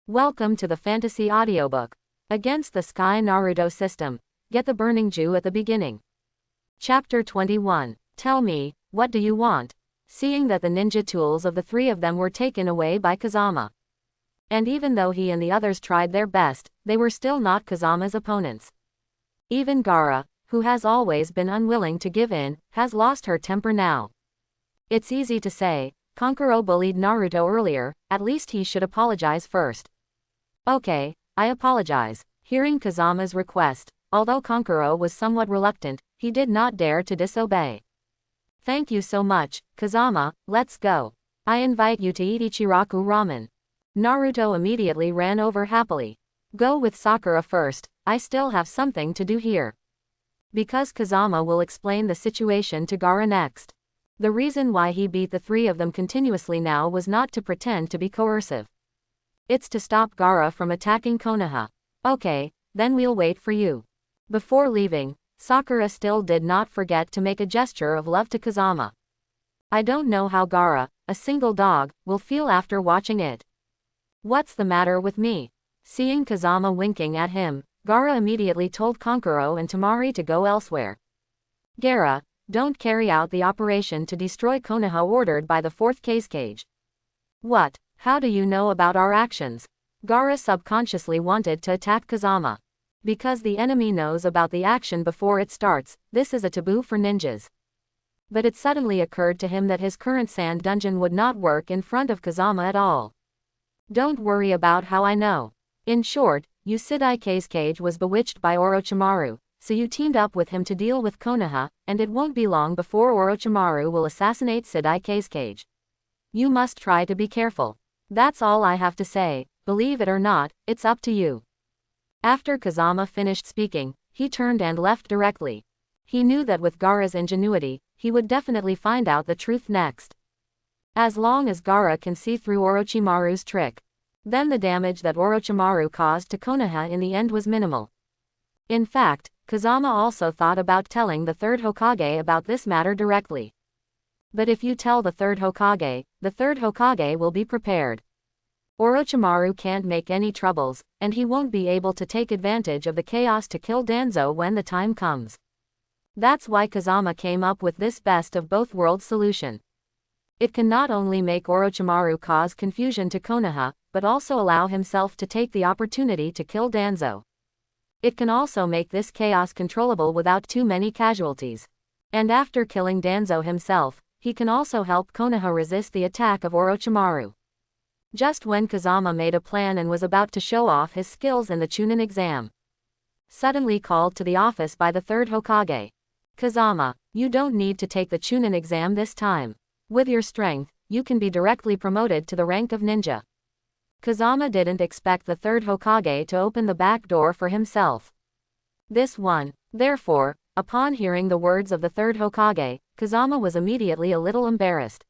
Welcome to the Fantasy Audiobook. Against the Sky Naruto System. Get the Burning Jew at the beginning. Chapter 21. Tell me, what do you want? Seeing that the ninja tools of the three of them were taken away by Kazama. And even though he and the others tried their best, they were still not Kazama's opponents. Even Gaara, who has always been unwilling to give in, has lost her temper now. It's easy to say, Kankuro bullied Naruto earlier, at least he should apologize first. Okay, I apologize. Hearing Kazama's request, although Kankuro was somewhat reluctant, he did not dare to disobey. Thank you so much, Kazama, let's go. I invite you to eat Ichiraku ramen. Naruto immediately ran over happily. Go with Sakura first, I still have something to do here. Because Kazama will explain the situation to Gaara next. The reason why he beat the three of them continuously now was not to pretend to be coercive. It's to stop Gaara from attacking Konoha. Okay, then we'll wait for you. Before leaving, Sakura still did not forget to make a gesture of love to Kazama. I don't know how Gaara, a single dog, will feel after watching it. What's the matter with me? Seeing Kazama winking at him, Gaara immediately told Kankuro and Temari to go elsewhere. Gaara, don't carry out the operation to destroy Konoha ordered by the fourth cage. What? How do you know about our actions? Gaara subconsciously wanted to attack Kazama. Because the enemy knows about the action before it starts, this is a taboo for ninjas. But it suddenly occurred to him that his current sand dungeon would not work in front of Kazama at all. Don't worry about how I know. In short, Usidai cage was bewitched by Orochimaru, so you teamed up with him to deal with Konoha, and it won't be long before Orochimaru will assassinate Sidai cage. You must try to be careful. That's all I have to say, believe it or not, it's up to you. After Kazama finished speaking, he turned and left directly. He knew that with Gaara's ingenuity, he would definitely find out the truth next. As long as Gaara can see through Orochimaru's trick, then the damage that Orochimaru caused to Konoha in the end was minimal. In fact, Kazama also thought about telling the third Hokage about this matter directly. But if you tell the third Hokage will be prepared. Orochimaru can't make any troubles, and he won't be able to take advantage of the chaos to kill Danzo when the time comes. That's why Kazama came up with this best of both worlds solution. It can not only make Orochimaru cause confusion to Konoha, but also allow himself to take the opportunity to kill Danzo. It can also make this chaos controllable without too many casualties. And after killing Danzo himself, he can also help Konoha resist the attack of Orochimaru. Just when Kazama made a plan and was about to show off his skills in the Chunin exam. Suddenly called to the office by the third Hokage. Kazama, you don't need to take the Chunin exam this time. With your strength, you can be directly promoted to the rank of ninja. Kazama didn't expect the third Hokage to open the back door for himself. This one, therefore, upon hearing the words of the third Hokage, Kazama was immediately a little embarrassed.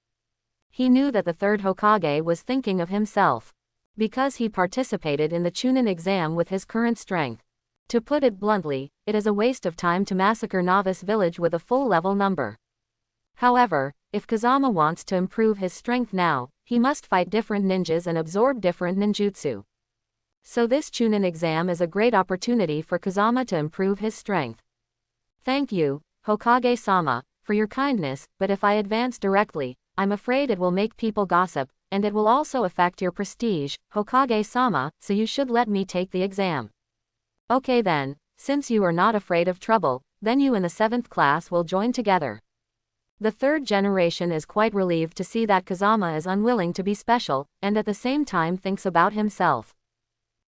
He knew that the third Hokage was thinking of himself. Because he participated in the Chunin exam with his current strength. To put it bluntly, it is a waste of time to massacre Novice Village with a full level number. However, if Kazama wants to improve his strength now, he must fight different ninjas and absorb different ninjutsu. So this Chunin exam is a great opportunity for Kazama to improve his strength. Thank you, Hokage-sama, for your kindness, but if I advance directly, I'm afraid it will make people gossip, and it will also affect your prestige, Hokage-sama, so you should let me take the exam. Okay then, since you are not afraid of trouble, then you and the 7th class will join together. The third generation is quite relieved to see that Kazama is unwilling to be special, and at the same time thinks about himself.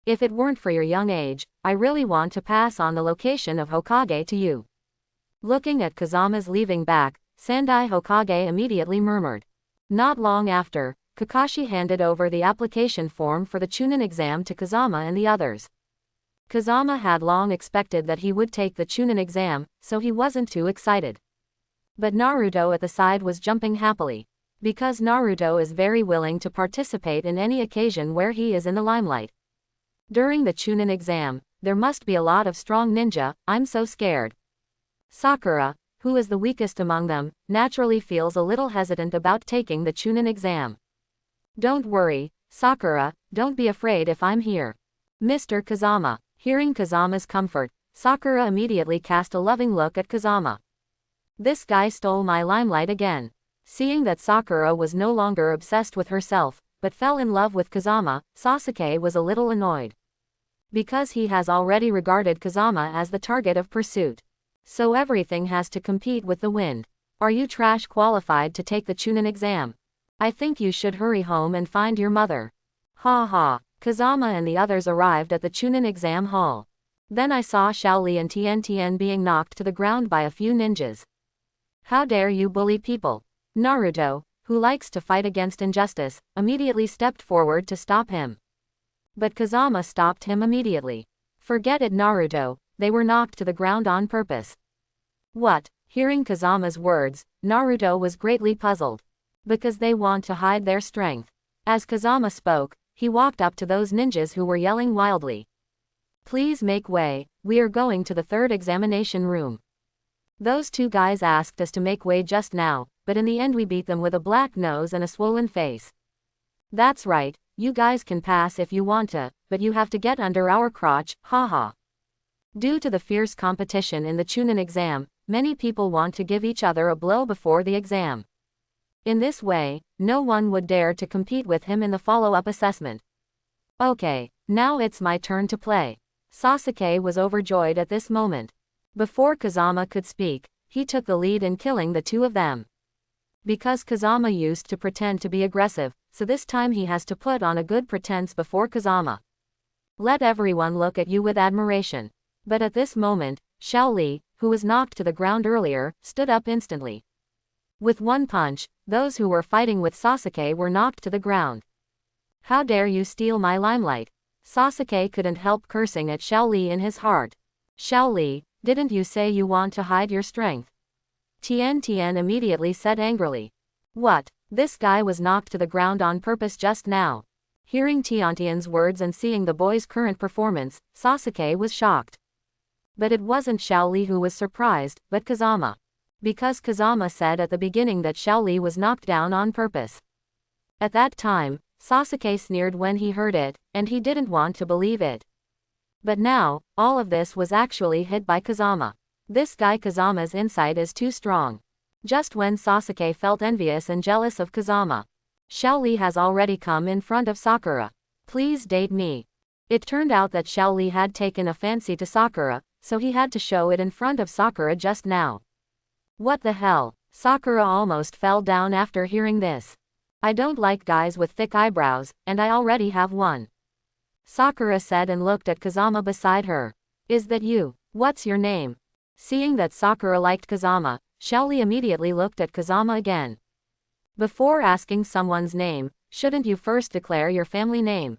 If it weren't for your young age, I really want to pass on the location of Hokage to you. Looking at Kazama's leaving back, Sandai Hokage immediately murmured. Not long after, Kakashi handed over the application form for the Chunin exam to Kazama and the others. Kazama had long expected that he would take the Chunin exam, so he wasn't too excited. But Naruto at the side was jumping happily. Because Naruto is very willing to participate in any occasion where he is in the limelight. During the Chunin exam, there must be a lot of strong ninja, I'm so scared. Sakura, who is the weakest among them, naturally feels a little hesitant about taking the Chunin exam. Don't worry, Sakura, don't be afraid if I'm here. Mr. Kazama. Hearing Kazama's comfort, Sakura immediately cast a loving look at Kazama. This guy stole my limelight again. Seeing that Sakura was no longer obsessed with herself, but fell in love with Kazama, Sasuke was a little annoyed. Because he has already regarded Kazama as the target of pursuit. So everything has to compete with the wind. Are you trash qualified to take the Chunin exam? I think you should hurry home and find your mother. Ha ha. Kazama and the others arrived at the Chunin exam hall. Then I saw Xiaoli and Tian being knocked to the ground by a few ninjas. How dare you bully people? Naruto, who likes to fight against injustice, immediately stepped forward to stop him. But Kazama stopped him immediately. Forget it, Naruto, they were knocked to the ground on purpose. What? Hearing Kazama's words, Naruto was greatly puzzled. Because they want to hide their strength. As Kazama spoke, he walked up to those ninjas who were yelling wildly. Please make way, we are going to the third examination room. Those two guys asked us to make way just now, but in the end we beat them with a black nose and a swollen face. That's right, you guys can pass if you want to, but you have to get under our crotch, haha. Due to the fierce competition in the Chunin exam, many people want to give each other a blow before the exam. In this way, no one would dare to compete with him in the follow-up assessment. Okay, now it's my turn to play. Sasuke was overjoyed at this moment. Before Kazama could speak, he took the lead in killing the two of them. Because Kazama used to pretend to be aggressive, so this time he has to put on a good pretense before Kazama. Let everyone look at you with admiration. But at this moment, Xiaoli, who was knocked to the ground earlier, stood up instantly. With one punch, those who were fighting with Sasuke were knocked to the ground. How dare you steal my limelight? Sasuke couldn't help cursing at Xiaoli in his heart. Xiaoli, didn't you say you want to hide your strength? Tian immediately said angrily. What? This guy was knocked to the ground on purpose just now. Hearing Tian's words and seeing the boy's current performance, Sasuke was shocked. But it wasn't Xiaoli who was surprised, but Kazama. Because Kazama said at the beginning that Xiaoli was knocked down on purpose. At that time, Sasuke sneered when he heard it, and he didn't want to believe it. But now, all of this was actually hid by Kazama. This guy Kazama's insight is too strong. Just when Sasuke felt envious and jealous of Kazama. Xiaoli has already come in front of Sakura. Please date me. It turned out that Xiaoli had taken a fancy to Sakura, so he had to show it in front of Sakura just now. What the hell? Sakura almost fell down after hearing this. I don't like guys with thick eyebrows, and I already have one. Sakura said and looked at Kazama beside her. Is that you? What's your name? Seeing that Sakura liked Kazama, Xiaoli immediately looked at Kazama again. Before asking someone's name, shouldn't you first declare your family name?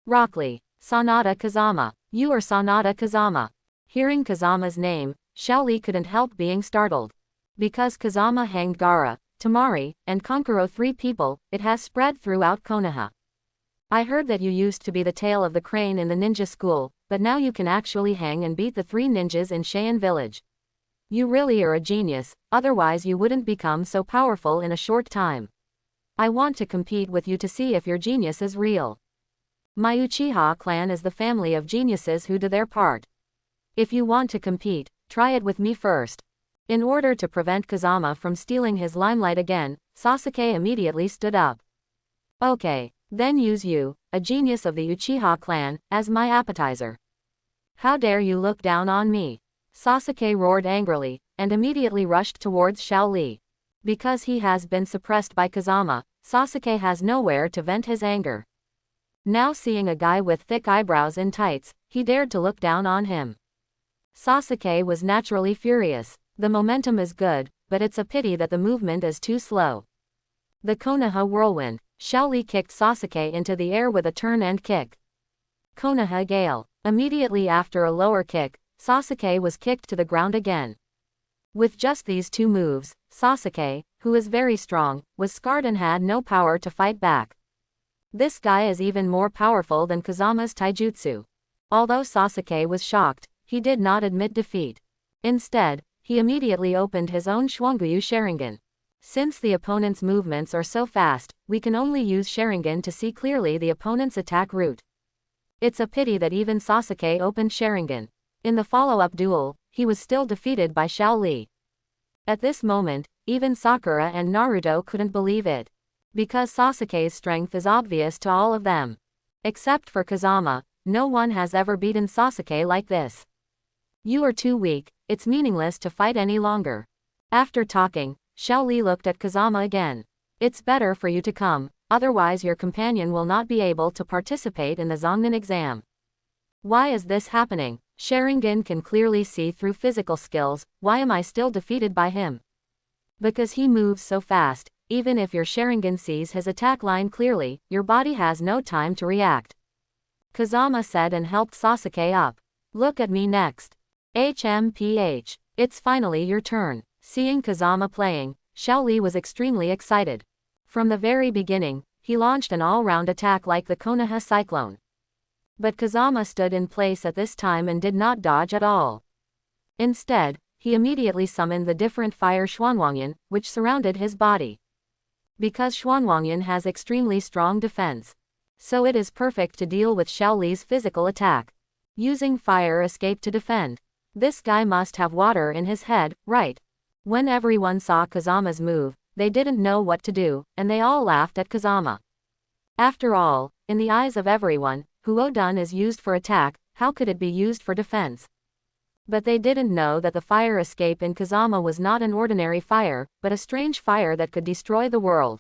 Rockley. Sanada Kazama. You are Sanada Kazama. Hearing Kazama's name, Xiaoli couldn't help being startled. Because Kazama hanged Gaara, Temari, and Kankuro, 3 people, it has spread throughout Konoha. I heard that you used to be the tail of the crane in the ninja school, but now you can actually hang and beat the 3 ninjas in Cheyenne village. You really are a genius, otherwise you wouldn't become so powerful in a short time. I want to compete with you to see if your genius is real. My Uchiha clan is the family of geniuses who do their part. If you want to compete, try it with me first. In order to prevent Kazama from stealing his limelight again, Sasuke immediately stood up. Okay, then use you, a genius of the Uchiha clan, as my appetizer. How dare you look down on me? Sasuke roared angrily, and immediately rushed towards Xiaoli. Because he has been suppressed by Kazama, Sasuke has nowhere to vent his anger. Now seeing a guy with thick eyebrows in tights, he dared to look down on him. Sasuke was naturally furious. The momentum is good, but it's a pity that the movement is too slow. The Konoha whirlwind. Xiaoli kicked Sasuke into the air with a turn and kick. Konoha gale. Immediately after a lower kick, Sasuke was kicked to the ground again. With just these 2 moves, Sasuke, who is very strong, was scarred and had no power to fight back. This guy is even more powerful than Kazama's taijutsu. Although Sasuke was shocked, he did not admit defeat. Instead, he immediately opened his own Schwanguyu Sharingan. Since the opponent's movements are so fast, we can only use Sharingan to see clearly the opponent's attack route. It's a pity that even Sasuke opened Sharingan. In the follow-up duel, he was still defeated by Xiao Li. At this moment, even Sakura and Naruto couldn't believe it. Because Sasuke's strength is obvious to all of them. Except for Kazama, no one has ever beaten Sasuke like this. You are too weak, it's meaningless to fight any longer. After talking, Xiao Li looked at Kazama again. It's better for you to come, otherwise your companion will not be able to participate in the Zongnan exam. Why is this happening? Sharingan can clearly see through physical skills, why am I still defeated by him? Because he moves so fast, even if your Sharingan sees his attack line clearly, your body has no time to react. Kazama said and helped Sasuke up. Look at me next. HMPH. It's finally your turn. Seeing Kazama playing, Xiao Li was extremely excited. From the very beginning, he launched an all-round attack like the Konoha Cyclone. But Kazama stood in place at this time and did not dodge at all. Instead, he immediately summoned the different fire Xuanwangyan, which surrounded his body. Because Xuanwangyan has extremely strong defense, so it is perfect to deal with Xiao Li's physical attack. Using fire escape to defend. This guy must have water in his head, right? When everyone saw Kazama's move, they didn't know what to do, and they all laughed at Kazama. After all, in the eyes of everyone, Huodun is used for attack, how could it be used for defense? But they didn't know that the fire escape in Kazama was not an ordinary fire, but a strange fire that could destroy the world.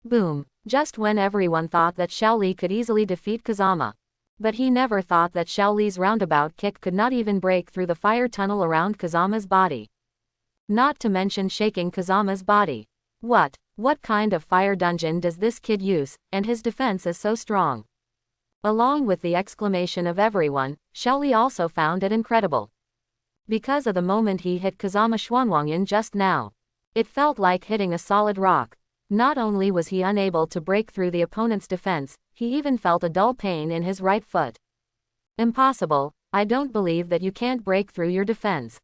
Boom! Just when everyone thought that Xiao Li could easily defeat Kazama. But he never thought that Xiao Li's roundabout kick could not even break through the fire tunnel around Kazama's body. Not to mention shaking Kazama's body. What kind of fire dungeon does this kid use, and his defense is so strong? Along with the exclamation of everyone, Xiao Li also found it incredible. Because of the moment he hit Kazama Xuanwangyan just now. It felt like hitting a solid rock. Not only was he unable to break through the opponent's defense, he even felt a dull pain in his right foot. Impossible, I don't believe that you can't break through your defense.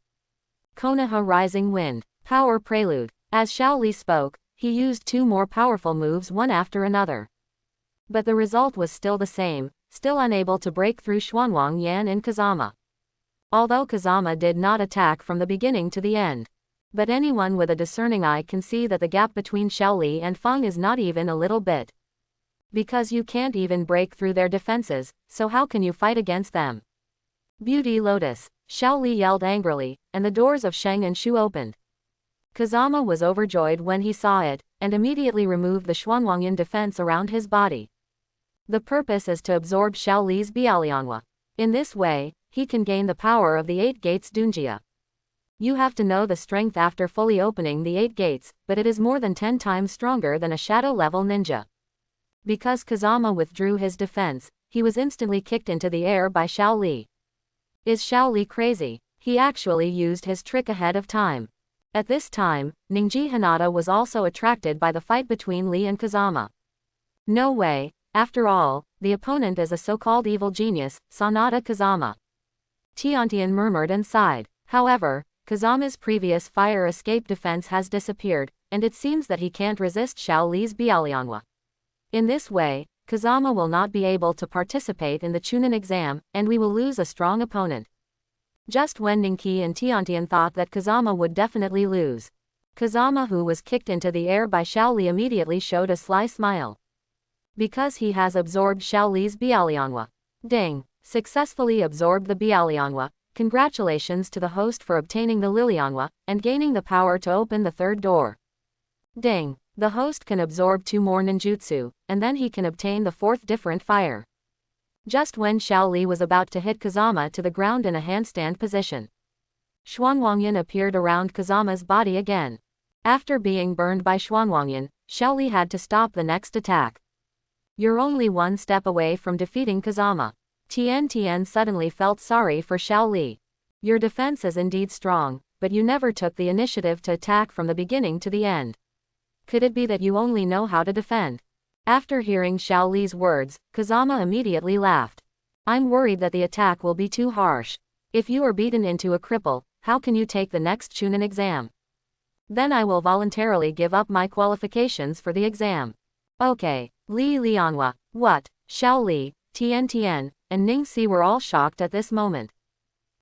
Konoha Rising Wind, Power Prelude. As Xiao Li spoke, he used two more powerful moves one after another. But the result was still the same, still unable to break through Xuanwangyan and Kazama. Although Kazama did not attack from the beginning to the end. But anyone with a discerning eye can see that the gap between Xiao Li and Feng is not even a little bit. Because you can't even break through their defenses, so how can you fight against them? Beauty Lotus, Xiao Li yelled angrily, and the doors of Sheng and Shu opened. Kazama was overjoyed when he saw it, and immediately removed the Xuanwangyan defense around his body. The purpose is to absorb Xiao Li's Bialianhua. In this way, he can gain the power of the 8 gates Dunjia. You have to know the strength after fully opening the 8 gates, but it is more than 10 times stronger than a shadow-level ninja. Because Kazama withdrew his defense, he was instantly kicked into the air by Xiao Li. Is Xiao Li crazy? He actually used his trick ahead of time. At this time, Ningji Hinata was also attracted by the fight between Li and Kazama. No way, after all, the opponent is a so-called evil genius, Sanada Kazama. Tiantian murmured and sighed. However, Kazama's previous fire escape defense has disappeared, and it seems that he can't resist Xiao Li's Bialianhua. In this way, Kazama will not be able to participate in the Chunin exam, and we will lose a strong opponent. Just when Ningqi and Tiantian thought that Kazama would definitely lose. Kazama, who was kicked into the air by Xiao Li, immediately showed a sly smile. Because he has absorbed Xiao Li's Bialianhua. Ding! Successfully absorbed the Bialianhua. Congratulations to the host for obtaining the Lilianhua, and gaining the power to open the third door. Ding! The host can absorb 2 more ninjutsu, and then he can obtain the 4th different fire. Just when Xiao Li was about to hit Kazama to the ground in a handstand position, Xuanwangyan appeared around Kazama's body again. After being burned by Xuanwangyan, Xiao Li had to stop the next attack. You're only one step away from defeating Kazama. Tian suddenly felt sorry for Xiao Li. Your defense is indeed strong, but you never took the initiative to attack from the beginning to the end. Could it be that you only know how to defend? After hearing Xiao Li's words, Kazama immediately laughed. I'm worried that the attack will be too harsh. If you are beaten into a cripple, how can you take the next Chunin exam? Then I will voluntarily give up my qualifications for the exam. Okay. Li Lianhua, what? Xiao Li, Tian Tian, and Ning Si were all shocked at this moment.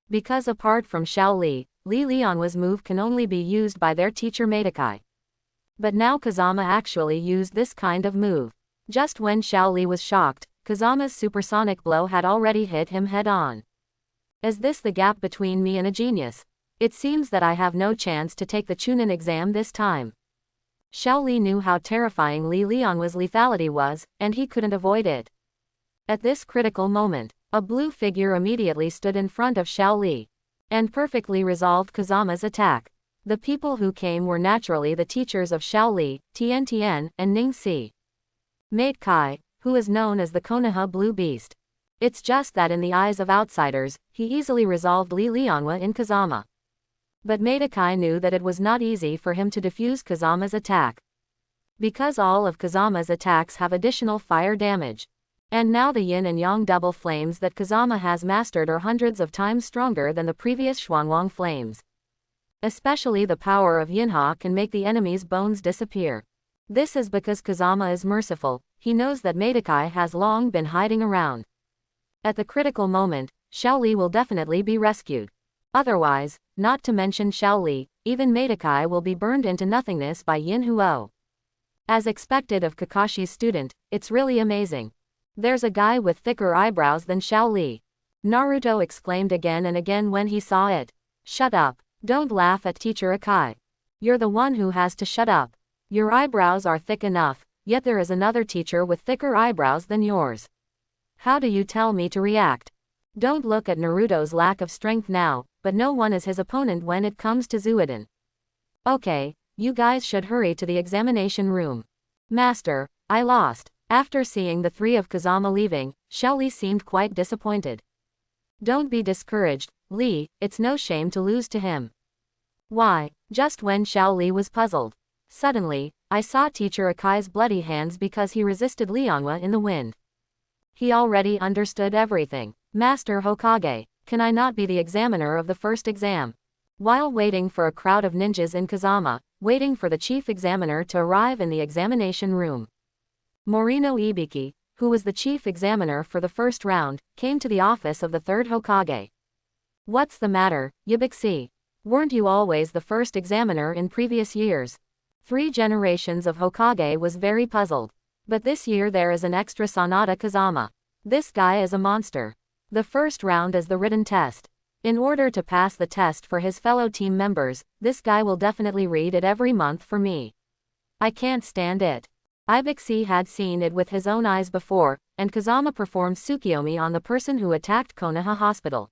Because apart from Xiao Li, Li Lianhua's move can only be used by their teacher Madokai. But now Kazama actually used this kind of move. Just when Xiao Li was shocked, Kazama's supersonic blow had already hit him head-on. Is this the gap between me and a genius? It seems that I have no chance to take the Chunin exam this time. Xiao Li knew how terrifying Li Lianhua's lethality was, and he couldn't avoid it. At this critical moment, a blue figure immediately stood in front of Xiao Li and perfectly resolved Kazama's attack. The people who came were naturally the teachers of Xiao Li, Tian Tian, and Ning Si. Mate Kai, who is known as the Konoha Blue Beast. It's just that in the eyes of outsiders, he easily resolved Li Lianhua in Kazama. But Madokai knew that it was not easy for him to defuse Kazama's attack. Because all of Kazama's attacks have additional fire damage. And now the yin and yang double flames that Kazama has mastered are hundreds of times stronger than the previous Xuanwang flames. Especially the power of Yinha can make the enemy's bones disappear. This is because Kazama is merciful, he knows that Madokai has long been hiding around. At the critical moment, Xiao Li will definitely be rescued. Otherwise, not to mention Xiao Li, even Madokai will be burned into nothingness by Yin Huo. As expected of Kakashi's student, it's really amazing. There's a guy with thicker eyebrows than Xiao Li. Naruto exclaimed again and again when he saw it. Shut up. Don't laugh at Teacher Akai. You're the one who has to shut up. Your eyebrows are thick enough, yet there is another teacher with thicker eyebrows than yours. How do you tell me to react? Don't look at Naruto's lack of strength now, but no one is his opponent when it comes to Zuiden. Okay, you guys should hurry to the examination room. Master, I lost. After seeing the three of Kazama leaving, Xiao Li seemed quite disappointed. Don't be discouraged, Li, it's no shame to lose to him. Why? Just when Xiao Li was puzzled. Suddenly, I saw Teacher Akai's bloody hands because he resisted Lianhua in the wind. He already understood everything. Master Hokage, can I not be the examiner of the first exam? While waiting for a crowd of ninjas in Kazama, waiting for the chief examiner to arrive in the examination room. Morino Ibiki, who was the chief examiner for the first round, came to the office of the third Hokage. What's the matter, Ibiki? Weren't you always the first examiner in previous years? 3 generations of Hokage was very puzzled. But this year there is an extra Sanada Kazama. This guy is a monster. The first round is the written test. In order to pass the test for his fellow team members, this guy will definitely read it every month for me. I can't stand it. Ibiki had seen it with his own eyes before, and Kazama performed Tsukiyomi on the person who attacked Konoha Hospital.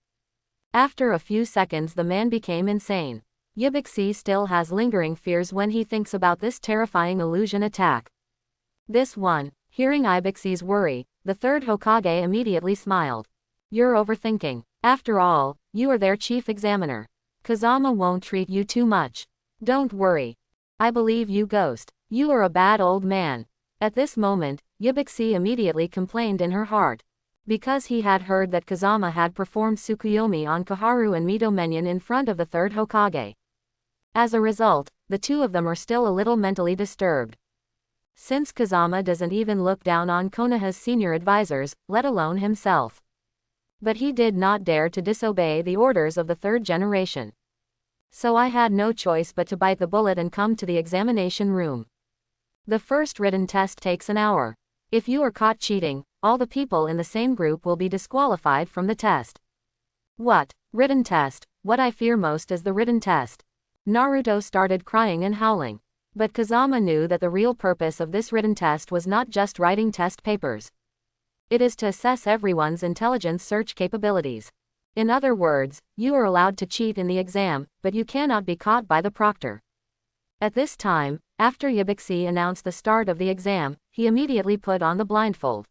After a few seconds the man became insane. Ibiki still has lingering fears when he thinks about this terrifying illusion attack. This one, hearing Ibiki's worry, the third Hokage immediately smiled. You're overthinking. After all, you are their chief examiner. Kazama won't treat you too much. Don't worry. I believe you, Ghost. You are a bad old man. At this moment, Ibiki immediately complained in her heart. Because he had heard that Kazama had performed Tsukuyomi on Kaharu and Mitomenyon in front of the third Hokage. As a result, the two of them are still a little mentally disturbed. Since Kazama doesn't even look down on Konoha's senior advisors, let alone himself. But he did not dare to disobey the orders of the third generation. So I had no choice but to bite the bullet and come to the examination room. The first written test takes an hour. If you are caught cheating, all the people in the same group will be disqualified from the test. What? Written test? What I fear most is the written test. Naruto started crying and howling. But Kazama knew that the real purpose of this written test was not just writing test papers. It is to assess everyone's intelligence search capabilities. In other words, you are allowed to cheat in the exam, but you cannot be caught by the proctor. At this time, after Ibiki announced the start of the exam, he immediately put on the blindfold.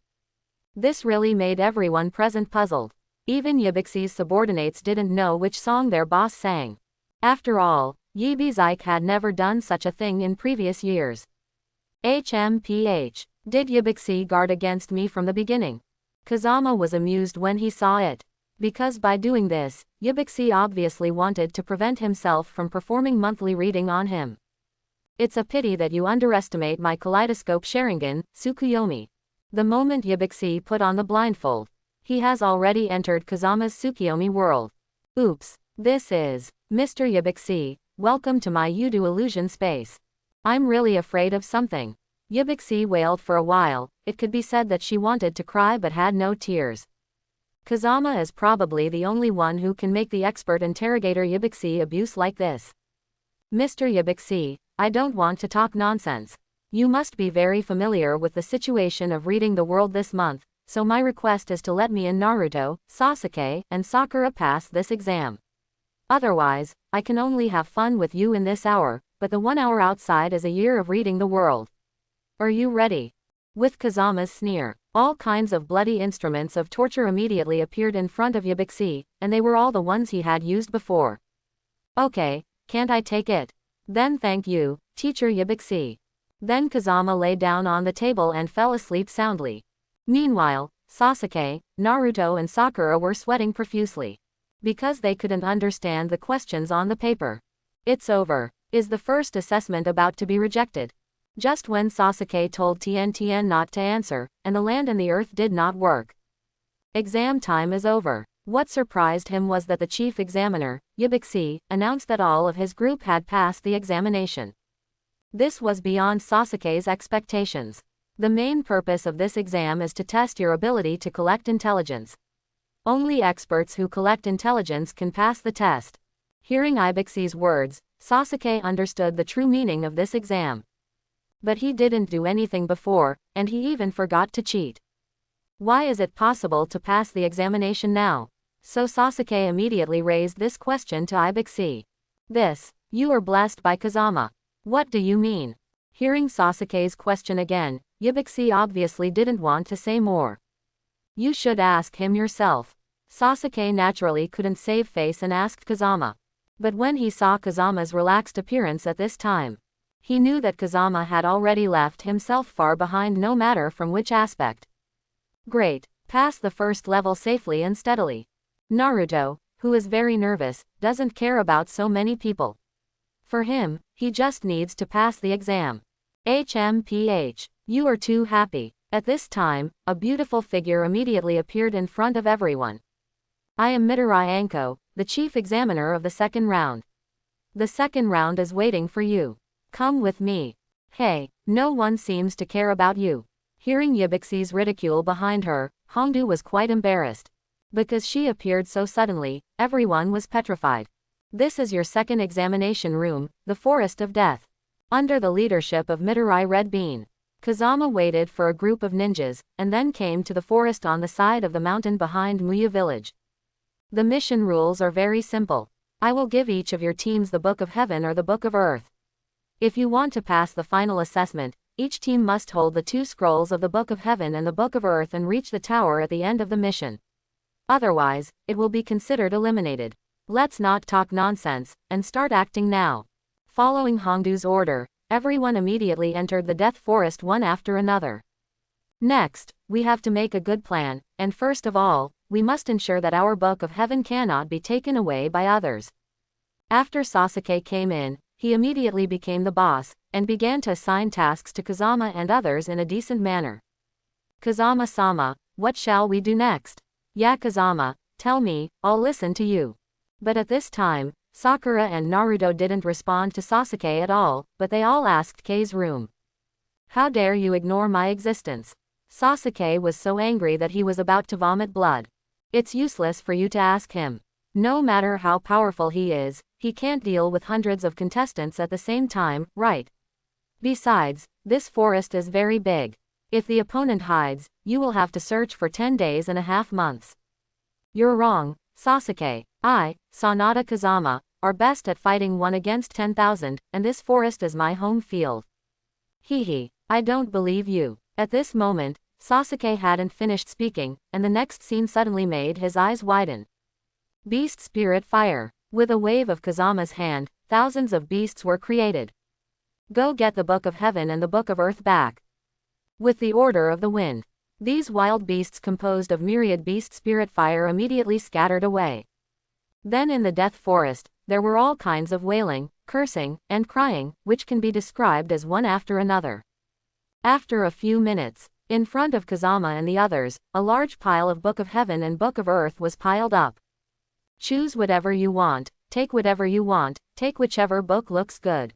This really made everyone present puzzled. Even Ibiki's subordinates didn't know which song their boss sang. After all, Yibizike had never done such a thing in previous years. HMPH. Did Ibiki guard against me from the beginning? Kazama was amused when he saw it. Because by doing this, Ibiki obviously wanted to prevent himself from performing monthly reading on him. It's a pity that you underestimate my kaleidoscope Sharingan, Tsukuyomi. The moment Yubixi put on the blindfold, he has already entered Kazama's Tsukuyomi world. Oops. This is Mr. Yubixi. Welcome to my Yudu illusion space. I'm really afraid of something. Yubixi wailed for a while. It could be said that she wanted to cry but had no tears. Kazama is probably the only one who can make the expert interrogator Yubixi abuse like this. Mr. Yubixi, I don't want to talk nonsense. You must be very familiar with the situation of reading the world this month, so my request is to let me and Naruto, Sasuke, and Sakura pass this exam. Otherwise, I can only have fun with you in this hour, but the 1 hour outside is a year of reading the world. Are you ready? With Kazama's sneer, all kinds of bloody instruments of torture immediately appeared in front of Yubixi, and they were all the ones he had used before. Okay, can't I take it? Then thank you, teacher Yubixi. Then Kazama lay down on the table and fell asleep soundly. Meanwhile, Sasuke, Naruto and Sakura were sweating profusely. Because they couldn't understand the questions on the paper. It's over. Is the first assessment about to be rejected? Just when Sasuke told Tien not to answer, and the land and the earth did not work. Exam time is over. What surprised him was that the chief examiner, Yubixi, announced that all of his group had passed the examination. This was beyond Sasuke's expectations. The main purpose of this exam is to test your ability to collect intelligence. Only experts who collect intelligence can pass the test. Hearing Yubixi's words, Sasuke understood the true meaning of this exam. But he didn't do anything before, and he even forgot to cheat. Why is it possible to pass the examination now? So Sasuke immediately raised this question to Yubixi. You are blessed by Kazama. What do you mean? Hearing Sasuke's question again, Yubixi obviously didn't want to say more. You should ask him yourself. Sasuke naturally couldn't save face and asked Kazama. But when he saw Kazama's relaxed appearance at this time, he knew that Kazama had already left himself far behind no matter from which aspect. Great, pass the first level safely and steadily. Naruto, who is very nervous, doesn't care about so many people. For him, he just needs to pass the exam. HMPH, you are too happy. At this time, a beautiful figure immediately appeared in front of everyone. I am Midori Anko, the chief examiner of the second round. The second round is waiting for you. Come with me. Hey, no one seems to care about you. Hearing Yubixi's ridicule behind her, Hongdu was quite embarrassed. Because she appeared so suddenly, everyone was petrified. This is your second examination room, the Forest of Death. Under the leadership of Midori Red Bean, Kazama waited for a group of ninjas, and then came to the forest on the side of the mountain behind Muya village. The mission rules are very simple. I will give each of your teams the Book of Heaven or the Book of Earth. If you want to pass the final assessment, each team must hold the 2 scrolls of the Book of Heaven and the Book of Earth and reach the tower at the end of the mission. Otherwise, it will be considered eliminated. Let's not talk nonsense, and start acting now. Following Hongdu's order, everyone immediately entered the Death Forest one after another. Next, we have to make a good plan, and first of all, we must ensure that our Book of Heaven cannot be taken away by others. After Sasuke came in, he immediately became the boss, and began to assign tasks to Kazama and others in a decent manner. Kazama-sama, what shall we do next? Yeah, Kazama, tell me, I'll listen to you. But at this time, Sakura and Naruto didn't respond to Sasuke at all, but they all asked Kei's room. How dare you ignore my existence? Sasuke was so angry that he was about to vomit blood. It's useless for you to ask him. No matter how powerful he is, he can't deal with hundreds of contestants at the same time, right? Besides, this forest is very big. If the opponent hides, you will have to search for 10 days and a half months. You're wrong, Sasuke. I, Sanada Kazama, are best at fighting 1 against 10,000, and this forest is my home field. Hehe, I don't believe you. At this moment, Sasuke hadn't finished speaking, and the next scene suddenly made his eyes widen. Beast Spirit Fire. With a wave of Kazama's hand, thousands of beasts were created. Go get the Book of Heaven and the Book of Earth back. With the order of the wind, these wild beasts composed of myriad Beast Spirit Fire immediately scattered away. Then in the Death Forest, there were all kinds of wailing, cursing, and crying, which can be described as one after another. After a few minutes, in front of Kazama and the others, a large pile of Book of Heaven and Book of Earth was piled up. Choose whatever you want, take whatever you want, take whichever book looks good.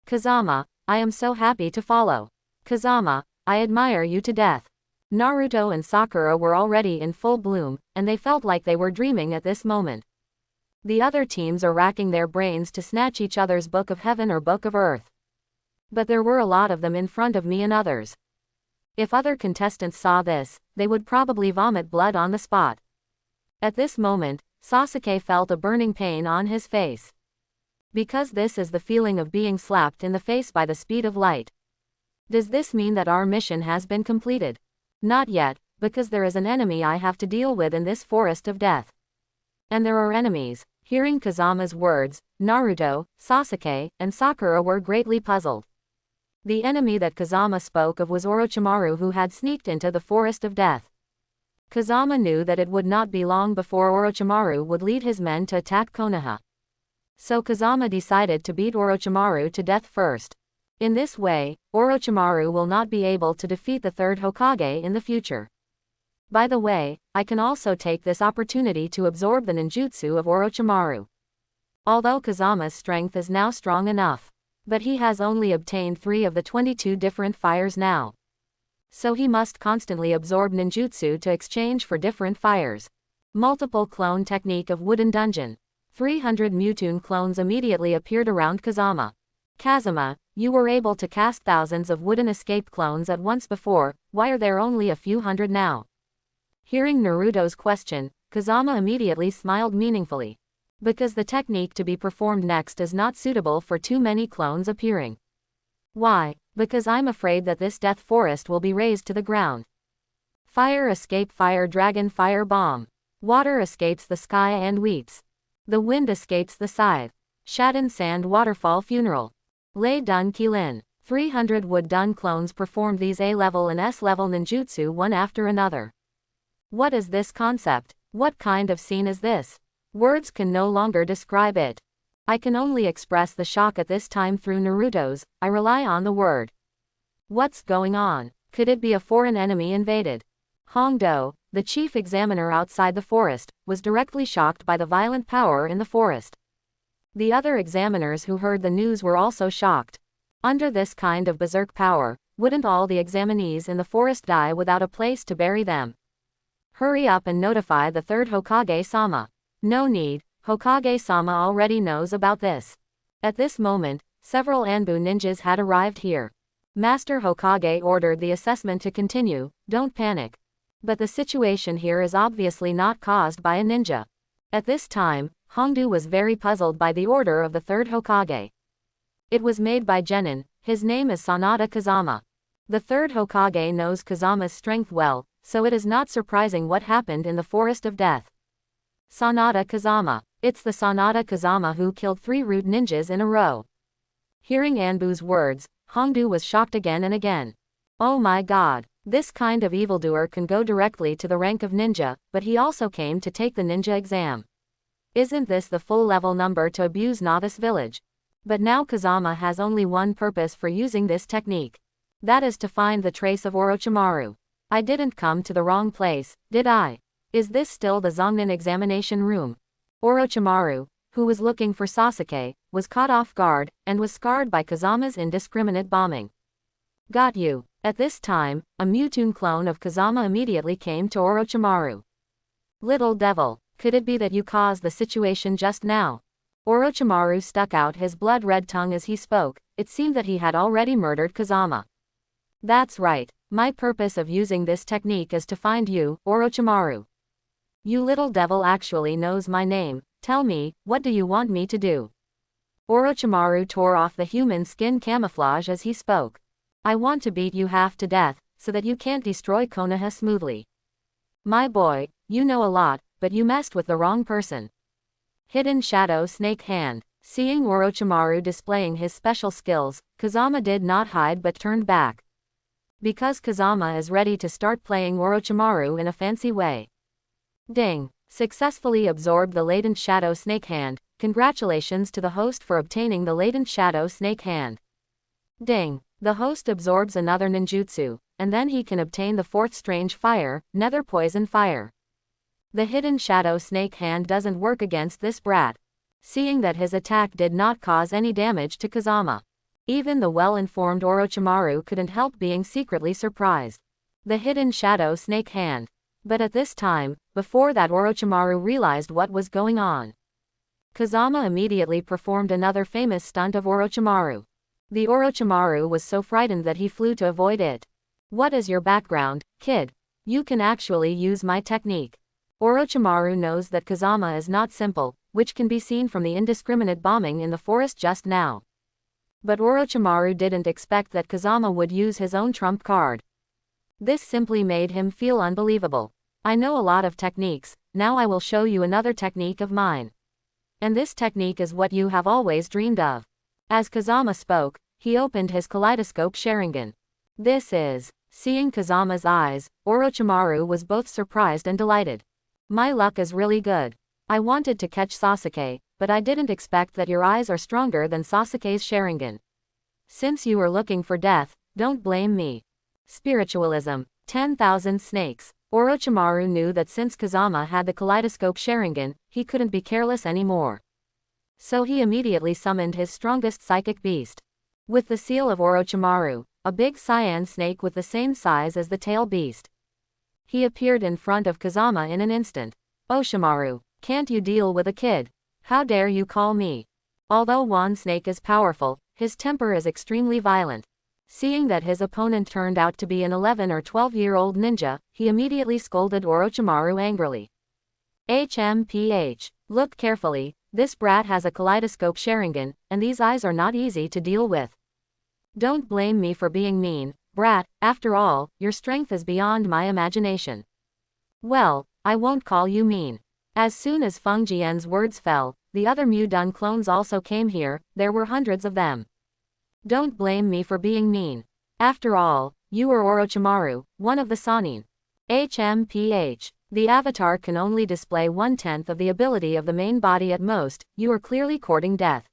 Kazama, I am so happy to follow. Kazama, I admire you to death. Naruto and Sakura were already in full bloom, and they felt like they were dreaming at this moment. The other teams are racking their brains to snatch each other's Book of Heaven or Book of Earth. But there were a lot of them in front of me and others. If other contestants saw this, they would probably vomit blood on the spot. At this moment, Sasuke felt a burning pain on his face. Because this is the feeling of being slapped in the face by the speed of light. Does this mean that our mission has been completed? Not yet, because there is an enemy I have to deal with in this forest of death. And there are enemies. Hearing Kazama's words, Naruto, Sasuke, and Sakura were greatly puzzled. The enemy that Kazama spoke of was Orochimaru, who had sneaked into the forest of death. Kazama knew that it would not be long before Orochimaru would lead his men to attack Konoha. So Kazama decided to beat Orochimaru to death first. In this way, Orochimaru will not be able to defeat the third Hokage in the future. By the way, I can also take this opportunity to absorb the ninjutsu of Orochimaru. Although Kazama's strength is now strong enough, but he has only obtained 3 of the 22 different fires now. So he must constantly absorb ninjutsu to exchange for different fires. Multiple clone technique of wooden dungeon. 300 Mewtwo clones immediately appeared around Kazama. Kazama, you were able to cast thousands of wooden escape clones at once before, why are there only a few hundred now? Hearing Naruto's question, Kazama immediately smiled meaningfully. Because the technique to be performed next is not suitable for too many clones appearing. Why? Because I'm afraid that this death forest will be razed to the ground. Fire escape fire dragon fire bomb. Water escapes the sky and weeps. The wind escapes the scythe. Shaden sand waterfall funeral. Lei Dun Kilin. 300 wood dun clones performed these A-level and S-level ninjutsu one after another. What is this concept? What kind of scene is this? Words can no longer describe it. I can only express the shock at this time through Naruto's, I rely on the word. What's going on? Could it be a foreign enemy invaded? Hongdo, the chief examiner outside the forest, was directly shocked by the violent power in the forest. The other examiners who heard the news were also shocked. Under this kind of berserk power, wouldn't all the examinees in the forest die without a place to bury them? Hurry up and notify the third Hokage-sama. No need, Hokage-sama already knows about this. At this moment, several Anbu ninjas had arrived here. Master Hokage ordered the assessment to continue, don't panic. But the situation here is obviously not caused by a ninja. At this time, Hongdu was very puzzled by the order of the third Hokage. It was made by Genin, his name is Sanada Kazama. The third Hokage knows Kazama's strength well, so it is not surprising what happened in the Forest of Death. Sanada Kazama. It's the Sanada Kazama who killed 3 root ninjas in a row. Hearing Anbu's words, Hongdu was shocked again and again. Oh my god, this kind of evildoer can go directly to the rank of ninja, but he also came to take the ninja exam. Isn't this the full level number to abuse novice village? But now Kazama has only one purpose for using this technique. That is to find the trace of Orochimaru. I didn't come to the wrong place, did I? Is this still the Zongnin examination room? Orochimaru, who was looking for Sasuke, was caught off guard, and was scarred by Kazama's indiscriminate bombing. Got you. At this time, a Mewtwo clone of Kazama immediately came to Orochimaru. Little devil, could it be that you caused the situation just now? Orochimaru stuck out his blood-red tongue as he spoke. It seemed that he had already murdered Kazama. That's right, my purpose of using this technique is to find you, Orochimaru. You little devil actually knows my name, tell me, what do you want me to do? Orochimaru tore off the human skin camouflage as he spoke. I want to beat you half to death, so that you can't destroy Konoha smoothly. My boy, you know a lot, but you messed with the wrong person. Hidden Shadow Snake Hand. Seeing Orochimaru displaying his special skills, Kazama did not hide but turned back. Because Kazama is ready to start playing Orochimaru in a fancy way. Ding. Successfully absorbed the latent Shadow Snake Hand, Congratulations to the host for obtaining the latent shadow snake hand. Ding. The host absorbs another ninjutsu, and then he can obtain the fourth strange fire, nether poison fire. The hidden shadow snake hand doesn't work against this brat. Seeing that his attack did not cause any damage to Kazama. Even the well-informed Orochimaru couldn't help being secretly surprised. The hidden shadow snake hand. But at this time, before that Orochimaru realized what was going on, Kazama immediately performed another famous stunt of Orochimaru. The Orochimaru was so frightened that he flew to avoid it. What is your background, kid? You can actually use my technique. Orochimaru knows that Kazama is not simple, which can be seen from the indiscriminate bombing in the forest just now. But Orochimaru didn't expect that Kazama would use his own trump card. This simply made him feel unbelievable. I know a lot of techniques, now I will show you another technique of mine. And this technique is what you have always dreamed of. As Kazama spoke, he opened his kaleidoscope Sharingan. This is. Seeing Kazama's eyes, Orochimaru was both surprised and delighted. My luck is really good. I wanted to catch Sasuke, but I didn't expect that your eyes are stronger than Sasuke's Sharingan. Since you were looking for death, don't blame me. Spiritualism. 10,000 snakes. Orochimaru knew that since Kazama had the kaleidoscope Sharingan, he couldn't be careless anymore. So he immediately summoned his strongest psychic beast. With the seal of Orochimaru, a big cyan snake with the same size as the tail beast. He appeared in front of Kazama in an instant. Oshimaru, can't you deal with a kid? How dare you call me? Although one snake is powerful, his temper is extremely violent. Seeing that his opponent turned out to be an 11 or 12-year-old ninja, he immediately scolded Orochimaru angrily. HMPH. Look carefully, this brat has a kaleidoscope Sharingan, and these eyes are not easy to deal with. Don't blame me for being mean, brat, after all, your strength is beyond my imagination. Well, I won't call you mean. As soon as Feng Jian's words fell, the other Mu-Dun clones also came here, there were hundreds of them. Don't blame me for being mean. After all, you are Orochimaru, one of the Sannin. HMPH. The avatar can only display 1/10 of the ability of the main body at most, you are clearly courting death.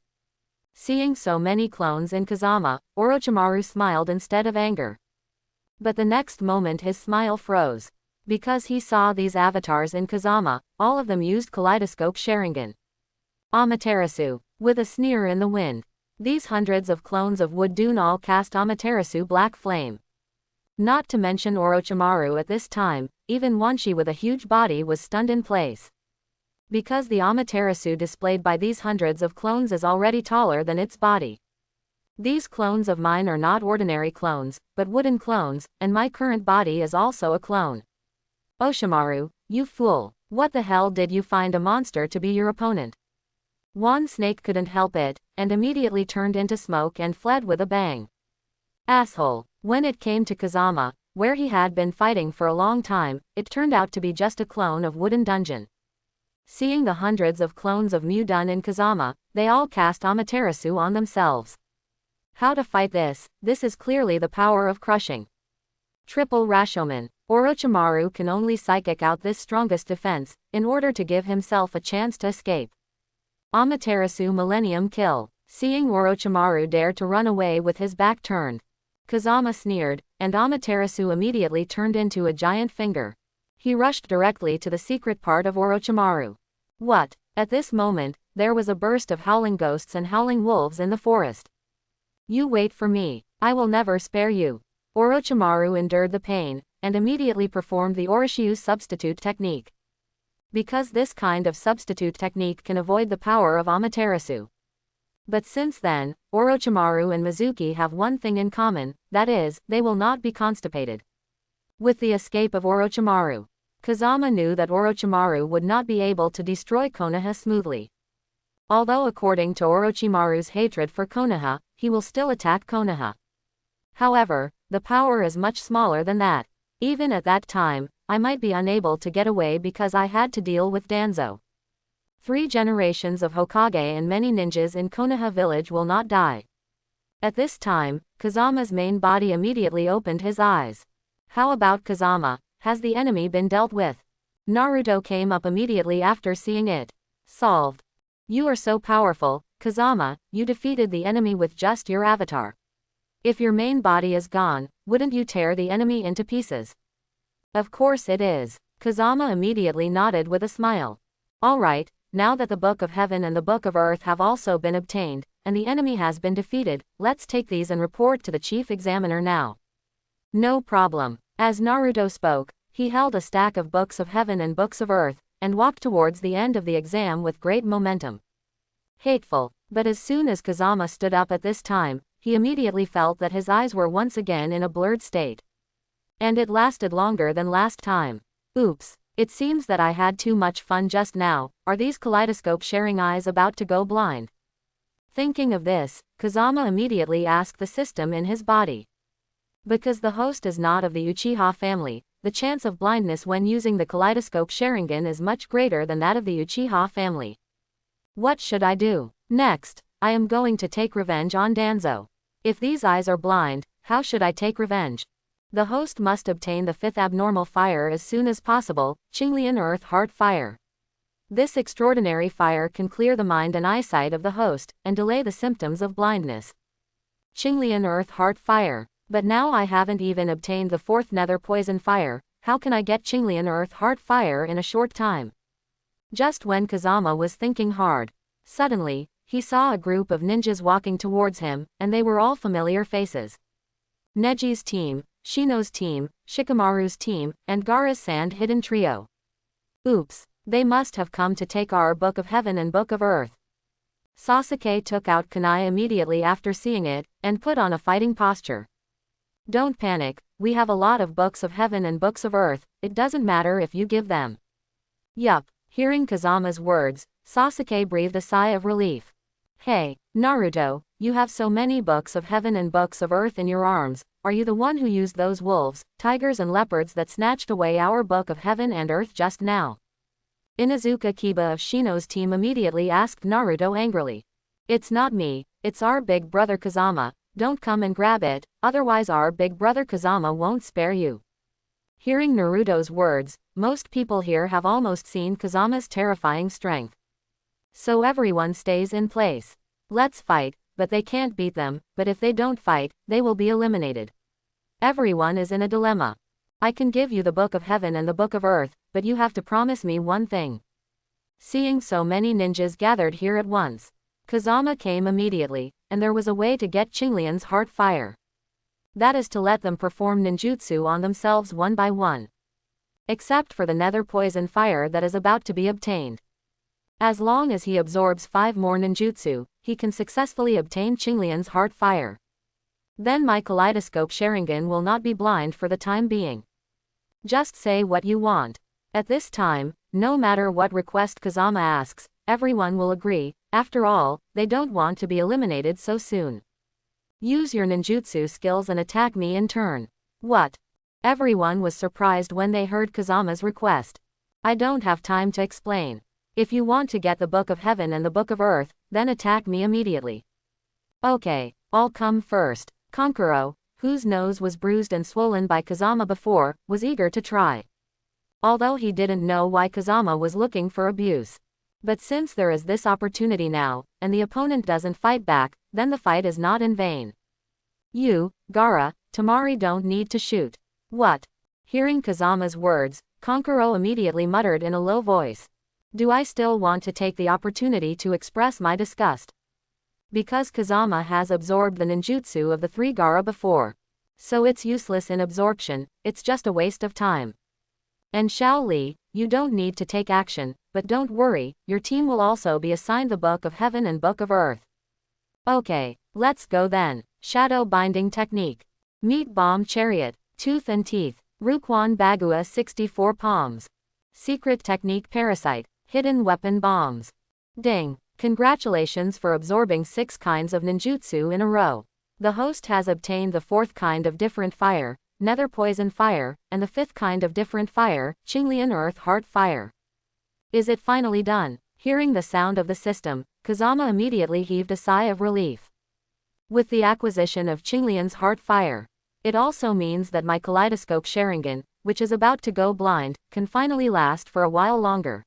Seeing so many clones in Kazama, Orochimaru smiled instead of anger. But the next moment his smile froze. Because he saw these avatars in Kazama, all of them used kaleidoscope Sharingan. Amaterasu. With a sneer in the wind. These hundreds of clones of Wood Dune all cast Amaterasu Black Flame. Not to mention Orochimaru at this time, even Wanshi with a huge body was stunned in place. Because the Amaterasu displayed by these hundreds of clones is already taller than its body. These clones of mine are not ordinary clones, but wooden clones, and my current body is also a clone. Oshimaru, you fool, what the hell did you find a monster to be your opponent? One snake couldn't help it, and immediately turned into smoke and fled with a bang. Asshole. When it came to Kazama, where he had been fighting for a long time, it turned out to be just a clone of Wooden Dungeon. Seeing the hundreds of clones of Mu-Dun in Kazama, they all cast Amaterasu on themselves. How to fight this? This is clearly the power of crushing. Triple Rashomon. Orochimaru can only psychic out this strongest defense, in order to give himself a chance to escape. Amaterasu Millennium Kill. Seeing Orochimaru dare to run away with his back turned, Kazama sneered, and Amaterasu immediately turned into a giant finger. He rushed directly to the secret part of Orochimaru. What? At this moment, there was a burst of howling ghosts and howling wolves in the forest. You wait for me. I will never spare you. Orochimaru endured the pain, and immediately performed the Orishiju substitute technique. Because this kind of substitute technique can avoid the power of Amaterasu. But since then, Orochimaru and Mizuki have one thing in common, that is, they will not be constipated. With the escape of Orochimaru, Kazama knew that Orochimaru would not be able to destroy Konoha smoothly. Although according to Orochimaru's hatred for Konoha, he will still attack Konoha. However, the power is much smaller than that. Even at that time, I might be unable to get away because I had to deal with Danzo. 3 generations of Hokage and many ninjas in Konoha village will not die. At this time, Kazama's main body immediately opened his eyes. How about Kazama? Has the enemy been dealt with? Naruto came up immediately after seeing it. Solved. You are so powerful, Kazama, you defeated the enemy with just your avatar. If your main body is gone, wouldn't you tear the enemy into pieces? Of course it is. Kazama immediately nodded with a smile. Alright, now that the Book of Heaven and the Book of Earth have also been obtained, and the enemy has been defeated, let's take these and report to the Chief Examiner now. No problem. As Naruto spoke, he held a stack of Books of Heaven and Books of Earth, and walked towards the end of the exam with great momentum. Hateful, but as soon as Kazama stood up at this time, he immediately felt that his eyes were once again in a blurred state. And it lasted longer than last time. Oops, it seems that I had too much fun just now. Are these kaleidoscope-sharing eyes about to go blind? Thinking of this, Kazama immediately asked the system in his body. Because the host is not of the Uchiha family, the chance of blindness when using the kaleidoscope Sharingan is much greater than that of the Uchiha family. What should I do? Next, I am going to take revenge on Danzo. If these eyes are blind, how should I take revenge? The host must obtain the 5th abnormal fire as soon as possible, Qinglian Earth Heart Fire. This extraordinary fire can clear the mind and eyesight of the host, and delay the symptoms of blindness. Qinglian Earth Heart Fire. But now I haven't even obtained the 4th Nether Poison Fire, how can I get Qinglian Earth Heart Fire in a short time? Just when Kazama was thinking hard, suddenly, he saw a group of ninjas walking towards him, and they were all familiar faces. Neji's team, Shino's team, Shikamaru's team, and Gaara's Sand Hidden Trio. Oops, they must have come to take our Book of Heaven and Book of Earth. Sasuke took out kunai immediately after seeing it, and put on a fighting posture. Don't panic, we have a lot of Books of Heaven and Books of Earth, it doesn't matter if you give them. Yup, hearing Kazama's words, Sasuke breathed a sigh of relief. Hey, Naruto, you have so many Books of Heaven and Books of Earth in your arms, are you the one who used those wolves, tigers and leopards that snatched away our Book of Heaven and Earth just now? Inuzuka Kiba of Shino's team immediately asked Naruto angrily. It's not me, it's our big brother Kazama, don't come and grab it, otherwise our big brother Kazama won't spare you. Hearing Naruto's words, most people here have almost seen Kazama's terrifying strength. So everyone stays in place. Let's fight, but they can't beat them, but if they don't fight, they will be eliminated. Everyone is in a dilemma. I can give you the Book of Heaven and the Book of Earth, but you have to promise me one thing. Seeing so many ninjas gathered here at once, Kazama came immediately, and there was a way to get Qinglian's heart fire. That is to let them perform ninjutsu on themselves one by one. Except for the nether poison fire that is about to be obtained. As long as he absorbs 5 more ninjutsu, he can successfully obtain Qinglian's heart fire. Then my kaleidoscope Sharingan will not be blind for the time being. Just say what you want. At this time, no matter what request Kazama asks, everyone will agree, after all, they don't want to be eliminated so soon. Use your ninjutsu skills and attack me in turn. What? Everyone was surprised when they heard Kazama's request. I don't have time to explain. If you want to get the Book of Heaven and the Book of Earth, then attack me immediately. Okay, I'll come first. Kankuro, whose nose was bruised and swollen by Kazama before, was eager to try. Although he didn't know why Kazama was looking for abuse. But since there is this opportunity now, and the opponent doesn't fight back, then the fight is not in vain. You, Gaara, Tamari don't need to shoot. What? Hearing Kazama's words, Kankuro immediately muttered in a low voice. Do I still want to take the opportunity to express my disgust? Because Kazama has absorbed the ninjutsu of the 3 Gaara before. So it's useless in absorption, it's just a waste of time. And Xiao Li, you don't need to take action, but don't worry, your team will also be assigned the Book of Heaven and Book of Earth. Okay, let's go then. Shadow Binding Technique. Meat Bomb Chariot, Tooth and Teeth, Rukwon Bagua 64 Palms. Secret Technique Parasite, Hidden Weapon Bombs. Ding. Congratulations for absorbing 6 kinds of ninjutsu in a row. The host has obtained the 4th kind of different fire, Nether Poison Fire, and the 5th kind of different fire, Qinglian Earth Heart Fire. Is it finally done? Hearing the sound of the system, Kazama immediately heaved a sigh of relief. With the acquisition of Qinglian's Heart Fire, it also means that my kaleidoscope Sharingan, which is about to go blind, can finally last for a while longer.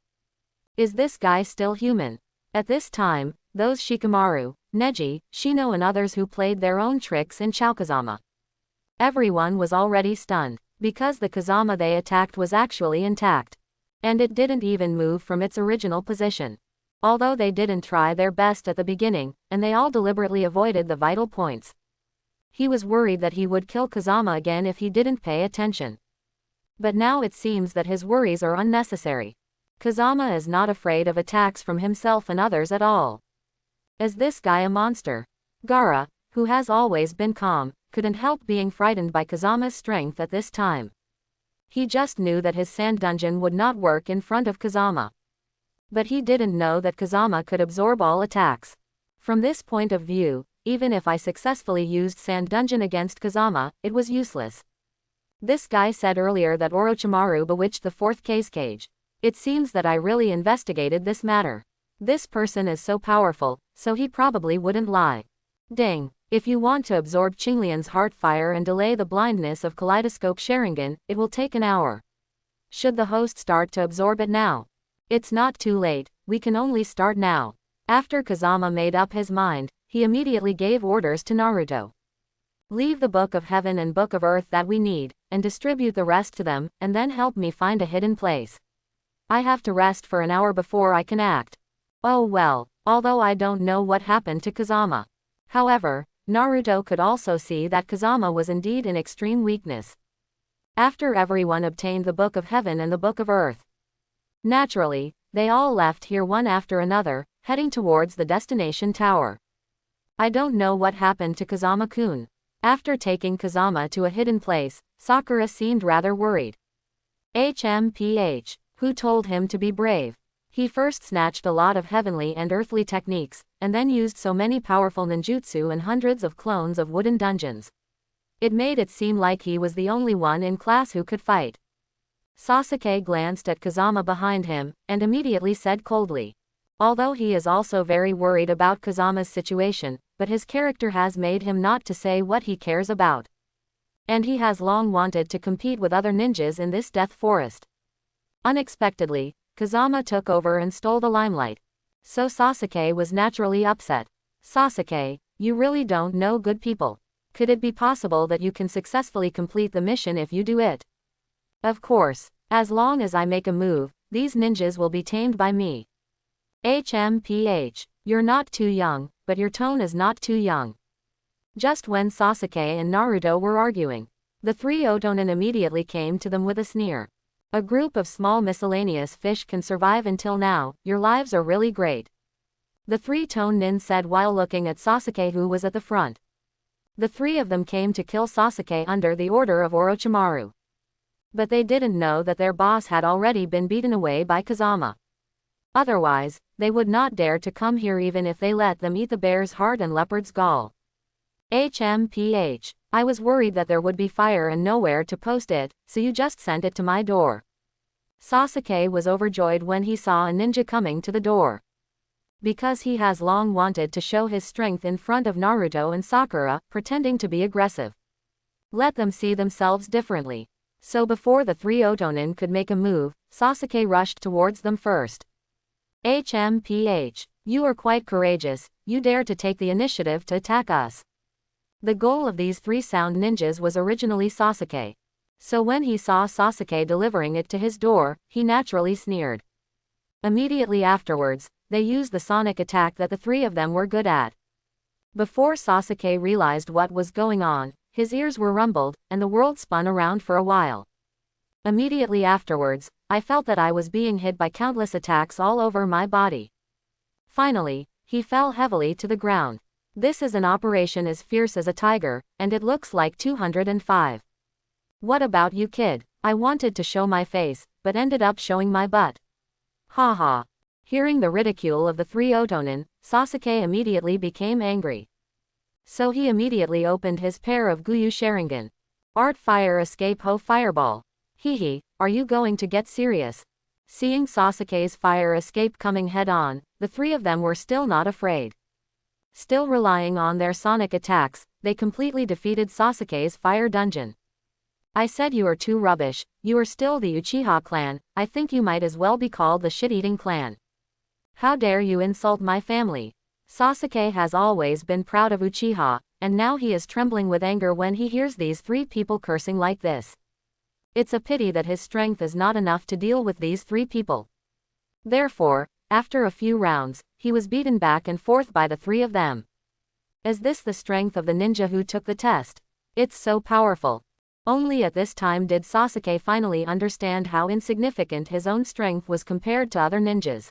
Is this guy still human? At this time, those Shikamaru, Neji, Shino and others who played their own tricks in Chaokazama. Everyone was already stunned, because the Kazama they attacked was actually intact. And it didn't even move from its original position. Although they didn't try their best at the beginning, and they all deliberately avoided the vital points. He was worried that he would kill Kazama again if he didn't pay attention. But now it seems that his worries are unnecessary. Kazama is not afraid of attacks from himself and others at all. Is this guy a monster? Gaara, who has always been calm, couldn't help being frightened by Kazama's strength at this time. He just knew that his sand dungeon would not work in front of Kazama. But he didn't know that Kazama could absorb all attacks. From this point of view, even if I successfully used sand dungeon against Kazama, it was useless. This guy said earlier that Orochimaru bewitched the fourth cage. It seems that I really investigated this matter. This person is so powerful, so he probably wouldn't lie. Ding. If you want to absorb Qinglian's heart fire and delay the blindness of Kaleidoscope Sharingan, it will take an hour. Should the host start to absorb it now? It's not too late, we can only start now. After Kazama made up his mind, he immediately gave orders to Naruto. Leave the Book of Heaven and Book of Earth that we need, and distribute the rest to them, and then help me find a hidden place. I have to rest for an hour before I can act. Oh well, although I don't know what happened to Kazama. However, Naruto could also see that Kazama was indeed in extreme weakness. After everyone obtained the Book of Heaven and the Book of Earth, naturally, they all left here one after another, heading towards the destination tower. I don't know what happened to Kazama-kun. After taking Kazama to a hidden place, Sakura seemed rather worried. HMPH. Who told him to be brave? He first snatched a lot of heavenly and earthly techniques, and then used so many powerful ninjutsu and hundreds of clones of wooden dungeons. It made it seem like he was the only one in class who could fight. Sasuke glanced at Kazama behind him, and immediately said coldly. Although he is also very worried about Kazama's situation, but his character has made him not to say what he cares about. And he has long wanted to compete with other ninjas in this death forest. Unexpectedly, Kazama took over and stole the limelight. So Sasuke was naturally upset. Sasuke, you really don't know good people. Could it be possible that you can successfully complete the mission if you do it? Of course, as long as I make a move, these ninjas will be tamed by me. HMPH, you're not too young, but your tone is not too young. Just when Sasuke and Naruto were arguing, the three Otonin immediately came to them with a sneer. A group of small miscellaneous fish can survive until now, your lives are really great. The three-tone nin said while looking at Sasuke who was at the front. The three of them came to kill Sasuke under the order of Orochimaru. But they didn't know that their boss had already been beaten away by Kazama. Otherwise, they would not dare to come here even if they let them eat the bear's heart and leopard's gall. HMPH. I was worried that there would be fire and nowhere to post it, so you just sent it to my door. Sasuke was overjoyed when he saw a ninja coming to the door. Because he has long wanted to show his strength in front of Naruto and Sakura, pretending to be aggressive. Let them see themselves differently. So before the three Otonin could make a move, Sasuke rushed towards them first. HMPH. You are quite courageous, you dare to take the initiative to attack us. The goal of these three sound ninjas was originally Sasuke. So when he saw Sasuke delivering it to his door, he naturally sneered. Immediately afterwards, they used the sonic attack that the three of them were good at. Before Sasuke realized what was going on, his ears were rumbled, and the world spun around for a while. Immediately afterwards, I felt that I was being hit by countless attacks all over my body. Finally, he fell heavily to the ground. This is an operation as fierce as a tiger, and it looks like 205. What about you, kid? I wanted to show my face, but ended up showing my butt. Haha. Hearing the ridicule of the three Otonin, Sasuke immediately became angry. So he immediately opened his pair of Guyu Sharingan. Art Fire Escape Ho Fireball. Hehe, are you going to get serious? Seeing Sasuke's fire escape coming head-on, the three of them were still not afraid. Still relying on their sonic attacks, they completely defeated Sasuke's fire dungeon. I said you are too rubbish, you are still the Uchiha clan, I think you might as well be called the shit-eating clan. How dare you insult my family? Sasuke has always been proud of Uchiha, and now he is trembling with anger when he hears these three people cursing like this. It's a pity that his strength is not enough to deal with these three people. Therefore, after a few rounds, he was beaten back and forth by the three of them. Is this the strength of the ninja who took the test? It's so powerful. Only at this time did Sasuke finally understand how insignificant his own strength was compared to other ninjas.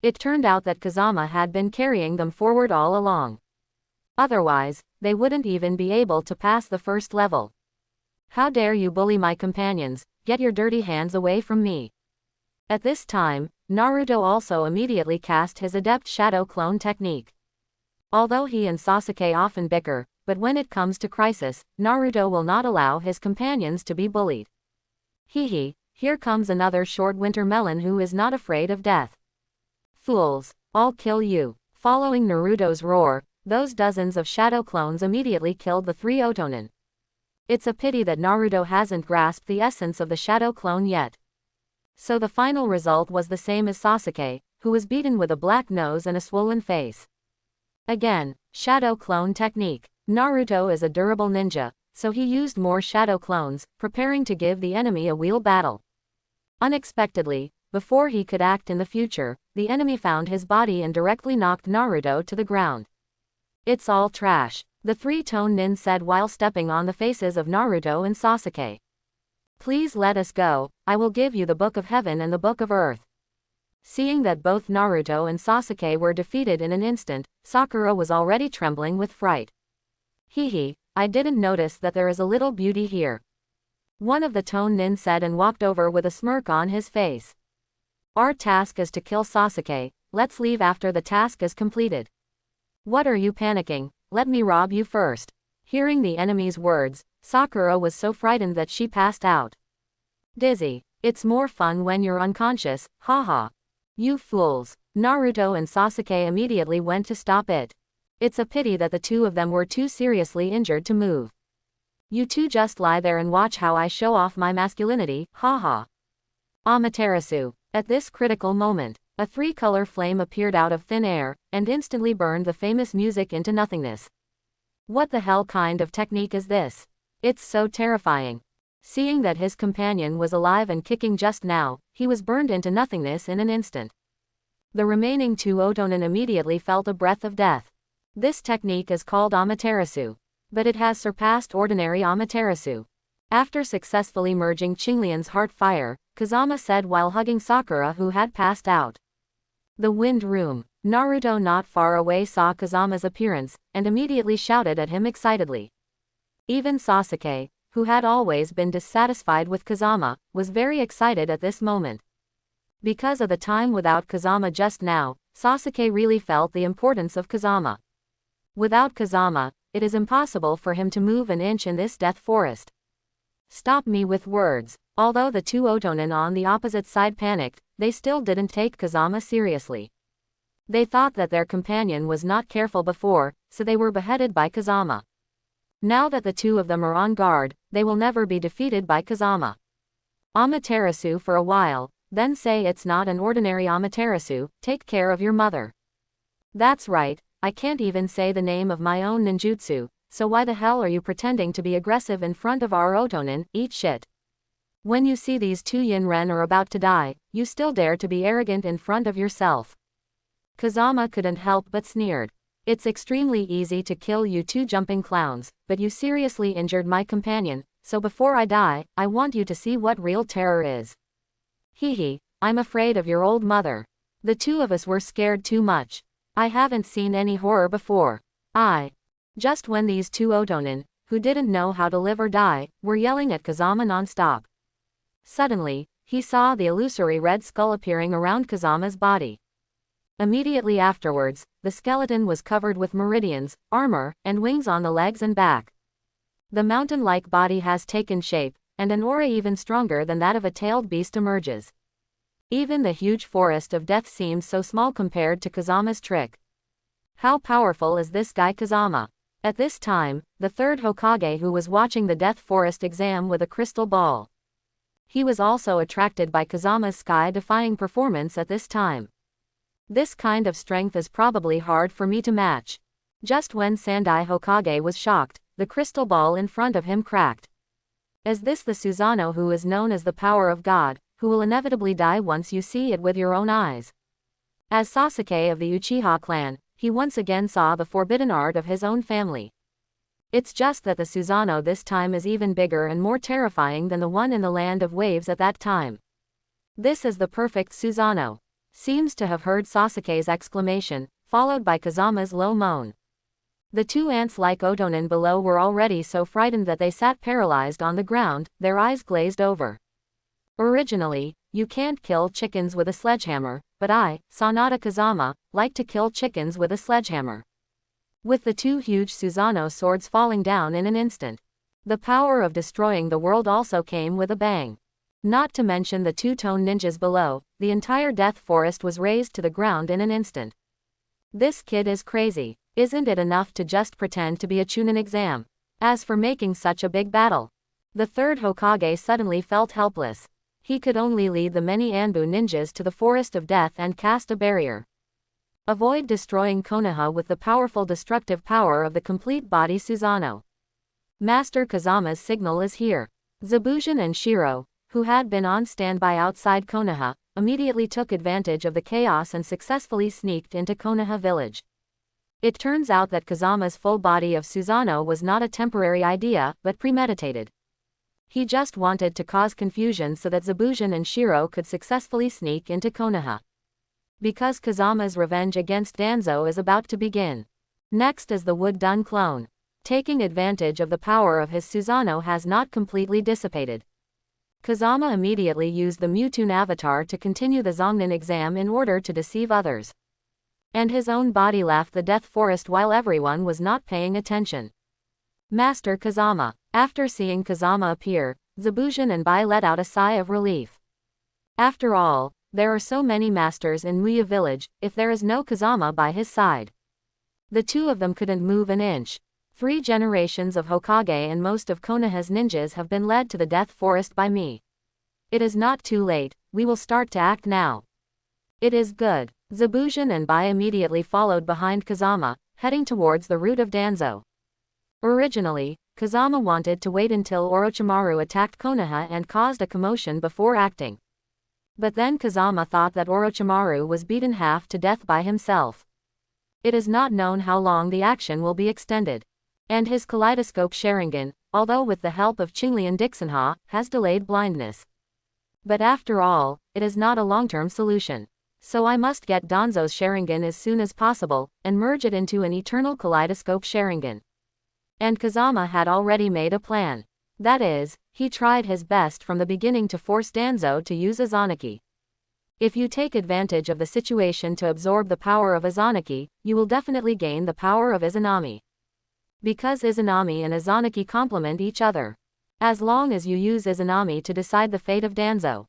It turned out that Kazama had been carrying them forward all along. Otherwise, they wouldn't even be able to pass the first level. How dare you bully my companions, get your dirty hands away from me. At this time, Naruto also immediately cast his adept shadow clone technique. Although he and Sasuke often bicker, but when it comes to crisis, Naruto will not allow his companions to be bullied. Hehe, here comes another short winter melon who is not afraid of death. Fools, I'll kill you. Following Naruto's roar, those dozens of shadow clones immediately killed the three Otonin. It's a pity that Naruto hasn't grasped the essence of the shadow clone yet. So the final result was the same as Sasuke, who was beaten with a black nose and a swollen face. Again, shadow clone technique. Naruto is a durable ninja, so he used more shadow clones, preparing to give the enemy a real battle. Unexpectedly, before he could act in the future, the enemy found his body and directly knocked Naruto to the ground. It's all trash, the three-tone nin said while stepping on the faces of Naruto and Sasuke. Please let us go, I will give you the Book of Heaven and the Book of Earth. Seeing that both Naruto and Sasuke were defeated in an instant, Sakura was already trembling with fright. Hehe, I didn't notice that there is a little beauty here. One of the tone nin said and walked over with a smirk on his face. Our task is to kill Sasuke, let's leave after the task is completed. What are you panicking, let me rob you first. Hearing the enemy's words, Sakura was so frightened that she passed out. Dizzy, it's more fun when you're unconscious, haha. You fools. Naruto and Sasuke immediately went to stop it. It's a pity that the two of them were too seriously injured to move. You two just lie there and watch how I show off my masculinity, haha. Amaterasu. At this critical moment, a three-color flame appeared out of thin air, and instantly burned the famous music into nothingness. What the hell kind of technique is this? It's so terrifying. Seeing that his companion was alive and kicking just now, he was burned into nothingness in an instant. The remaining two Otonin immediately felt a breath of death. This technique is called Amaterasu, but it has surpassed ordinary Amaterasu. After successfully merging Qinglian's heart fire, Kazama said while hugging Sakura who had passed out. The Wind Room. Naruto not far away saw Kazama's appearance, and immediately shouted at him excitedly. Even Sasuke, who had always been dissatisfied with Kazama, was very excited at this moment. Because of the time without Kazama just now, Sasuke really felt the importance of Kazama. Without Kazama, it is impossible for him to move an inch in this death forest. Stop me with words. Although the two Otonin on the opposite side panicked, they still didn't take Kazama seriously. They thought that their companion was not careful before, so they were beheaded by Kazama. Now that the two of them are on guard, they will never be defeated by Kazama. Amaterasu for a while, then say it's not an ordinary Amaterasu, take care of your mother. That's right, I can't even say the name of my own ninjutsu, so why the hell are you pretending to be aggressive in front of our Otonin, eat shit. When you see these two Yin-Ren are about to die, you still dare to be arrogant in front of yourself. Kazama couldn't help but sneered. It's extremely easy to kill you two jumping clowns, but you seriously injured my companion, so before I die, I want you to see what real terror is. Hehe, I'm afraid of your old mother. The two of us were scared too much. I haven't seen any horror before. Just when these two Otonin, who didn't know how to live or die, were yelling at Kazama non-stop. Suddenly, he saw the illusory red skull appearing around Kazama's body. Immediately afterwards, the skeleton was covered with meridians, armor, and wings on the legs and back. The mountain-like body has taken shape, and an aura even stronger than that of a tailed beast emerges. Even the huge forest of death seems so small compared to Kazama's trick. How powerful is this guy Kazama? At this time, the third Hokage who was watching the death forest exam with a crystal ball. He was also attracted by Kazama's sky-defying performance at this time. This kind of strength is probably hard for me to match. Just when Sandai Hokage was shocked, the crystal ball in front of him cracked. Is this the Susanoo who is known as the power of God, who will inevitably die once you see it with your own eyes? As Sasuke of the Uchiha clan, he once again saw the forbidden art of his own family. It's just that the Susanoo this time is even bigger and more terrifying than the one in the Land of Waves at that time. This is the perfect Susanoo. Seems to have heard Sasuke's exclamation, followed by Kazama's low moan. The two ants like Otonin below were already so frightened that they sat paralyzed on the ground, their eyes glazed over. Originally, you can't kill chickens with a sledgehammer, but I, Sanada Kazama, like to kill chickens with a sledgehammer. With the two huge Susanoo swords falling down in an instant. The power of destroying the world also came with a bang. Not to mention the two-tone ninjas below, the entire death forest was razed to the ground in an instant. This kid is crazy. Isn't it enough to just pretend to be a Chunin exam? As for making such a big battle. The third Hokage suddenly felt helpless. He could only lead the many Anbu ninjas to the forest of death and cast a barrier. Avoid destroying Konoha with the powerful destructive power of the complete body Susanoo. Master Kazama's signal is here. Zabujan and Shiro, who had been on standby outside Konoha, immediately took advantage of the chaos and successfully sneaked into Konoha village. It turns out that Kazama's full body of Susanoo was not a temporary idea, but premeditated. He just wanted to cause confusion so that Zabujan and Shiro could successfully sneak into Konoha. Because Kazama's revenge against Danzo is about to begin. Next is the Wood-done clone. Taking advantage of the power of his Susanoo has not completely dissipated. Kazama immediately used the Mewtwo avatar to continue the Zongnin exam in order to deceive others. And his own body left the death forest while everyone was not paying attention. Master Kazama. After seeing Kazama appear, Zabujan and Bai let out a sigh of relief. After all, there are so many masters in Muya village, if there is no Kazama by his side. The two of them couldn't move an inch. 3 generations of Hokage and most of Konoha's ninjas have been led to the death forest by me. It is not too late, we will start to act now. It is good. Zabujan and Bai immediately followed behind Kazama, heading towards the route of Danzo. Originally, Kazama wanted to wait until Orochimaru attacked Konoha and caused a commotion before acting. But then Kazama thought that Orochimaru was beaten half to death by himself. It is not known how long the action will be extended. And his kaleidoscope Sharingan, although with the help of Qinglian Dixonha, has delayed blindness. But after all, it is not a long-term solution. So I must get Danzo's Sharingan as soon as possible, and merge it into an eternal kaleidoscope Sharingan. And Kazama had already made a plan. That is, he tried his best from the beginning to force Danzo to use Izanagi. If you take advantage of the situation to absorb the power of Izanagi, you will definitely gain the power of Izanami. Because Izanami and Izanagi complement each other. As long as you use Izanami to decide the fate of Danzo.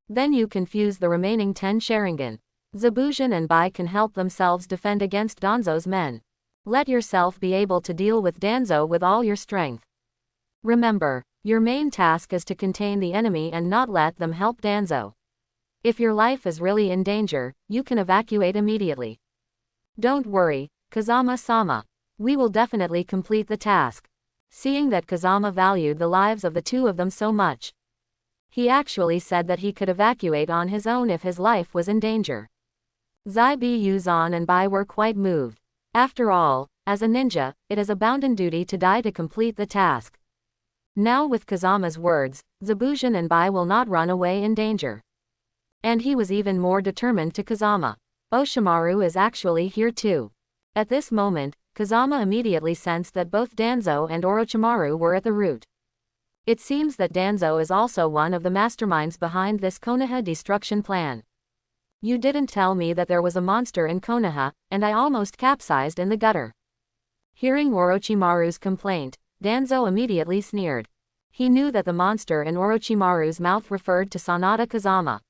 Then you can fuse the remaining 10 Sharingan. Zabujan and Bai can help themselves defend against Danzo's men. Let yourself be able to deal with Danzo with all your strength. Remember, your main task is to contain the enemy and not let them help Danzo. If your life is really in danger, you can evacuate immediately. Don't worry, Kazama-sama. We will definitely complete the task. Seeing that Kazama valued the lives of the two of them so much. He actually said that he could evacuate on his own if his life was in danger. Zai Yuzan and Bai were quite moved. After all, as a ninja, it is a bounden duty to die to complete the task. Now with Kazama's words, Zabujan and Bai will not run away in danger. And he was even more determined to Kazama. Oshimaru is actually here too. At this moment, Kazama immediately sensed that both Danzo and Orochimaru were at the root. It seems that Danzo is also one of the masterminds behind this Konoha destruction plan. You didn't tell me that there was a monster in Konoha, and I almost capsized in the gutter. Hearing Orochimaru's complaint, Danzo immediately sneered. He knew that the monster in Orochimaru's mouth referred to Sanada Kazama.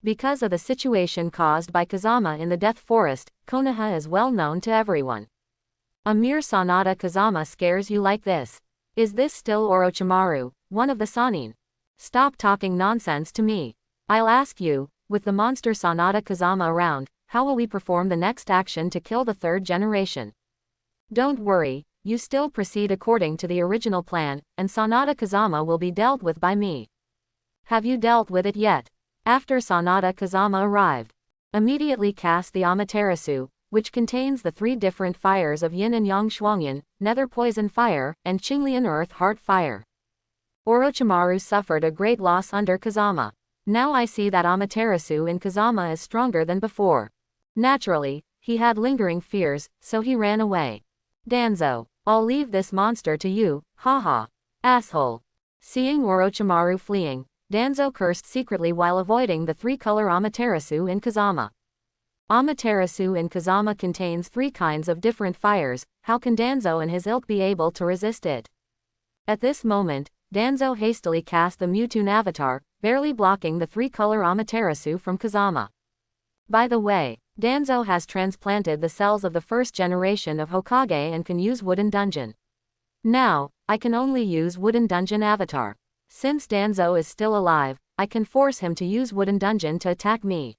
Because of the situation caused by Kazama in the Death Forest, Konoha is well known to everyone. A mere Sanada Kazama scares you like this. Is this still Orochimaru, one of the Sannin? Stop talking nonsense to me. I'll ask you, with the monster Sanada Kazama around, how will we perform the next action to kill the third generation? Don't worry, you still proceed according to the original plan, and Sanada Kazama will be dealt with by me. Have you dealt with it yet? After Sanada Kazama arrived, immediately cast the Amaterasu, which contains the 3 different fires of Yin and Yang Shuangyan, Nether Poison Fire, and Qinglian Earth Heart Fire. Orochimaru suffered a great loss under Kazama. Now I see that Amaterasu in Kazama is stronger than before. Naturally, he had lingering fears, so he ran away. Danzo, I'll leave this monster to you, haha. Asshole. Seeing Orochimaru fleeing, Danzo cursed secretly while avoiding the 3-color Amaterasu in Kazama. Amaterasu in Kazama contains 3 kinds of different fires, how can Danzo and his ilk be able to resist it? At this moment, Danzo hastily cast the Mewtwo avatar, barely blocking the 3-color Amaterasu from Kazama. By the way, Danzo has transplanted the cells of the first generation of Hokage and can use Wooden Dungeon. Now, I can only use Wooden Dungeon avatar. Since Danzo is still alive, I can force him to use Wooden Dungeon to attack me.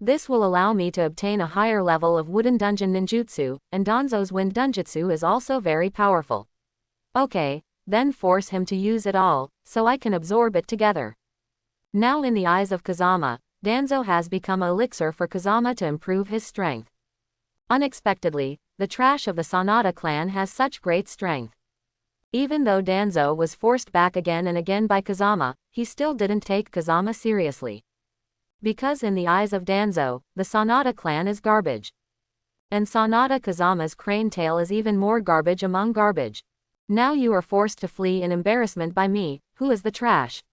This will allow me to obtain a higher level of Wooden Dungeon ninjutsu, and Danzo's Wind Dunjutsu is also very powerful. Okay, then force him to use it all, so I can absorb it together. Now in the eyes of Kazama, Danzo has become an elixir for Kazama to improve his strength. Unexpectedly, the trash of the Sanada clan has such great strength. Even though Danzo was forced back again and again by Kazama, he still didn't take Kazama seriously. Because in the eyes of Danzo, the Sanada clan is garbage. And Sanada Kazama's crane tail is even more garbage among garbage. Now you are forced to flee in embarrassment by me, who is the trash.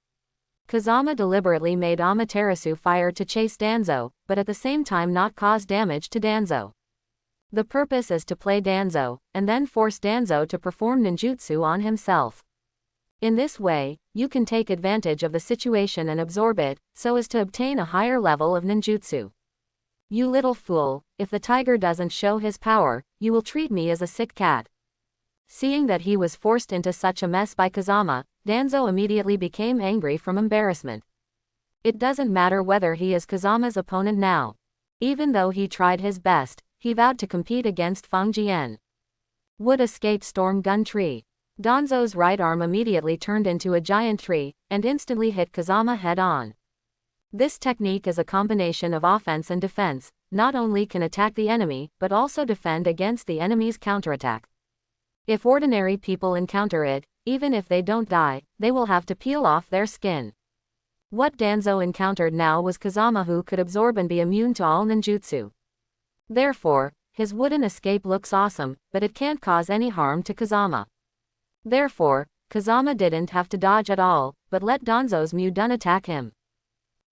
Kazama deliberately made Amaterasu fire to chase Danzo, but at the same time not cause damage to Danzo. The purpose is to play Danzo, and then force Danzo to perform ninjutsu on himself. In this way, you can take advantage of the situation and absorb it, so as to obtain a higher level of ninjutsu. You little fool, if the tiger doesn't show his power, you will treat me as a sick cat. Seeing that he was forced into such a mess by Kazama, Danzo immediately became angry from embarrassment. It doesn't matter whether he is Kazama's opponent now. Even though he tried his best, he vowed to compete against Feng Jian. Wood escape storm gun tree. Danzo's right arm immediately turned into a giant tree, and instantly hit Kazama head on. This technique is a combination of offense and defense, not only can attack the enemy, but also defend against the enemy's counterattack. If ordinary people encounter it, even if they don't die, they will have to peel off their skin. What Danzo encountered now was Kazama, who could absorb and be immune to all ninjutsu. Therefore, his wooden escape looks awesome, but it can't cause any harm to Kazama. Therefore, Kazama didn't have to dodge at all, but let Danzo's Mewdun attack him.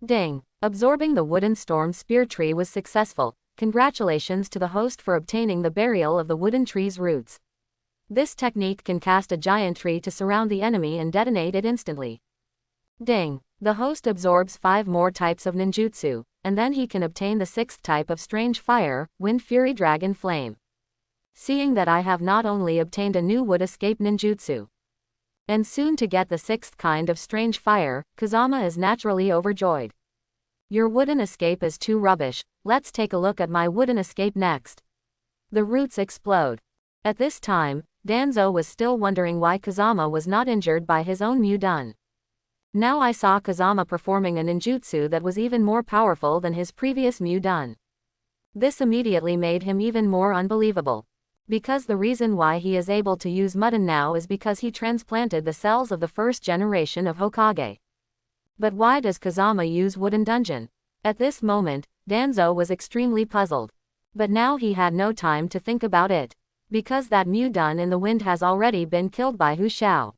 Ding! Absorbing the wooden storm spear tree was successful. Congratulations to the host for obtaining the burial of the wooden tree's roots. This technique can cast a giant tree to surround the enemy and detonate it instantly. Ding! The host absorbs 5 more types of ninjutsu, and then he can obtain the 6th type of strange fire, Wind Fury Dragon Flame. Seeing that I have not only obtained a new wood escape ninjutsu, and soon to get the 6th kind of strange fire, Kazama is naturally overjoyed. Your wooden escape is too rubbish, let's take a look at my wooden escape next. The roots explode. At this time, Danzo was still wondering why Kazama was not injured by his own Mewdun. Now I saw Kazama performing a ninjutsu that was even more powerful than his previous Mewdun. This immediately made him even more unbelievable. Because the reason why he is able to use Mudden now is because he transplanted the cells of the first generation of Hokage. But why does Kazama use Wooden Dungeon? At this moment, Danzo was extremely puzzled. But now he had no time to think about it. Because that Mewdun in the wind has already been killed by Hu Xiao.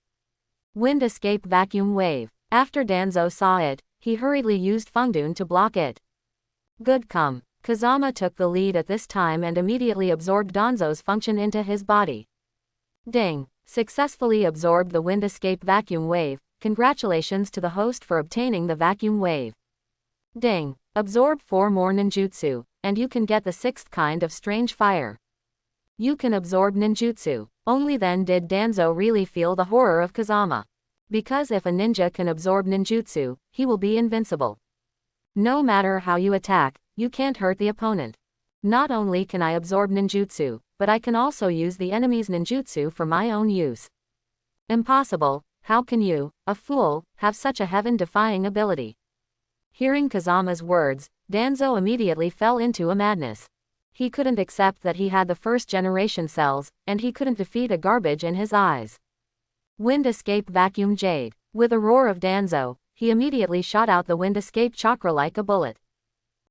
Wind Escape Vacuum Wave. After Danzo saw it, he hurriedly used Fengdun to block it. Good come. Kazama took the lead at this time and immediately absorbed Danzo's function into his body. Ding! Successfully absorbed the Wind Escape Vacuum Wave. Congratulations to the host for obtaining the Vacuum Wave. Ding! Absorb 4 more ninjutsu, and you can get the 6th kind of strange fire. You can absorb ninjutsu. Only then did Danzo really feel the horror of Kazama. Because if a ninja can absorb ninjutsu, he will be invincible. No matter how you attack, you can't hurt the opponent. Not only can I absorb ninjutsu, but I can also use the enemy's ninjutsu for my own use. Impossible, how can you, a fool, have such a heaven-defying ability? Hearing Kazama's words, Danzo immediately fell into a madness. He couldn't accept that he had the first-generation cells, and he couldn't defeat a garbage in his eyes. Wind Escape Vacuum Jade. With a roar of Danzo, he immediately shot out the Wind Escape chakra like a bullet.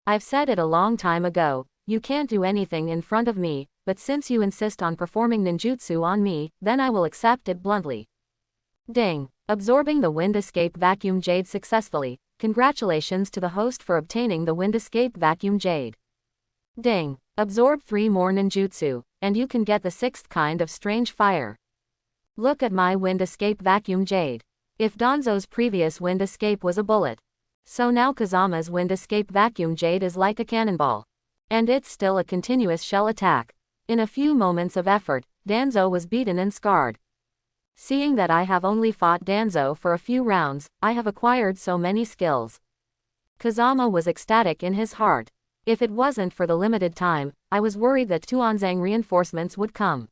I've said it a long time ago, you can't do anything in front of me, but since you insist on performing ninjutsu on me, then I will accept it bluntly. Ding. Absorbing the Wind Escape Vacuum Jade successfully. Congratulations to the host for obtaining the Wind Escape Vacuum Jade. Ding. Absorb 3 more ninjutsu, and you can get the 6th kind of strange fire. Look at my Wind Escape Vacuum Jade. If Danzo's previous Wind Escape was a bullet, so now Kazama's Wind Escape Vacuum Jade is like a cannonball. And it's still a continuous shell attack. In a few moments of effort, Danzo was beaten and scarred. Seeing that I have only fought Danzo for a few rounds, I have acquired so many skills. Kazama was ecstatic in his heart. If it wasn't for the limited time, I was worried that Tuanzang reinforcements would come.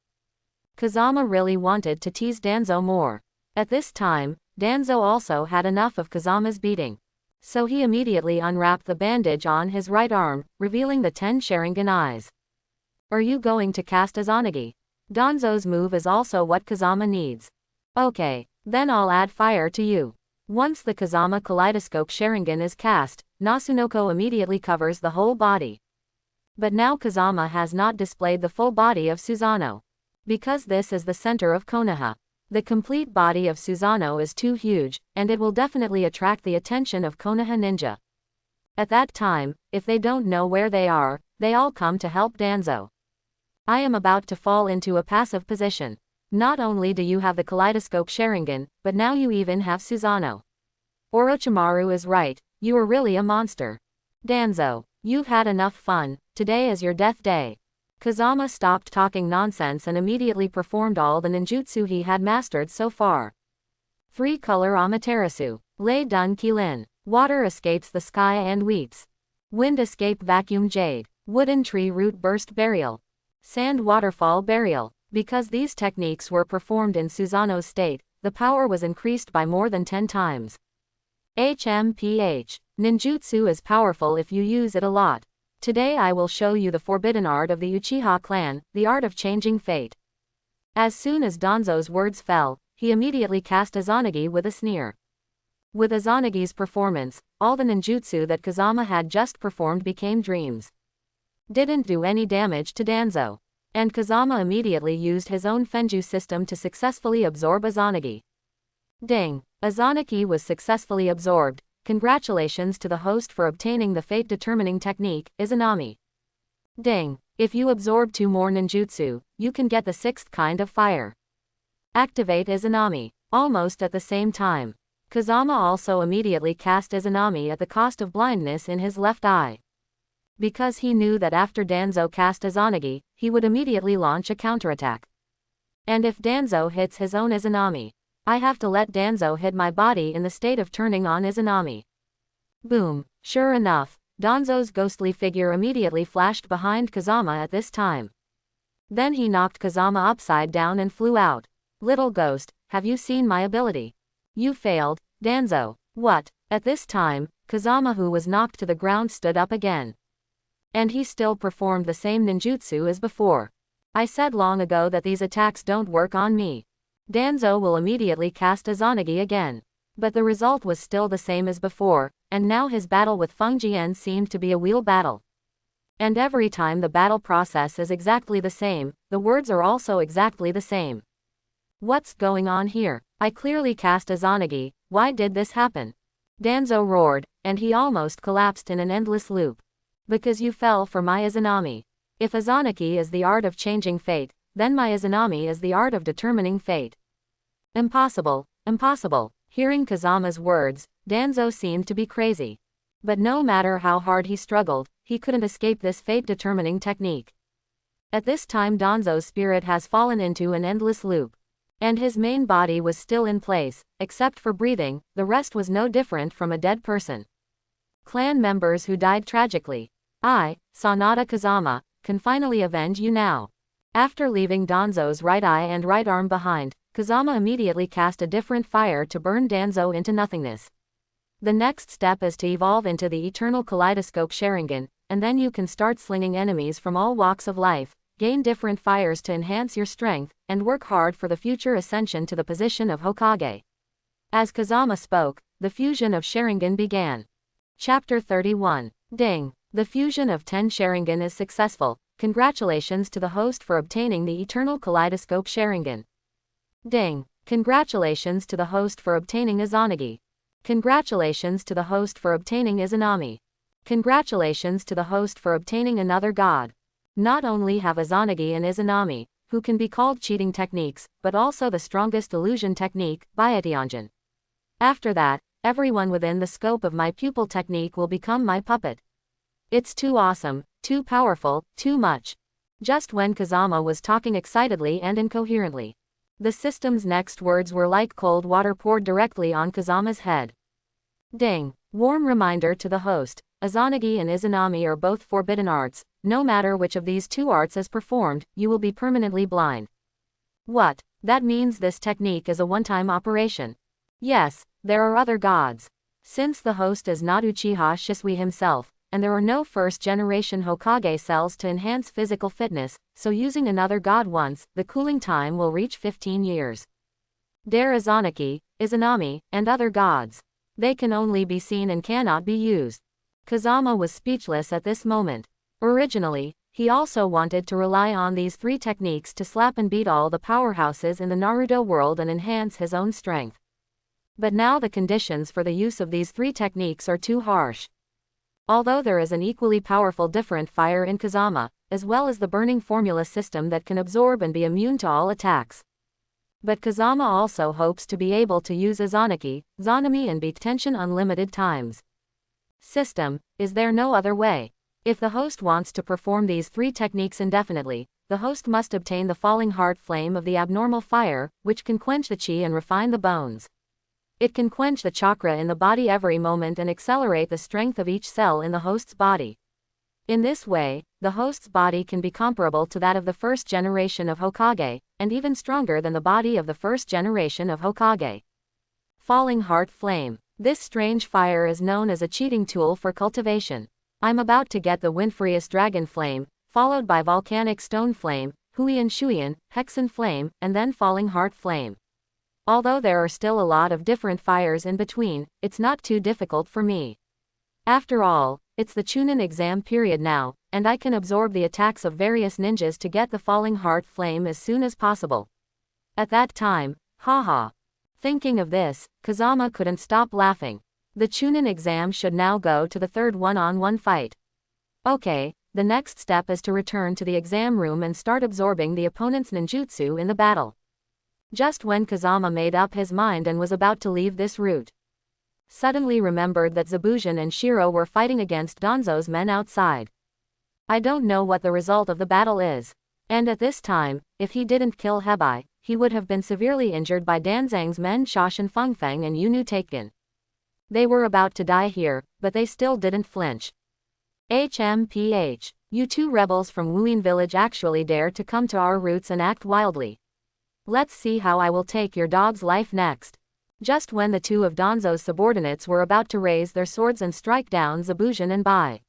Kazama really wanted to tease Danzo more. At this time, Danzo also had enough of Kazama's beating. So he immediately unwrapped the bandage on his right arm, revealing the 10 Sharingan eyes. Are you going to cast Izanagi? Danzo's move is also what Kazama needs. Okay, then I'll add fire to you. Once the Kazama Kaleidoscope Sharingan is cast, Nasunoko immediately covers the whole body. But now Kazama has not displayed the full body of Susanoo. Because this is the center of Konoha. The complete body of Susanoo is too huge, and it will definitely attract the attention of Konoha ninja. At that time, if they don't know where they are, they all come to help Danzo. I am about to fall into a passive position. Not only do you have the Kaleidoscope Sharingan, but now you even have Susanoo. Orochimaru is right, you are really a monster. Danzo, you've had enough fun, today is your death day. Kazama stopped talking nonsense and immediately performed all the ninjutsu he had mastered so far. 3-color Amaterasu. Lei Dun Kilin. Water escapes the sky and weeps. Wind escape vacuum jade. Wooden tree root burst burial. Sand waterfall burial. Because these techniques were performed in Susanoo's state, the power was increased by more than 10 times. HMPH. Ninjutsu is powerful if you use it a lot. Today I will show you the forbidden art of the Uchiha clan, the art of changing fate. As soon as Danzo's words fell, he immediately cast Izanagi with a sneer. With Izanagi's performance, all the ninjutsu that Kazama had just performed became dreams. Didn't do any damage to Danzo. And Kazama immediately used his own Fenju system to successfully absorb Izanagi. Ding! Izanagi was successfully absorbed. Congratulations to the host for obtaining the fate-determining technique, Izanami. Ding! If you absorb 2 more ninjutsu, you can get the 6th kind of fire. Activate Izanami. Almost at the same time. Kazama also immediately cast Izanami at the cost of blindness in his left eye. Because he knew that after Danzo cast Izanagi, he would immediately launch a counterattack. And if Danzo hits his own Izanami, I have to let Danzo hit my body in the state of turning on Izanami. Boom! Sure enough, Danzo's ghostly figure immediately flashed behind Kazama at this time. Then he knocked Kazama upside down and flew out. Little ghost, have you seen my ability? You failed, Danzo. What? At this time, Kazama, who was knocked to the ground, stood up again. And he still performed the same ninjutsu as before. I said long ago that these attacks don't work on me. Danzo will immediately cast Izanagi again. But the result was still the same as before, and now his battle with Feng Jian seemed to be a wheel battle. And every time the battle process is exactly the same, the words are also exactly the same. What's going on here? I clearly cast Izanagi, why did this happen? Danzo roared, and he almost collapsed in an endless loop. Because you fell for my Izanami. If Izanagi is the art of changing fate, then my Izanami is the art of determining fate. Impossible, impossible. Hearing Kazama's words, Danzo seemed to be crazy. But no matter how hard he struggled, he couldn't escape this fate-determining technique. At this time Danzo's spirit has fallen into an endless loop. And his main body was still in place, except for breathing, the rest was no different from a dead person. Clan members who died tragically. I, Sanada Kazama, can finally avenge you now. After leaving Danzo's right eye and right arm behind, Kazama immediately cast a different fire to burn Danzo into nothingness. The next step is to evolve into the Eternal Kaleidoscope Sharingan, and then you can start slinging enemies from all walks of life, gain different fires to enhance your strength, and work hard for the future ascension to the position of Hokage. As Kazama spoke, the fusion of Sharingan began. Chapter 31. Ding! The fusion of 10 Sharingan is successful. Congratulations to the host for obtaining the Eternal Kaleidoscope Sharingan. Ding! Congratulations to the host for obtaining Izanagi. Congratulations to the host for obtaining Izanami. Congratulations to the host for obtaining another god. Not only have Izanagi and Izanami, who can be called cheating techniques, but also the strongest illusion technique, Byationjin. After that, everyone within the scope of my pupil technique will become my puppet. It's too awesome, too powerful, too much. Just when Kazama was talking excitedly and incoherently, the system's next words were like cold water poured directly on Kazama's head. Ding! Warm reminder to the host, Izanagi and Izanami are both forbidden arts. No matter which of these two arts is performed, you will be permanently blind. What? That means this technique is a one-time operation. Yes, there are other gods. Since the host is not Uchiha Shisui himself, and there are no first-generation Hokage cells to enhance physical fitness, so using another god once, the cooling time will reach 15 years. Dare Izanagi, Izanami, and other gods. They can only be seen and cannot be used. Kazama was speechless at this moment. Originally, he also wanted to rely on these 3 techniques to slap and beat all the powerhouses in the Naruto world and enhance his own strength. But now the conditions for the use of these 3 techniques are too harsh. Although there is an equally powerful different fire in Kazama, as well as the burning formula system that can absorb and be immune to all attacks. But Kazama also hopes to be able to use Izanagi, Zanami and beat tension unlimited times. System, is there no other way? If the host wants to perform these 3 techniques indefinitely, the host must obtain the falling heart flame of the abnormal fire, which can quench the chi and refine the bones. It can quench the chakra in the body every moment and accelerate the strength of each cell in the host's body. In this way, the host's body can be comparable to that of the first generation of Hokage, and even stronger than the body of the first generation of Hokage. Falling heart flame. This strange fire is known as a cheating tool for cultivation. I'm about to get the Windfurious Dragon Flame, followed by Volcanic Stone Flame, Huiyan Shuiyan, Hexen Flame, and then Falling Heart Flame. Although there are still a lot of different fires in between, it's not too difficult for me. After all, it's the Chunin exam period now, and I can absorb the attacks of various ninjas to get the Falling Heart Flame as soon as possible. At that time, haha. Thinking of this, Kazama couldn't stop laughing. The Chunin exam should now go to the 3rd one-on-one fight. Okay, the next step is to return to the exam room and start absorbing the opponent's ninjutsu in the battle. Just when Kazama made up his mind and was about to leave this route, suddenly remembered that Zabuzan and Shiro were fighting against Danzo's men outside. I don't know what the result of the battle is. And at this time, if he didn't kill Hebai, he would have been severely injured by Danzang's men Shoshin Fengfeng and Yunu Taken. They were about to die here, but they still didn't flinch. HMPH. You 2 rebels from Wuyin village actually dare to come to our roots and act wildly. Let's see how I will take your dog's life next. Just when the 2 of Danzo's subordinates were about to raise their swords and strike down Zabuzan and Bai,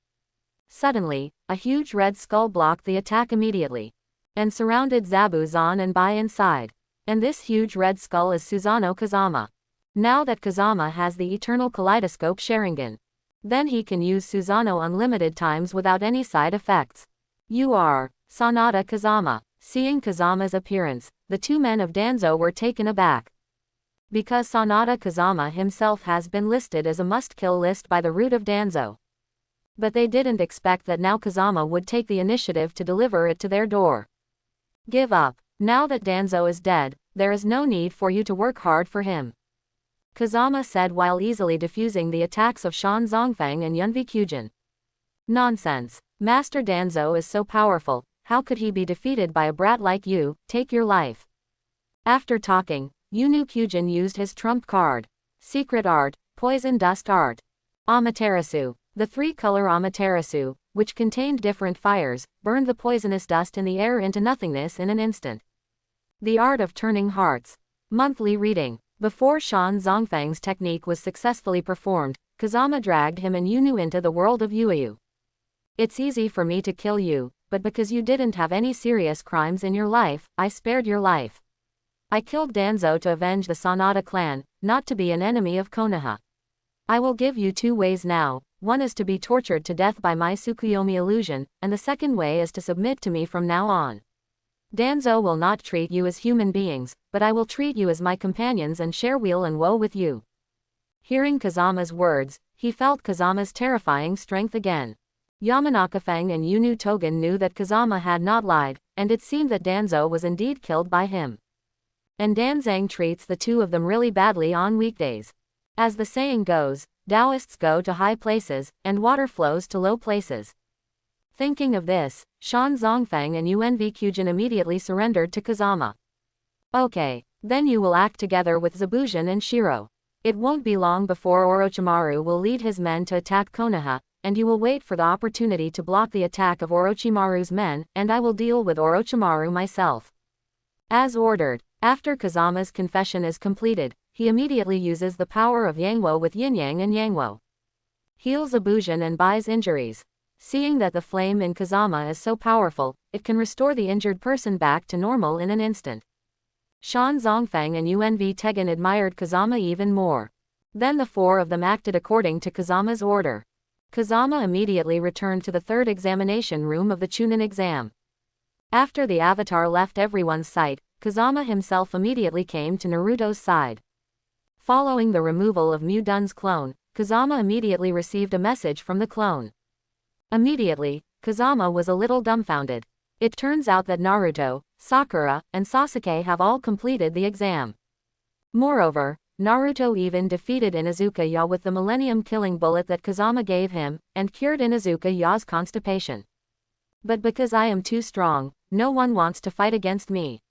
suddenly, a huge red skull blocked the attack immediately, and surrounded Zabuzan and Bai inside. And this huge red skull is Susanoo Kazama. Now that Kazama has the Eternal Kaleidoscope Sharingan, then he can use Susanoo unlimited times without any side effects. You are Sanada Kazama. Seeing Kazama's appearance, the 2 men of Danzo were taken aback. Because Sanada Kazama himself has been listed as a must-kill list by the root of Danzo. But they didn't expect that now Kazama would take the initiative to deliver it to their door. Give up. Now that Danzo is dead, there is no need for you to work hard for him, Kazama said while easily defusing the attacks of Shan Zongfeng and Yunvi Kyujin. Nonsense. Master Danzo is so powerful, how could he be defeated by a brat like you? Take your life. After talking, Yunu Kyujin used his trump card. Secret art, poison dust art. Amaterasu. The three-color Amaterasu, which contained different fires, burned the poisonous dust in the air into nothingness in an instant. The Art of Turning Hearts. Monthly reading. Before Shan Zongfang's technique was successfully performed, Kazama dragged him and Yunu into the world of Yueyu. It's easy for me to kill you, but because you didn't have any serious crimes in your life, I spared your life. I killed Danzo to avenge the Sanada clan, not to be an enemy of Konoha. I will give you two ways now. One is to be tortured to death by my Tsukuyomi illusion, and the second way is to submit to me from now on. Danzo will not treat you as human beings, but I will treat you as my companions and share weal and woe with you. Hearing Kazama's words, he felt Kazama's terrifying strength again. Yamanaka Fang and Yunu Togen knew that Kazama had not lied, and it seemed that Danzo was indeed killed by him. And Danzang treats the two of them really badly on weekdays. As the saying goes, Taoists go to high places, and water flows to low places. Thinking of this, Shan Zongfang and Yunv Kyujin immediately surrendered to Kazama. Okay, then you will act together with Zabuzan and Shiro. It won't be long before Orochimaru will lead his men to attack Konoha, and you will wait for the opportunity to block the attack of Orochimaru's men, and I will deal with Orochimaru myself. As ordered. After Kazama's confession is completed, he immediately uses the power of Yangwo with Yin-Yang and Yangwo. Heals Zabuzan and buys injuries. Seeing that the flame in Kazama is so powerful, it can restore the injured person back to normal in an instant. Shan Zongfang and Yunv Tegan admired Kazama even more. Then the four of them acted according to Kazama's order. Kazama immediately returned to the third examination room of the Chunin exam. After the avatar left everyone's sight, Kazama himself immediately came to Naruto's side. Following the removal of Mu-Dun's clone, Kazama immediately received a message from the clone. Immediately, Kazama was a little dumbfounded. It turns out that Naruto, Sakura, and Sasuke have all completed the exam. Moreover, Naruto even defeated Inuzuka Ya with the Millennium Killing Bullet that Kazama gave him, and cured Inuzuka Ya's constipation. But because I am too strong, no one wants to fight against me.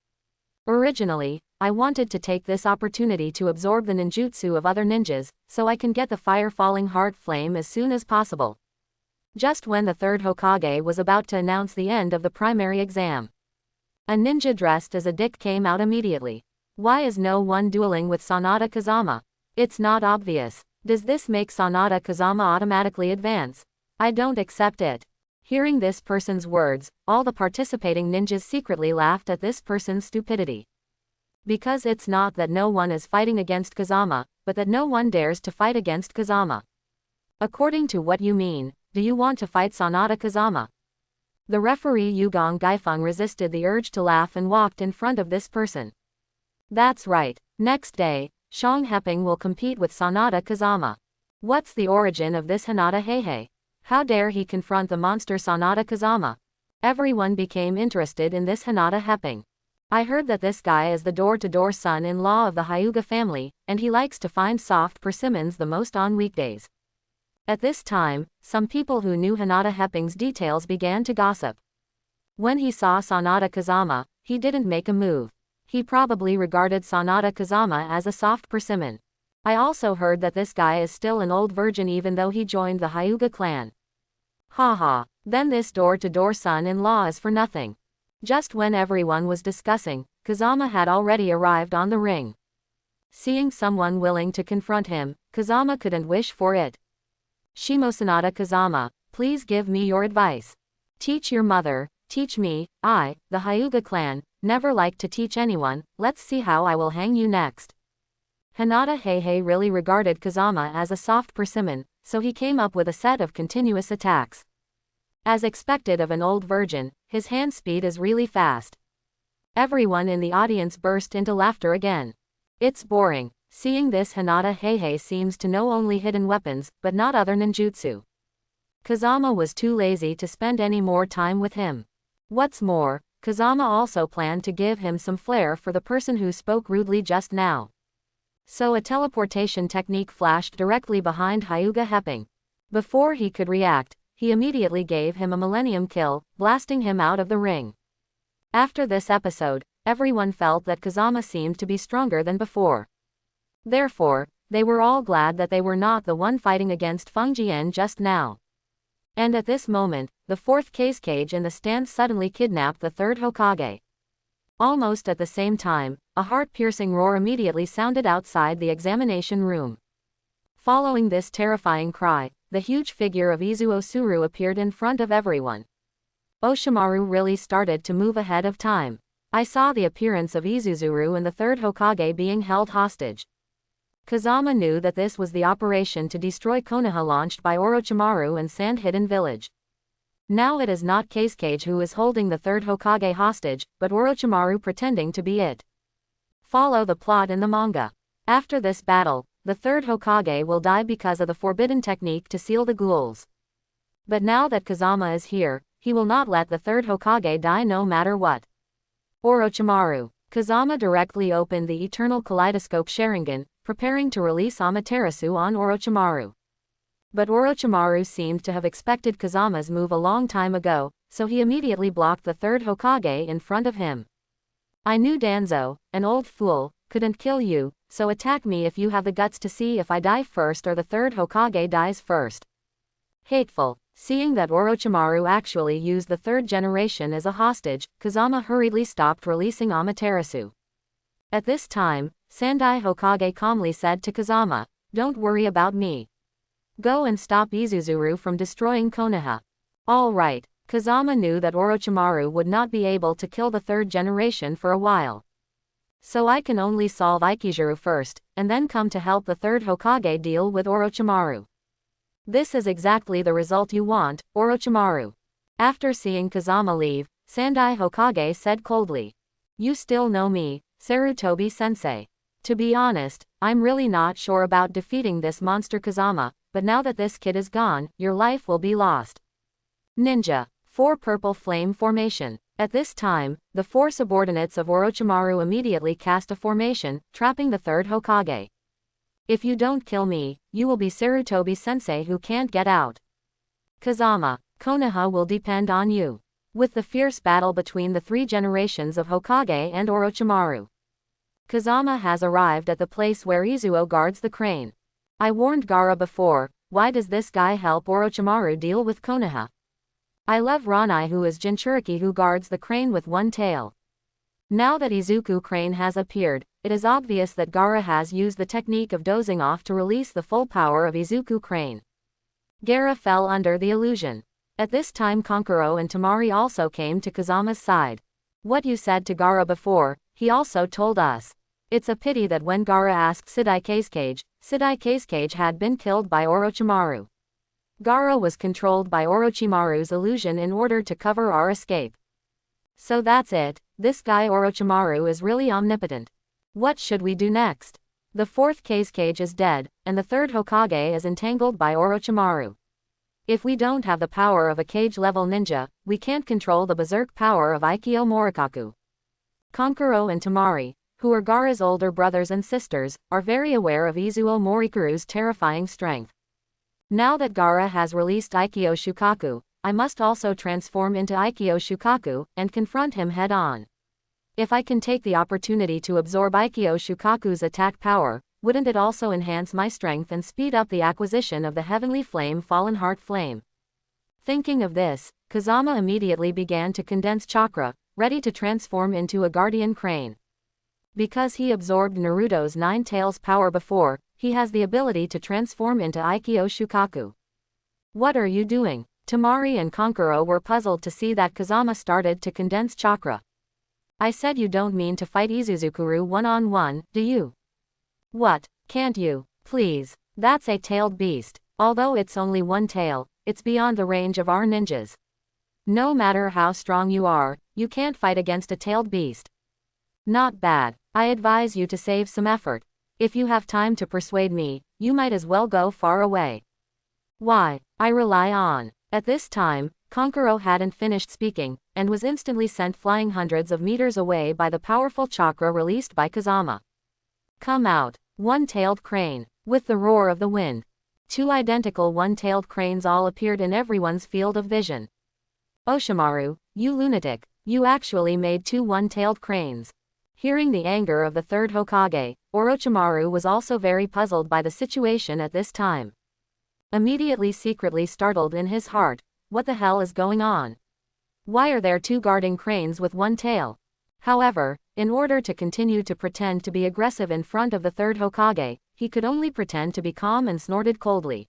Originally, I wanted to take this opportunity to absorb the ninjutsu of other ninjas, so I can get the fire-falling heart flame as soon as possible. Just when the third Hokage was about to announce the end of the primary exam, a ninja dressed as a dick came out immediately. Why is no one dueling with Sanada Kazama? It's not obvious. Does this make Sanada Kazama automatically advance? I don't accept it. Hearing this person's words, all the participating ninjas secretly laughed at this person's stupidity. Because it's not that no one is fighting against Kazama, but that no one dares to fight against Kazama. According to what you mean, do you want to fight Sanada Kazama? The referee Yugong Gaifeng resisted the urge to laugh and walked in front of this person. That's right. Next day, Shang Heping will compete with Sanada Kazama. What's the origin of this Hinata Heihei? How dare he confront the monster Sanada Kazama? Everyone became interested in this Hinata Heping. I heard that this guy is the door-to-door son-in-law of the Hyuga family, and he likes to find soft persimmons the most on weekdays. At this time, some people who knew Hinata Heping's details began to gossip. When he saw Sanada Kazama, he didn't make a move. He probably regarded Sanada Kazama as a soft persimmon. I also heard that this guy is still an old virgin even though he joined the Hyuga clan. Haha, then this door-to-door son-in-law is for nothing. Just when everyone was discussing, Kazama had already arrived on the ring. Seeing someone willing to confront him, Kazama couldn't wish for it. Shimo Sanada Kazama, please give me your advice. Teach your mother, teach me. I, the Hyuga clan, never like to teach anyone. Let's see how I will hang you next. Hinata Heihei really regarded Kazama as a soft persimmon, so he came up with a set of continuous attacks. As expected of an old virgin, his hand speed is really fast. Everyone in the audience burst into laughter again. It's boring. Seeing this, Hinata Heihei seems to know only hidden weapons, but not other ninjutsu. Kazama was too lazy to spend any more time with him. What's more, Kazama also planned to give him some flair for the person who spoke rudely just now. So a teleportation technique flashed directly behind Hyuga Heping. Before he could react, he immediately gave him a millennium kill, blasting him out of the ring. After this episode, everyone felt that Kazama seemed to be stronger than before. Therefore, They were all glad that they were not the one fighting against Feng Jian just now. And at this moment, the fourth cage in the stand suddenly kidnapped the third Hokage. Almost at the same time, a heart-piercing roar immediately sounded outside the examination room. Following this terrifying cry, the huge figure of Izuo Suru appeared in front of everyone. Oshimaru really started to move ahead of time. I saw the appearance of Izuzuru and the third Hokage being held hostage. Kazama knew that this was the operation to destroy Konoha launched by Orochimaru and Sand Hidden Village. Now it is not Cage who is holding the third Hokage hostage, but Orochimaru pretending to be it. Follow the plot in the manga. After this battle, the third Hokage will die because of the forbidden technique to seal the ghouls. But now that Kazama is here, he will not let the third Hokage die no matter what. Orochimaru. Kazama directly opened the Eternal Kaleidoscope Sharingan, preparing to release Amaterasu on Orochimaru. But Orochimaru seemed to have expected Kazama's move a long time ago, so he immediately blocked the third Hokage in front of him. I knew Danzo, an old fool, couldn't kill you, so attack me if you have the guts to see if I die first or the third Hokage dies first. Hateful. Seeing that Orochimaru actually used the third generation as a hostage, Kazama hurriedly stopped releasing Amaterasu. At this time, Sandai Hokage calmly said to Kazama, "Don't worry about me. Go and stop Izuzuru from destroying Konoha." All right. Kazama knew that Orochimaru would not be able to kill the third generation for a while. So I can only solve Ikijuru first, and then come to help the third Hokage deal with Orochimaru. This is exactly the result you want, Orochimaru. After seeing Kazama leave, Sandai Hokage said coldly, "You still know me, Sarutobi-sensei. To be honest, I'm really not sure about defeating this monster Kazama, but now that this kid is gone, your life will be lost." Ninja. 4 Purple Flame Formation. At this time, the 4 subordinates of Orochimaru immediately cast a formation, trapping the third Hokage. "If you don't kill me, you will be Sarutobi-sensei who can't get out. Kazama, Konoha will depend on you." With the fierce battle between the 3 generations of Hokage and Orochimaru, Kazama has arrived at the place where Izuo guards the crane. I warned Gaara before, why does this guy help Orochimaru deal with Konoha? I love Ranai who is Jinchuriki who guards the crane with one tail. Now that Izuku Crane has appeared, it is obvious that Gaara has used the technique of dozing off to release the full power of Izuku Crane. Gaara fell under the illusion. At this time Kankuro and Temari also came to Kazama's side. "What you said to Gaara before, he also told us. It's a pity that when Gaara asked Sidai Kazekage had been killed by Orochimaru. Gaara was controlled by Orochimaru's illusion in order to cover our escape. So that's it, this guy Orochimaru is really omnipotent. What should we do next? The 4th Kazekage is dead, and the 3rd Hokage is entangled by Orochimaru. If we don't have the power of a cage-level ninja, we can't control the berserk power of Aikyo Morikaku." Kankuro and Temari, who are Gaara's older brothers and sisters, are very aware of Izuo Morikaku's terrifying strength. Now that Gaara has released Aikyo Shukaku, I must also transform into Aikyo Shukaku, and confront him head-on. If I can take the opportunity to absorb Aikyo Shukaku's attack power, wouldn't it also enhance my strength and speed up the acquisition of the Heavenly Flame Fallen Heart Flame? Thinking of this, Kazama immediately began to condense chakra, ready to transform into a guardian crane. Because he absorbed Naruto's 9 tails power before, he has the ability to transform into Aikyo Shukaku. "What are you doing?" Temari and Kankuro were puzzled to see that Kazama started to condense chakra. "I said you don't mean to fight Izuzukuru one-on-one, do you? What, can't you? Please. That's a tailed beast. Although it's only 1 tail, it's beyond the range of our ninjas. No matter how strong you are, you can't fight against a tailed beast. Not bad. I advise you to save some effort. If you have time to persuade me, you might as well go far away." "Why, I rely on." At this time, Kankuro hadn't finished speaking, and was instantly sent flying hundreds of meters away by the powerful chakra released by Kazama. "Come out, one-tailed crane." With the roar of the wind, 2 identical one-tailed cranes all appeared in everyone's field of vision. "Oshimaru, you lunatic, you actually made 2 one-tailed cranes." Hearing the anger of the third Hokage, Orochimaru was also very puzzled by the situation at this time. Immediately secretly startled in his heart, what the hell is going on? Why are there two guarding cranes with one tail? However, in order to continue to pretend to be aggressive in front of the third Hokage, he could only pretend to be calm and snorted coldly.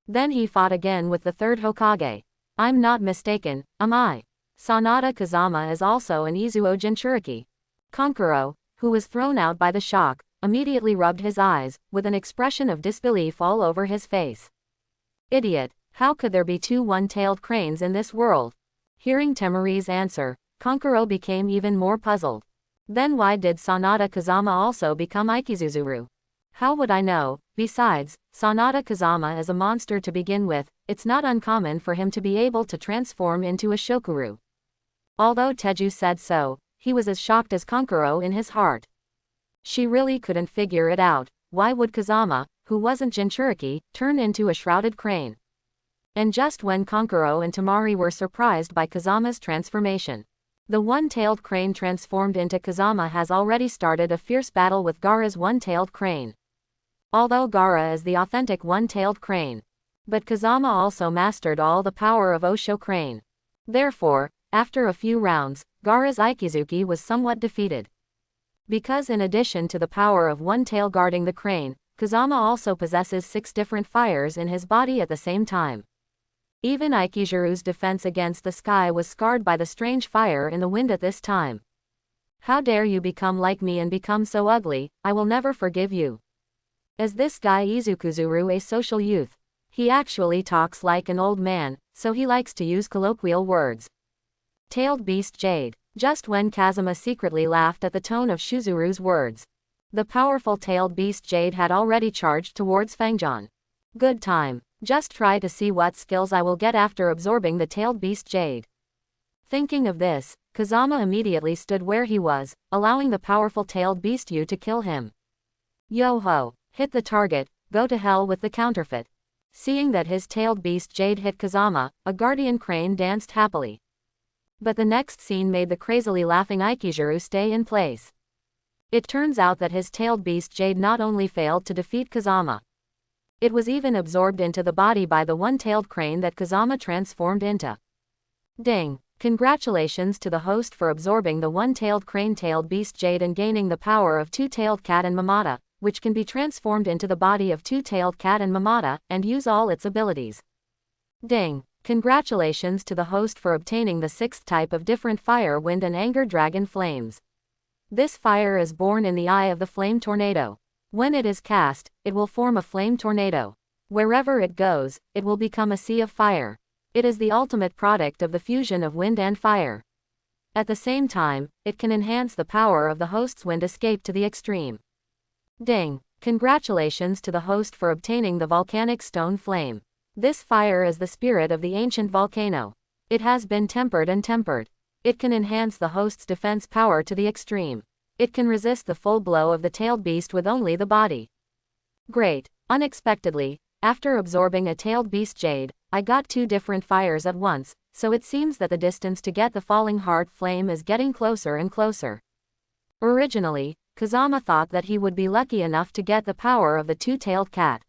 Then he fought again with the third Hokage. I'm not mistaken, am I? Sanada Kazama is also an Izuo Jinchuriki. Kankuro, who was thrown out by the shock, immediately rubbed his eyes, with an expression of disbelief all over his face. Idiot, how could there be two one-tailed cranes in this world? Hearing Temari's answer, Kankuro became even more puzzled. Then why did Sanada Kazama also become Ikizuzuru? How would I know? Besides, Sanada Kazama is a monster to begin with, it's not uncommon for him to be able to transform into a Shokuru. Although Teju said so, he was as shocked as Kankuro in his heart. She really couldn't figure it out. Why would Kazama, who wasn't Jinchuriki, turn into a shrouded crane? And just when Kankuro and Temari were surprised by Kazama's transformation, the one-tailed crane transformed into Kazama has already started a fierce battle with Gaara's one-tailed crane. Although Gaara is the authentic one-tailed crane, but Kazama also mastered all the power of Osho crane. Therefore, after a few rounds, Gaara's Ikizuki was somewhat defeated. Because in addition to the power of one tail guarding the crane, Kazama also possesses 6 different fires in his body at the same time. Even Aikijuru's defense against the sky was scarred by the strange fire in the wind at this time. How dare you become like me and become so ugly, I will never forgive you. Is this guy Izukuzuru a social youth? He actually talks like an old man, so he likes to use colloquial words. Tailed Beast Jade. Just when Kazama secretly laughed at the tone of Shuzuru's words, the powerful tailed beast Jade had already charged towards Fangjan. Good time. Just try to see what skills I will get after absorbing the tailed beast Jade. Thinking of this, Kazama immediately stood where he was, allowing the powerful tailed beast Yu to kill him. Yo-ho, hit the target, go to hell with the counterfeit. Seeing that his tailed beast Jade hit Kazama, a guardian crane danced happily. But the next scene made the crazily laughing Aikijuru stay in place. It turns out that his tailed beast Jade not only failed to defeat Kazama, it was even absorbed into the body by the one-tailed crane that Kazama transformed into. Ding! Congratulations to the host for absorbing the one-tailed crane-tailed beast Jade and gaining the power of two-tailed cat and Mamata, which can be transformed into the body of two-tailed cat and Mamata, and use all its abilities. Ding! Congratulations to the host for obtaining the 6th type of different fire, wind and anger dragon flames. This fire is born in the eye of the flame tornado. When it is cast, it will form a flame tornado. Wherever it goes, it will become a sea of fire. It is the ultimate product of the fusion of wind and fire. At the same time, it can enhance the power of the host's wind escape to the extreme. Ding! Congratulations to the host for obtaining the volcanic stone flame. This fire is the spirit of the ancient volcano. It has been tempered and tempered. It can enhance the host's defense power to the extreme. It can resist the full blow of the tailed beast with only the body. Great! Unexpectedly, after absorbing a tailed beast Jade, I got 2 different fires at once, so it seems that the distance to get the falling heart flame is getting closer and closer. Originally, Kazama thought that he would be lucky enough to get the power of the two-tailed cat.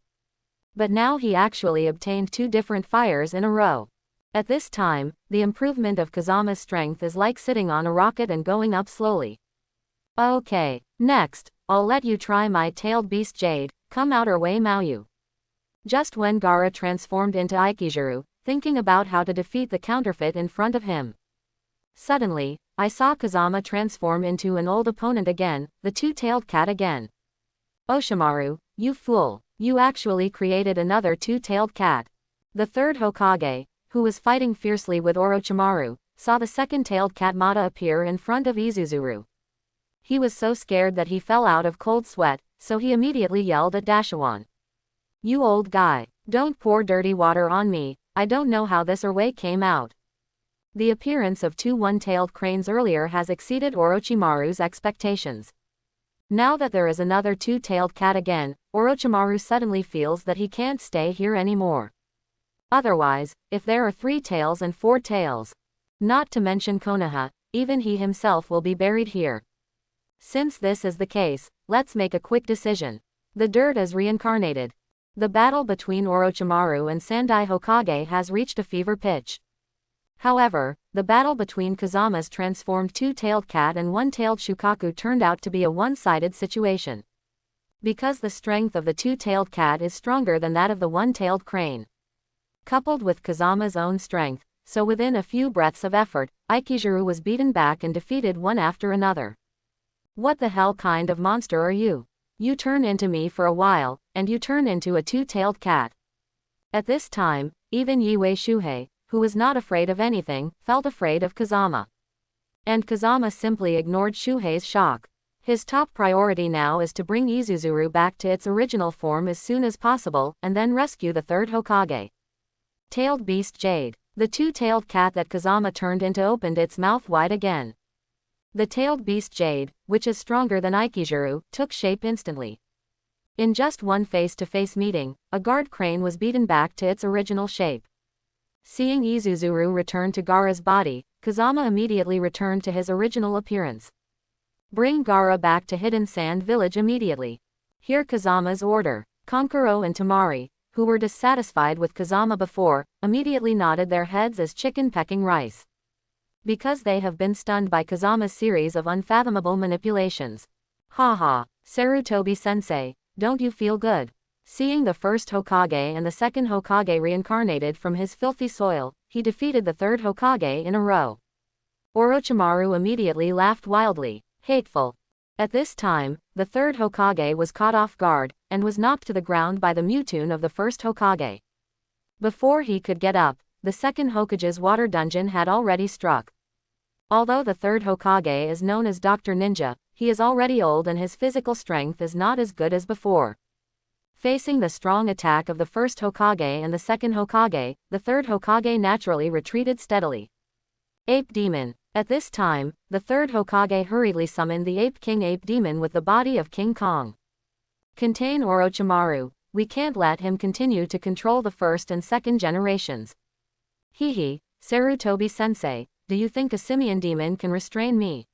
But now he actually obtained 2 different fires in a row. At this time, the improvement of Kazama's strength is like sitting on a rocket and going up slowly. Okay, next, I'll let you try my tailed beast Jade, come out our way Maoyu. Just when Gaara transformed into Aikijuru, thinking about how to defeat the counterfeit in front of him. Suddenly, I saw Kazama transform into an old opponent again, the two-tailed cat again. Oshimaru, you fool. You actually created another two-tailed cat. The third Hokage, who was fighting fiercely with Orochimaru, saw the second-tailed cat Mata appear in front of Izuzuru. He was so scared that he fell out of cold sweat, so he immediately yelled at Dashawan. You old guy, don't pour dirty water on me, I don't know how this way came out. The appearance of 2 one-tailed cranes earlier has exceeded Orochimaru's expectations. Now that there is another two-tailed cat again, Orochimaru suddenly feels that he can't stay here anymore. Otherwise, if there are 3 tails and 4 tails, not to mention Konoha, even he himself will be buried here. Since this is the case, let's make a quick decision. The dirt is reincarnated. The battle between Orochimaru and Sandai Hokage has reached a fever pitch. However, the battle between Kazama's transformed two-tailed cat and one-tailed Shukaku turned out to be a one-sided situation. Because the strength of the two-tailed cat is stronger than that of the one-tailed crane. Coupled with Kazama's own strength, so within a few breaths of effort, Aikijuru was beaten back and defeated one after another. What the hell kind of monster are you? You turn into me for a while, and you turn into a two-tailed cat. At this time, even Yue Shuhei, who was not afraid of anything, felt afraid of Kazama. And Kazama simply ignored Shuhei's shock. His top priority now is to bring Izuzuru back to its original form as soon as possible, and then rescue the third Hokage. Tailed Beast Jade. The two-tailed cat that Kazama turned into opened its mouth wide again. The tailed beast Jade, which is stronger than Aikijuru, took shape instantly. In just one face-to-face meeting, a guard crane was beaten back to its original shape. Seeing Izuzuru return to Gaara's body, Kazama immediately returned to his original appearance. Bring Gaara back to Hidden Sand Village immediately. Hear Kazama's order. Kankuro and Tamari, who were dissatisfied with Kazama before, immediately nodded their heads as chicken pecking rice. Because they have been stunned by Kazama's series of unfathomable manipulations. Haha, Sarutobi-sensei, don't you feel good? Seeing the first Hokage and the second Hokage reincarnated from his filthy soil, he defeated the third Hokage in a row. Orochimaru immediately laughed wildly. Hateful. At this time, the third Hokage was caught off guard, and was knocked to the ground by the Mewtwo of the first Hokage. Before he could get up, the second Hokage's water dungeon had already struck. Although the third Hokage is known as Dr. Ninja, he is already old and his physical strength is not as good as before. Facing the strong attack of the first Hokage and the second Hokage, the third Hokage naturally retreated steadily. Ape Demon. At this time, the third Hokage hurriedly summoned the Ape King Ape Demon with the body of King Kong. Contain Orochimaru. We can't let him continue to control the first and second generations. Hehe, Sarutobi-sensei, do you think a simian demon can restrain me?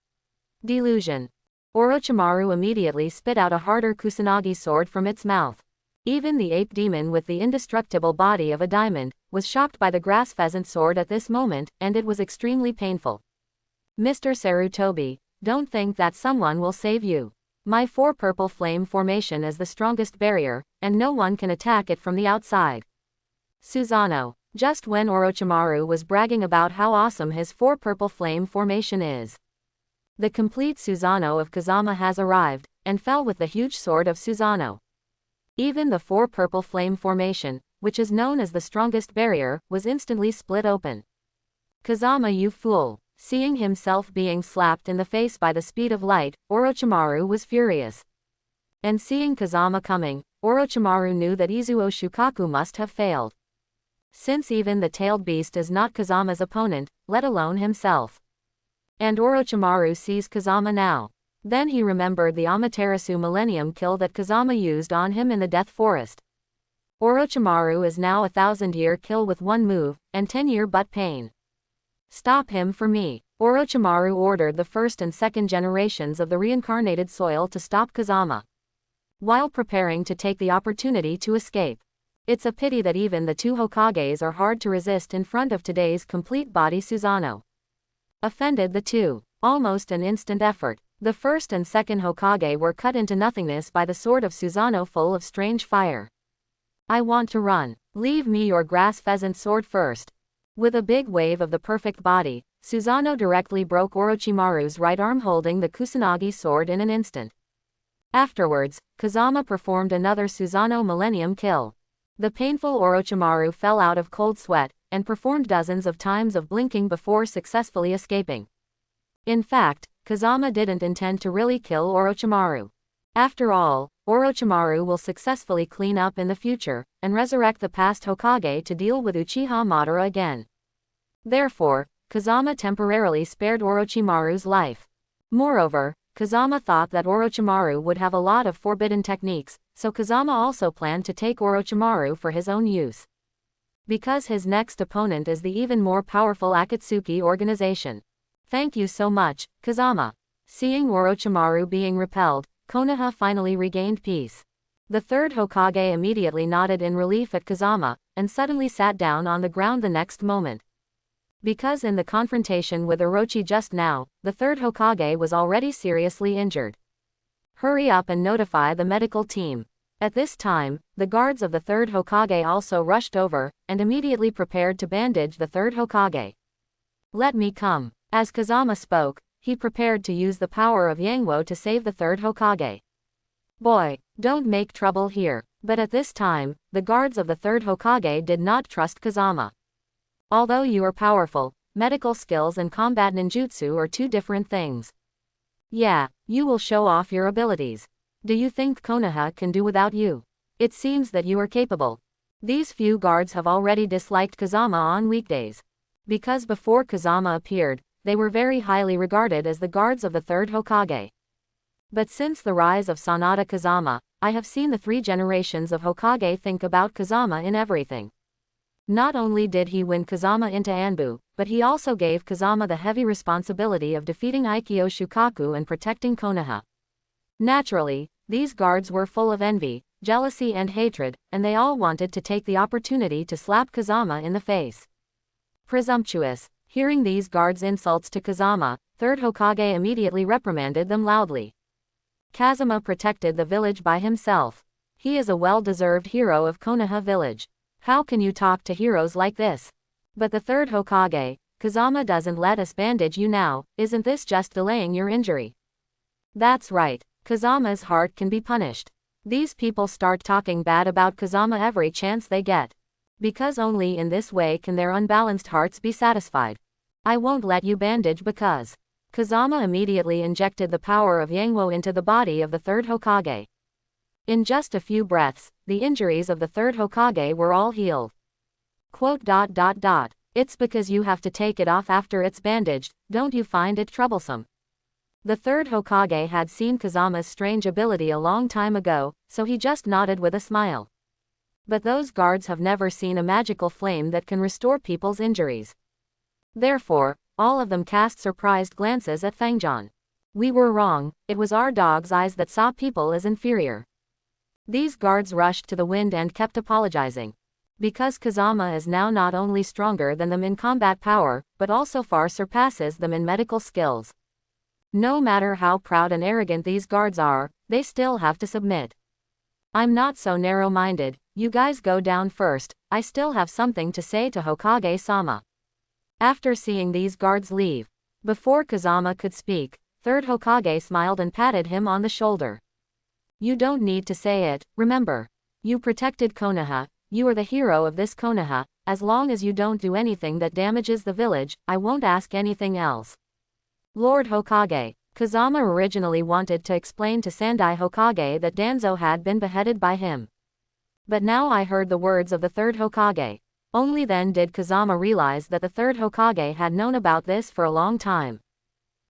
Delusion. Orochimaru immediately spit out a harder Kusanagi sword from its mouth. Even the ape demon with the indestructible body of a diamond, was shocked by the grass pheasant sword at this moment, and it was extremely painful. Mr. Sarutobi, don't think that someone will save you. My 4 purple flame formation is the strongest barrier, and no one can attack it from the outside. Susanoo. Just when Orochimaru was bragging about how awesome his 4 purple flame formation is. The complete Susanoo of Kazama has arrived, and fell with the huge sword of Susanoo. Even the 4 purple flame formation, which is known as the strongest barrier, was instantly split open. Kazama, you fool. Seeing himself being slapped in the face by the speed of light, Orochimaru was furious. And seeing Kazama coming, Orochimaru knew that Izuo Shukaku must have failed. Since even the tailed beast is not Kazama's opponent, let alone himself. And Orochimaru sees Kazama now. Then he remembered the Amaterasu Millennium kill that Kazama used on him in the Death Forest. Orochimaru is now a 1000-year kill with 1 move, and 10-year butt pain. Stop him for me. Orochimaru ordered the first and second generations of the reincarnated soil to stop Kazama, while preparing to take the opportunity to escape. It's a pity that even the 2 Hokages are hard to resist in front of today's complete body Susanoo. Offended the 2. Almost an instant effort. The first and second Hokage were cut into nothingness by the sword of Susanoo full of strange fire. I want to run. Leave me your grass pheasant sword first. With a big wave of the perfect body, Susanoo directly broke Orochimaru's right arm holding the Kusanagi sword in an instant. Afterwards, Kazama performed another Susanoo Millennium kill. The painful Orochimaru fell out of cold sweat, and performed dozens of times of blinking before successfully escaping. In fact, Kazama didn't intend to really kill Orochimaru. After all, Orochimaru will successfully clean up in the future, and resurrect the past Hokage to deal with Uchiha Madara again. Therefore, Kazama temporarily spared Orochimaru's life. Moreover, Kazama thought that Orochimaru would have a lot of forbidden techniques, so Kazama also planned to take Orochimaru for his own use. Because his next opponent is the even more powerful Akatsuki organization. Thank you so much, Kazama. Seeing Orochimaru being repelled, Konoha finally regained peace. The third Hokage immediately nodded in relief at Kazama, and suddenly sat down on the ground the next moment. Because in the confrontation with Orochi just now, the third Hokage was already seriously injured. Hurry up and notify the medical team. At this time, the guards of the third Hokage also rushed over, and immediately prepared to bandage the third Hokage. Let me come. As Kazama spoke, he prepared to use the power of Yangwo to save the third Hokage. Boy, don't make trouble here. But at this time, the guards of the third Hokage did not trust Kazama. Although you are powerful, medical skills and combat ninjutsu are two different things. Yeah, you will show off your abilities. Do you think Konoha can do without you? It seems that you are capable. These few guards have already disliked Kazama on weekdays. Because before Kazama appeared, they were very highly regarded as the guards of the third Hokage. But since the rise of Sanada Kazama, I have seen the 3 generations of Hokage think about Kazama in everything. Not only did he win Kazama into Anbu, but he also gave Kazama the heavy responsibility of defeating Aikyo Shukaku and protecting Konoha. Naturally, these guards were full of envy, jealousy and hatred, and they all wanted to take the opportunity to slap Kazama in the face. Presumptuous. Hearing these guards' insults to Kazama, third Hokage immediately reprimanded them loudly. Kazama protected the village by himself. He is a well-deserved hero of Konoha village. How can you talk to heroes like this? But the third Hokage, Kazama doesn't let us bandage you now, isn't this just delaying your injury? That's right, Kazama's heart can be punished. These people start talking bad about Kazama every chance they get. Because only in this way can their unbalanced hearts be satisfied. I won't let you bandage because. Kazama immediately injected the power of Yangwo into the body of the third Hokage. In just a few breaths, the injuries of the third Hokage were all healed. It's because you have to take it off after it's bandaged, don't you find it troublesome? The third Hokage had seen Kazama's strange ability a long time ago, so he just nodded with a smile. But those guards have never seen a magical flame that can restore people's injuries. Therefore, all of them cast surprised glances at Fangjan. We were wrong, it was our dog's eyes that saw people as inferior. These guards rushed to the wind and kept apologizing. Because Kazama is now not only stronger than them in combat power, but also far surpasses them in medical skills. No matter how proud and arrogant these guards are, they still have to submit. I'm not so narrow-minded, you guys go down first, I still have something to say to Hokage-sama. After seeing these guards leave, before Kazama could speak, third Hokage smiled and patted him on the shoulder. You don't need to say it, remember. You protected Konoha, you are the hero of this Konoha, as long as you don't do anything that damages the village, I won't ask anything else. Lord Hokage, Kazama originally wanted to explain to Sandai Hokage that Danzo had been beheaded by him. But now I heard the words of the third Hokage. Only then did Kazama realize that the third Hokage had known about this for a long time.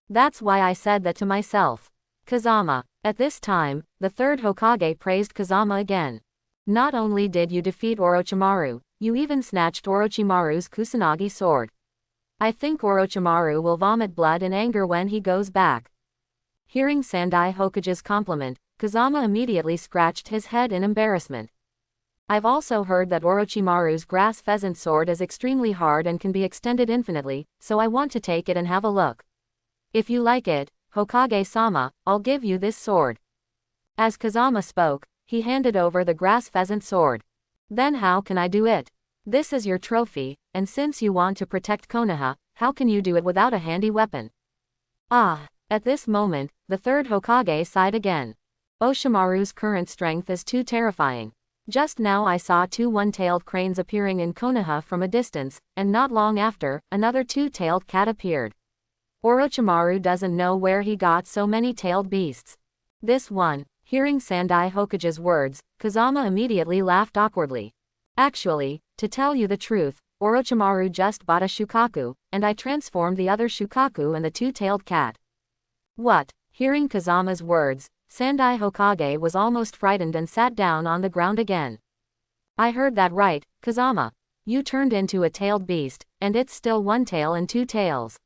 That's why I said that to myself. Kazama. At this time, the third Hokage praised Kazama again. Not only did you defeat Orochimaru, you even snatched Orochimaru's Kusanagi sword. I think Orochimaru will vomit blood in anger when he goes back. Hearing Sandai Hokage's compliment, Kazama immediately scratched his head in embarrassment. I've also heard that Orochimaru's grass pheasant sword is extremely hard and can be extended infinitely, so I want to take it and have a look. If you like it, Hokage-sama, I'll give you this sword. As Kazama spoke, he handed over the grass pheasant sword. Then how can I do it? This is your trophy, and since you want to protect Konoha, how can you do it without a handy weapon? Ah, at this moment, the third Hokage sighed again. Oshimaru's current strength is too terrifying. Just now I saw 2 one-tailed cranes appearing in Konoha from a distance, and not long after, another 2-tailed cat appeared. Orochimaru doesn't know where he got so many tailed beasts. This one. Hearing Sandai Hokage's words, Kazama immediately laughed awkwardly. Actually, to tell you the truth, Orochimaru just bought a Shukaku, and I transformed the other Shukaku and the 2-tailed cat. What? Hearing Kazama's words, Sandai Hokage was almost frightened and sat down on the ground again. I heard that right, Kazama. You turned into a tailed beast, and it's still 1 tail and 2 tails.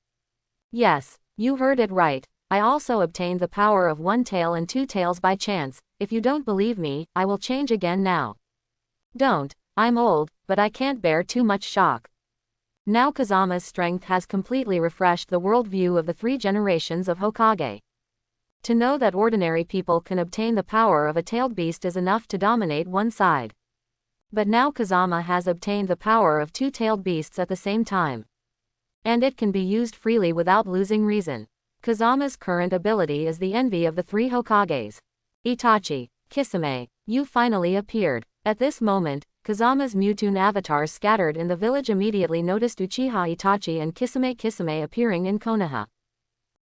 Yes, you heard it right. I also obtained the power of 1 tail and 2 tails by chance. If you don't believe me, I will change again now. Don't. I'm old, but I can't bear too much shock. Now Kazama's strength has completely refreshed the worldview of the 3 generations of Hokage. To know that ordinary people can obtain the power of a tailed beast is enough to dominate one side. But now Kazama has obtained the power of 2 tailed beasts at the same time. And it can be used freely without losing reason. Kazama's current ability is the envy of the 3 Hokages. Itachi, Kisame, you finally appeared. At this moment, Kazama's Mewtwo avatars scattered in the village immediately noticed Uchiha Itachi and Kisame appearing in Konoha.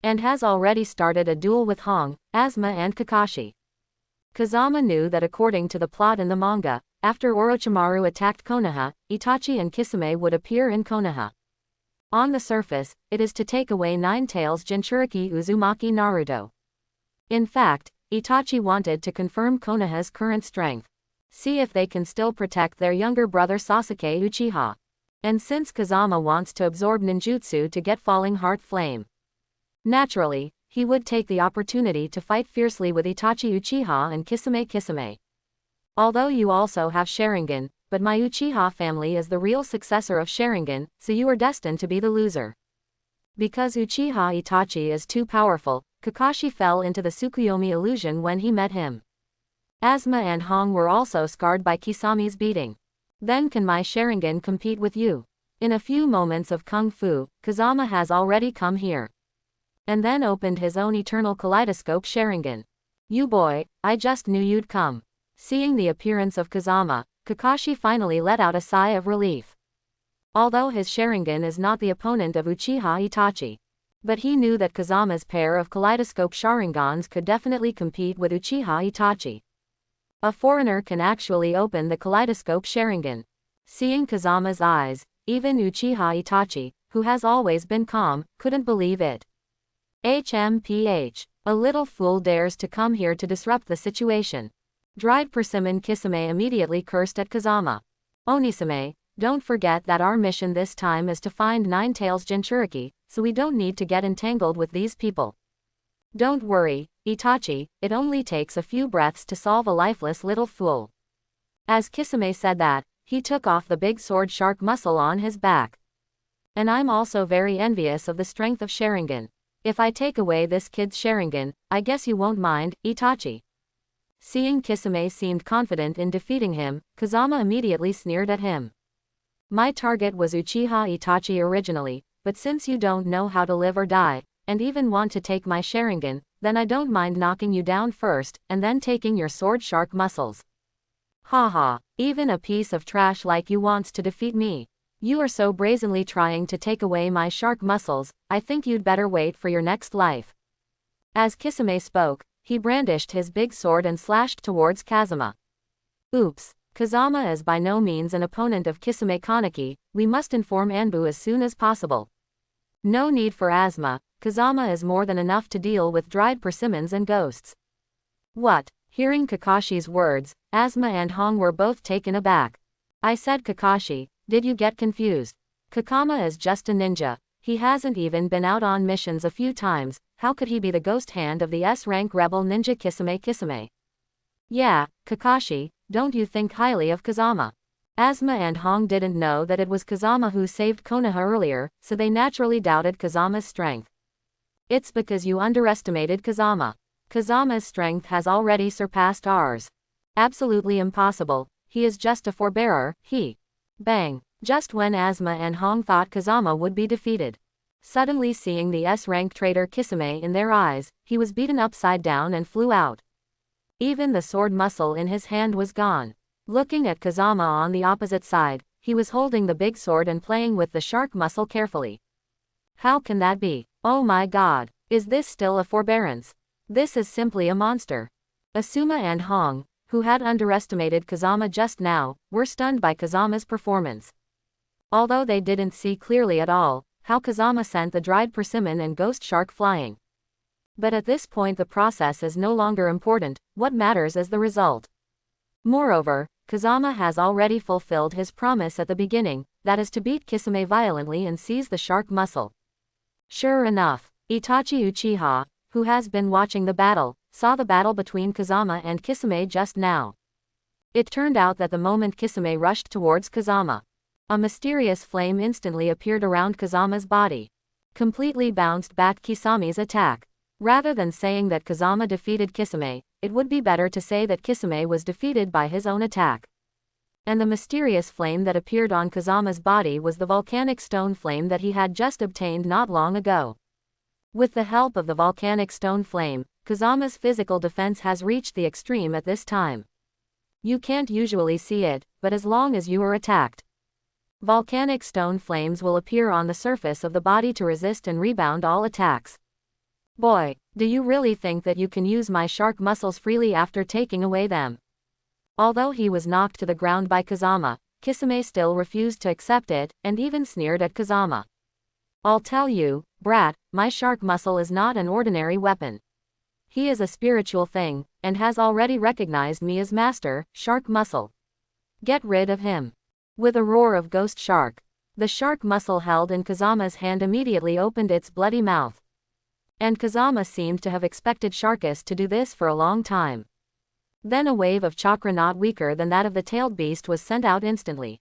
And has already started a duel with Hong, Asuma and Kakashi. Kazama knew that according to the plot in the manga, after Orochimaru attacked Konoha, Itachi and Kisame would appear in Konoha. On the surface, it is to take away Nine Tails Jinchuriki Uzumaki Naruto. In fact, Itachi wanted to confirm Konoha's current strength. See if they can still protect their younger brother Sasuke Uchiha. And since Kazama wants to absorb ninjutsu to get Falling Heart Flame, naturally, he would take the opportunity to fight fiercely with Itachi Uchiha and Kisame. Although you also have Sharingan, but my Uchiha family is the real successor of Sharingan, so you are destined to be the loser. Because Uchiha Itachi is too powerful, Kakashi fell into the Tsukuyomi illusion when he met him. Asuma and Hong were also scarred by Kisami's beating. Then can my Sharingan compete with you? In a few moments of Kung Fu, Kazama has already come here. And then opened his own eternal kaleidoscope Sharingan. You boy, I just knew you'd come. Seeing the appearance of Kazama, Kakashi finally let out a sigh of relief. Although his Sharingan is not the opponent of Uchiha Itachi. But he knew that Kazama's pair of kaleidoscope Sharingans could definitely compete with Uchiha Itachi. A foreigner can actually open the kaleidoscope Sharingan. Seeing Kazama's eyes, even Uchiha Itachi, who has always been calm, couldn't believe it. HMPH. A little fool dares to come here to disrupt the situation. Dried persimmon Kisame immediately cursed at Kazama. Onisame, don't forget that our mission this time is to find Nine Tails Jinchuriki, so we don't need to get entangled with these people. Don't worry, Itachi, it only takes a few breaths to solve a lifeless little fool. As Kisame said that, he took off the big sword shark muscle on his back. And I'm also very envious of the strength of Sharingan. If I take away this kid's Sharingan, I guess you won't mind, Itachi. Seeing Kisame seemed confident in defeating him, Kazama immediately sneered at him. My target was Uchiha Itachi originally, but since you don't know how to live or die, and even want to take my Sharingan, then I don't mind knocking you down first, and then taking your sword shark muscles. Haha, even a piece of trash like you wants to defeat me. You are so brazenly trying to take away my shark muscles, I think you'd better wait for your next life. As Kisame spoke, he brandished his big sword and slashed towards Kazama. Oops, Kazama is by no means an opponent of Kisame Kaneki, we must inform Anbu as soon as possible. No need for Asuma, Kazama is more than enough to deal with dried persimmons and ghosts. What? Hearing Kakashi's words, Asuma and Hong were both taken aback. I said Kakashi, did you get confused? Kakama is just a ninja, he hasn't even been out on missions a few times, how could he be the ghost hand of the S-rank rebel ninja Kisame? Yeah, Kakashi, don't you think highly of Kazama? Asuma and Hong didn't know that it was Kazama who saved Konoha earlier, so they naturally doubted Kazama's strength. It's because you underestimated Kazama. Kazama's strength has already surpassed ours. Absolutely impossible, he is just a forebearer, Bang! Just when Asuma and Hong thought Kazama would be defeated. Suddenly seeing the S-rank traitor Kisame in their eyes, he was beaten upside down and flew out. Even the sword muscle in his hand was gone. Looking at Kazama on the opposite side, he was holding the big sword and playing with the shark muscle carefully. How can that be? Oh my god, is this still a forbearance? This is simply a monster. Asuma and Hong, who had underestimated Kazama just now, were stunned by Kazama's performance. Although they didn't see clearly at all how Kazama sent the dried persimmon and ghost shark flying. But at this point the process is no longer important, what matters is the result. Moreover, Kazama has already fulfilled his promise at the beginning, that is to beat Kisame violently and seize the shark muscle. Sure enough, Itachi Uchiha, who has been watching the battle, saw the battle between Kazama and Kisame just now. It turned out that the moment Kisame rushed towards Kazama, a mysterious flame instantly appeared around Kazama's body, completely bounced back Kisame's attack. Rather than saying that Kazama defeated Kisame, it would be better to say that Kisame was defeated by his own attack. And the mysterious flame that appeared on Kazama's body was the volcanic stone flame that he had just obtained not long ago. With the help of the volcanic stone flame, Kazama's physical defense has reached the extreme at this time. You can't usually see it, but as long as you are attacked, volcanic stone flames will appear on the surface of the body to resist and rebound all attacks. Boy, do you really think that you can use my shark muscles freely after taking away them? Although he was knocked to the ground by Kazama, Kisame still refused to accept it, and even sneered at Kazama. I'll tell you, brat, my shark muscle is not an ordinary weapon. He is a spiritual thing, and has already recognized me as master, shark muscle. Get rid of him. With a roar of ghost shark, the shark muscle held in Kazama's hand immediately opened its bloody mouth. And Kazama seemed to have expected Sharkus to do this for a long time. Then a wave of chakra not weaker than that of the tailed beast was sent out instantly.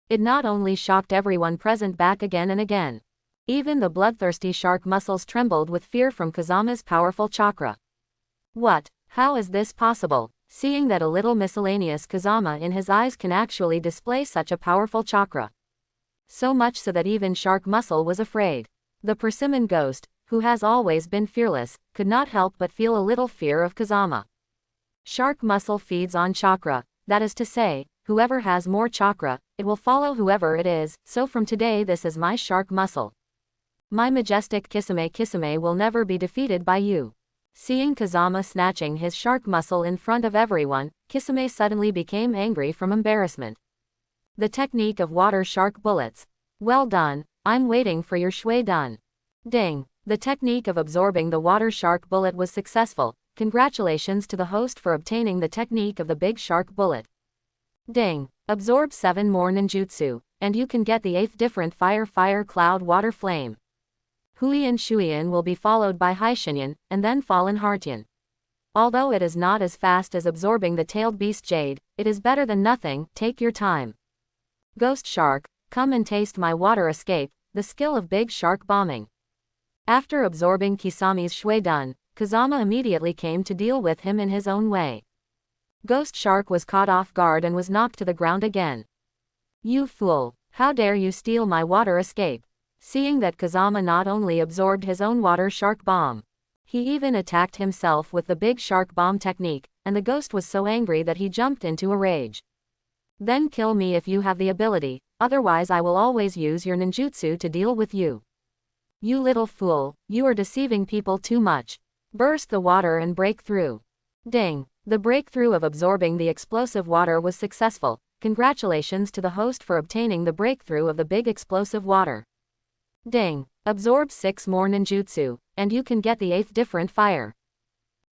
It not only shocked everyone present back again and again. Even the bloodthirsty shark muscles trembled with fear from Kazama's powerful chakra. What? How is this possible? Seeing that a little miscellaneous Kazama in his eyes can actually display such a powerful chakra. So much so that even shark muscle was afraid. The persimmon ghost, who has always been fearless, could not help but feel a little fear of Kazama. Shark muscle feeds on chakra, that is to say, whoever has more chakra, it will follow whoever it is, so from today this is my shark muscle. My majestic Kisame will never be defeated by you. Seeing Kazama snatching his shark muscle in front of everyone, Kisame suddenly became angry from embarrassment. The technique of water shark bullets. Well done, I'm waiting for your shui dun. Ding. The technique of absorbing the water shark bullet was successful. Congratulations to the host for obtaining the technique of the big shark bullet. Ding. Absorb 7 more ninjutsu, and you can get the 8th different fire cloud water flame. Huiyan Shuiyan will be followed by Haishinyan, and then Fallen Heartyan. Although it is not as fast as absorbing the tailed beast jade, it is better than nothing, take your time. Ghost shark, come and taste my water escape, the skill of big shark bombing. After absorbing Kisame's shui dun, Kazama immediately came to deal with him in his own way. Ghost shark was caught off guard and was knocked to the ground again. You fool, how dare you steal my water escape? Seeing that Kazama not only absorbed his own water shark bomb, he even attacked himself with the big shark bomb technique, and the ghost was so angry that he jumped into a rage. Then kill me if you have the ability, otherwise I will always use your ninjutsu to deal with you. You little fool, you are deceiving people too much. Burst the water and break through. Ding. The breakthrough of absorbing the explosive water was successful. Congratulations to the host for obtaining the breakthrough of the big explosive water. Ding. Absorb 6 more ninjutsu, and you can get the 8th different fire.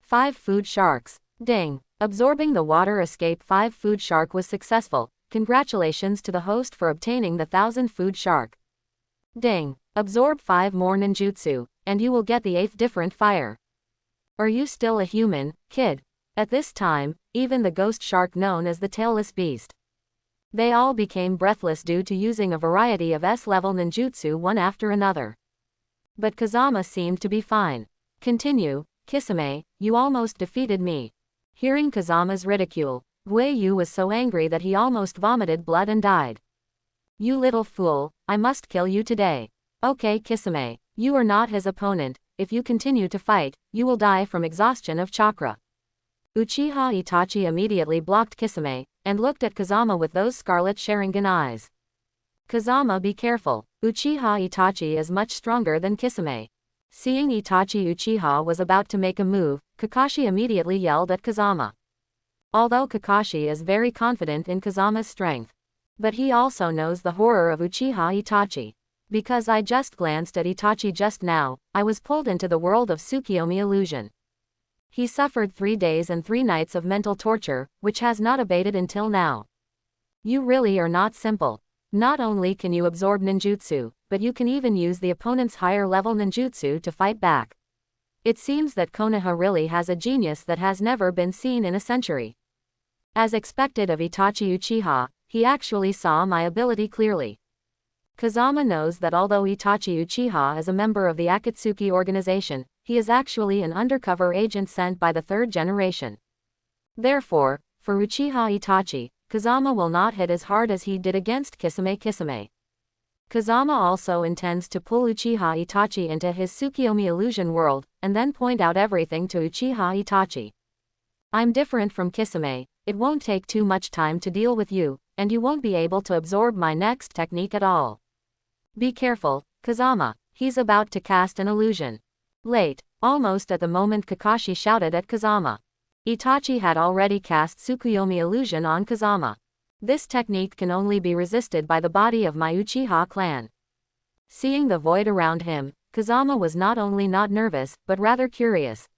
5 food sharks. Ding. Absorbing the water escape 5 food shark was successful. Congratulations to the host for obtaining the 1000 food shark. Ding. Absorb 5 more ninjutsu, and you will get the 8th different fire. Are you still a human, kid? At this time, even the ghost shark known as the tailless beast. They all became breathless due to using a variety of S-level ninjutsu one after another. But Kazama seemed to be fine. Continue, Kisame, you almost defeated me. Hearing Kazama's ridicule, Wei was so angry that he almost vomited blood and died. You little fool, I must kill you today. Okay Kisame, you are not his opponent. If you continue to fight, you will die from exhaustion of chakra. Uchiha Itachi immediately blocked Kisame, and looked at Kazama with those scarlet Sharingan eyes. Kazama, be careful, Uchiha Itachi is much stronger than Kisame. Seeing Itachi Uchiha was about to make a move, Kakashi immediately yelled at Kazama. Although Kakashi is very confident in Kazama's strength, but he also knows the horror of Uchiha Itachi. Because I just glanced at Itachi just now, I was pulled into the world of Tsukiyomi illusion. He suffered 3 days and 3 nights of mental torture, which has not abated until now. You really are not simple. Not only can you absorb ninjutsu, but you can even use the opponent's higher level ninjutsu to fight back. It seems that Konoha really has a genius that has never been seen in a century. As expected of Itachi Uchiha, he actually saw my ability clearly. Kazama knows that although Itachi Uchiha is a member of the Akatsuki organization, he is actually an undercover agent sent by the third generation. Therefore, for Uchiha Itachi, Kazama will not hit as hard as he did against Kisame Kisame. Kazama also intends to pull Uchiha Itachi into his Tsukiyomi illusion world, and then point out everything to Uchiha Itachi. I'm different from Kisame, it won't take too much time to deal with you, and you won't be able to absorb my next technique at all. Be careful, Kazama, he's about to cast an illusion. Late, almost at the moment Kakashi shouted at Kazama. Itachi had already cast Tsukuyomi illusion on Kazama. This technique can only be resisted by the body of my Uchiha clan. Seeing the void around him, Kazama was not only not nervous, but rather curious.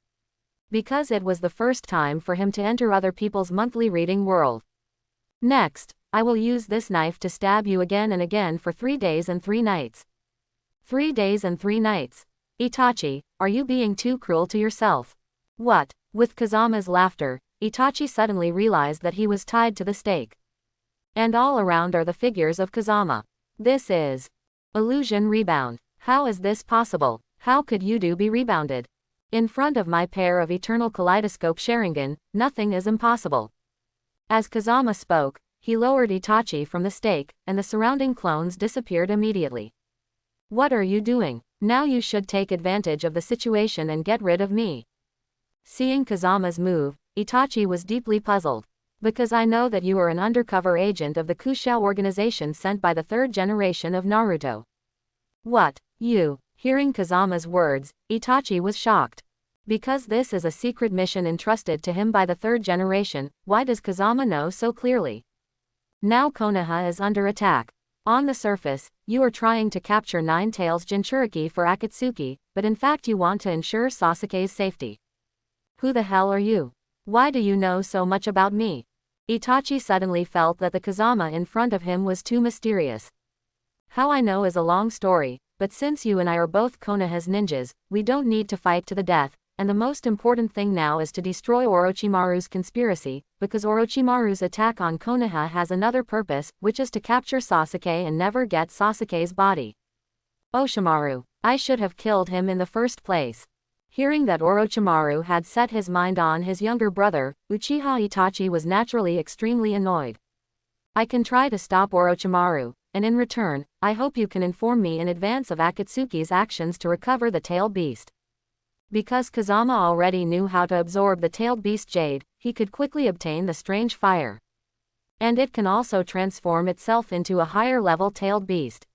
Because it was the first time for him to enter other people's monthly reading world. Next, I will use this knife to stab you again and again for 3 days and 3 nights. 3 days and 3 nights. Itachi, are you being too cruel to yourself? What? With Kazama's laughter, Itachi suddenly realized that he was tied to the stake. And all around are the figures of Kazama. This is illusion rebound. How is this possible? How could Yudu be rebounded? In front of my pair of eternal kaleidoscope Sharingan, nothing is impossible. As Kazama spoke, he lowered Itachi from the stake, and the surrounding clones disappeared immediately. What are you doing? Now you should take advantage of the situation and get rid of me. Seeing Kazama's move, Itachi was deeply puzzled. Because I know that you are an undercover agent of the Kushou organization sent by the third generation of Naruto. What? You? Hearing Kazama's words, Itachi was shocked. Because this is a secret mission entrusted to him by the third generation, why does Kazama know so clearly? Now Konoha is under attack. On the surface, you are trying to capture Nine Tails Jinchuriki for Akatsuki, but in fact you want to ensure Sasuke's safety. Who the hell are you? Why do you know so much about me? Itachi suddenly felt that the Kazama in front of him was too mysterious. How I know is a long story, but since you and I are both Konoha's ninjas, we don't need to fight to the death, and the most important thing now is to destroy Orochimaru's conspiracy, because Orochimaru's attack on Konoha has another purpose, which is to capture Sasuke and never get Sasuke's body. Oshimaru, I should have killed him in the first place. Hearing that Orochimaru had set his mind on his younger brother, Uchiha Itachi was naturally extremely annoyed. I can try to stop Orochimaru, and in return, I hope you can inform me in advance of Akatsuki's actions to recover the tailed beast. Because Kazama already knew how to absorb the tailed beast jade, he could quickly obtain the strange fire. And it can also transform itself into a higher level tailed beast.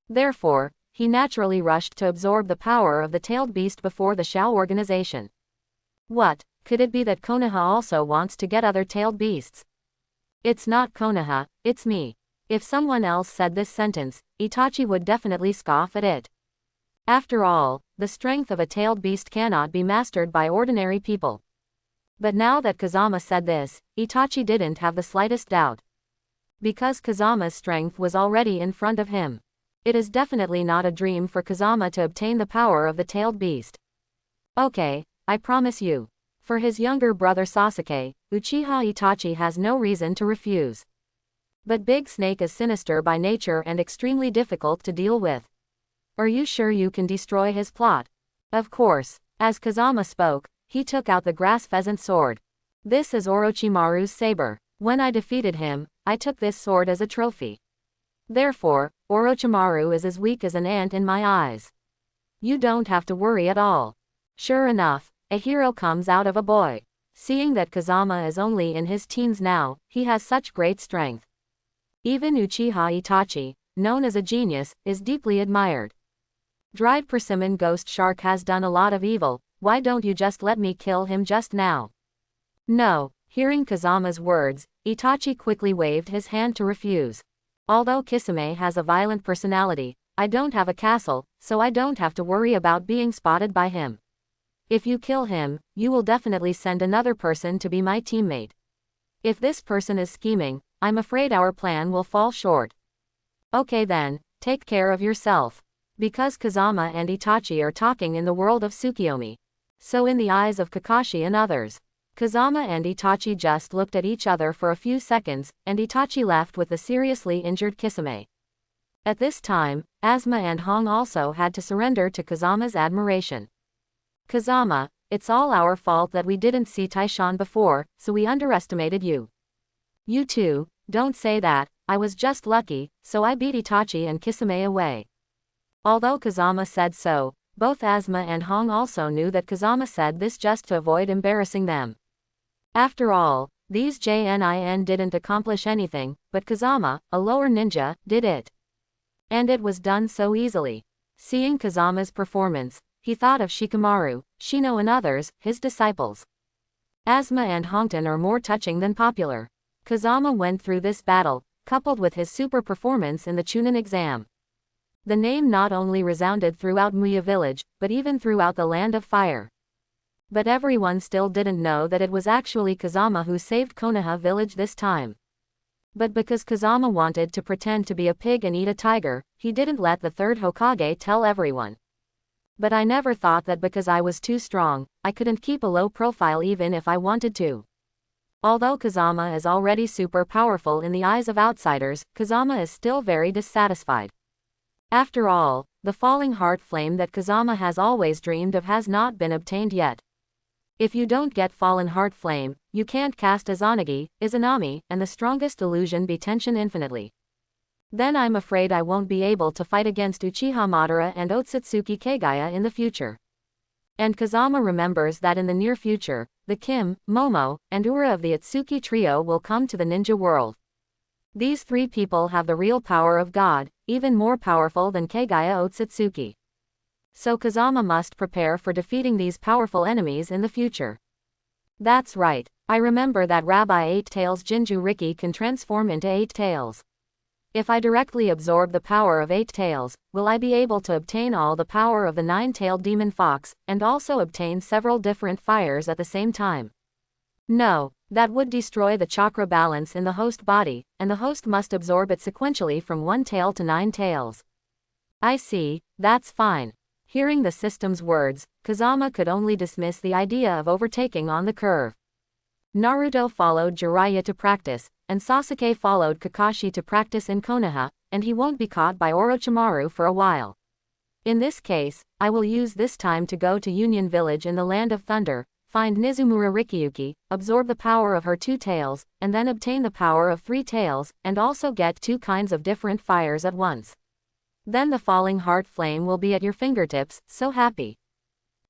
Therefore, he naturally rushed to absorb the power of the tailed beast before the Shao organization. What? Could it be that Konoha also wants to get other tailed beasts? It's not Konoha, it's me. If someone else said this sentence, Itachi would definitely scoff at it. After all, the strength of a tailed beast cannot be mastered by ordinary people. But now that Kazama said this, Itachi didn't have the slightest doubt. Because Kazama's strength was already in front of him. It is definitely not a dream for Kazama to obtain the power of the tailed beast. Okay, I promise you. For his younger brother Sasuke, Uchiha Itachi has no reason to refuse. But Big Snake is sinister by nature and extremely difficult to deal with. Are you sure you can destroy his plot? Of course. As Kazama spoke, he took out the grass pheasant sword. This is Orochimaru's saber. When I defeated him, I took this sword as a trophy. Therefore, Orochimaru is as weak as an ant in my eyes. You don't have to worry at all. Sure enough, a hero comes out of a boy. Seeing that Kazama is only in his teens now, he has such great strength. Even Uchiha Itachi, known as a genius, is deeply admired. Dried persimmon ghost shark has done a lot of evil, why don't you just let me kill him just now? No. Hearing Kazama's words, Itachi quickly waved his hand to refuse. Although Kisame has a violent personality, I don't have a castle, so I don't have to worry about being spotted by him. If you kill him, you will definitely send another person to be my teammate. If this person is scheming, I'm afraid our plan will fall short. Okay then, take care of yourself. Because Kazama and Itachi are talking in the world of Tsukiyomi. So in the eyes of Kakashi and others, Kazama and Itachi just looked at each other for a few seconds, and Itachi left with the seriously injured Kisame. At this time, Asuma and Hong also had to surrender to Kazama's admiration. Kazama, it's all our fault that we didn't see Taishan before, so we underestimated you. You too, don't say that, I was just lucky, so I beat Itachi and Kisame away. Although Kazama said so, both Asuma and Hong also knew that Kazama said this just to avoid embarrassing them. After all, these JNIN didn't accomplish anything, but Kazama, a lower ninja, did it. And it was done so easily. Seeing Kazama's performance, he thought of Shikamaru, Shino and others, his disciples. Asuma and Hongton are more touching than popular. Kazama went through this battle, coupled with his super performance in the Chunin exam. The name not only resounded throughout Muya village, but even throughout the Land of Fire. But everyone still didn't know that it was actually Kazama who saved Konoha village this time. But because Kazama wanted to pretend to be a pig and eat a tiger, he didn't let the third Hokage tell everyone. But I never thought that because I was too strong, I couldn't keep a low profile even if I wanted to. Although Kazama is already super powerful in the eyes of outsiders, Kazama is still very dissatisfied. After all, the falling heart flame that Kazama has always dreamed of has not been obtained yet. If you don't get fallen heart flame, you can't cast Izanagi, Izanami, and the strongest illusion be tension infinitely. Then I'm afraid I won't be able to fight against Uchiha Madara and Otsutsuki Kagaya in the future. And Kazama remembers that in the near future, the Kim, Momo, and Ura of the Itsuki trio will come to the ninja world. These three people have the real power of God, even more powerful than Kagaya Otsutsuki. So Kazama must prepare for defeating these powerful enemies in the future. That's right, I remember that Rabbi Eight Tails Jinchuriki can transform into 8 tails. If I directly absorb the power of 8 tails, will I be able to obtain all the power of the 9-tailed demon fox, and also obtain several different fires at the same time? No, that would destroy the chakra balance in the host body, and the host must absorb it sequentially from 1 tail to 9 tails. I see, that's fine. Hearing the system's words, Kazama could only dismiss the idea of overtaking on the curve. Naruto followed Jiraiya to practice, and Sasuke followed Kakashi to practice in Konoha, and he won't be caught by Orochimaru for a while. In this case, I will use this time to go to Union Village in the Land of Thunder, find Nizumura Rikiyuki, absorb the power of her 2 tails, and then obtain the power of 3 tails, and also get 2 kinds of different fires at once. Then the falling heart flame will be at your fingertips, so happy.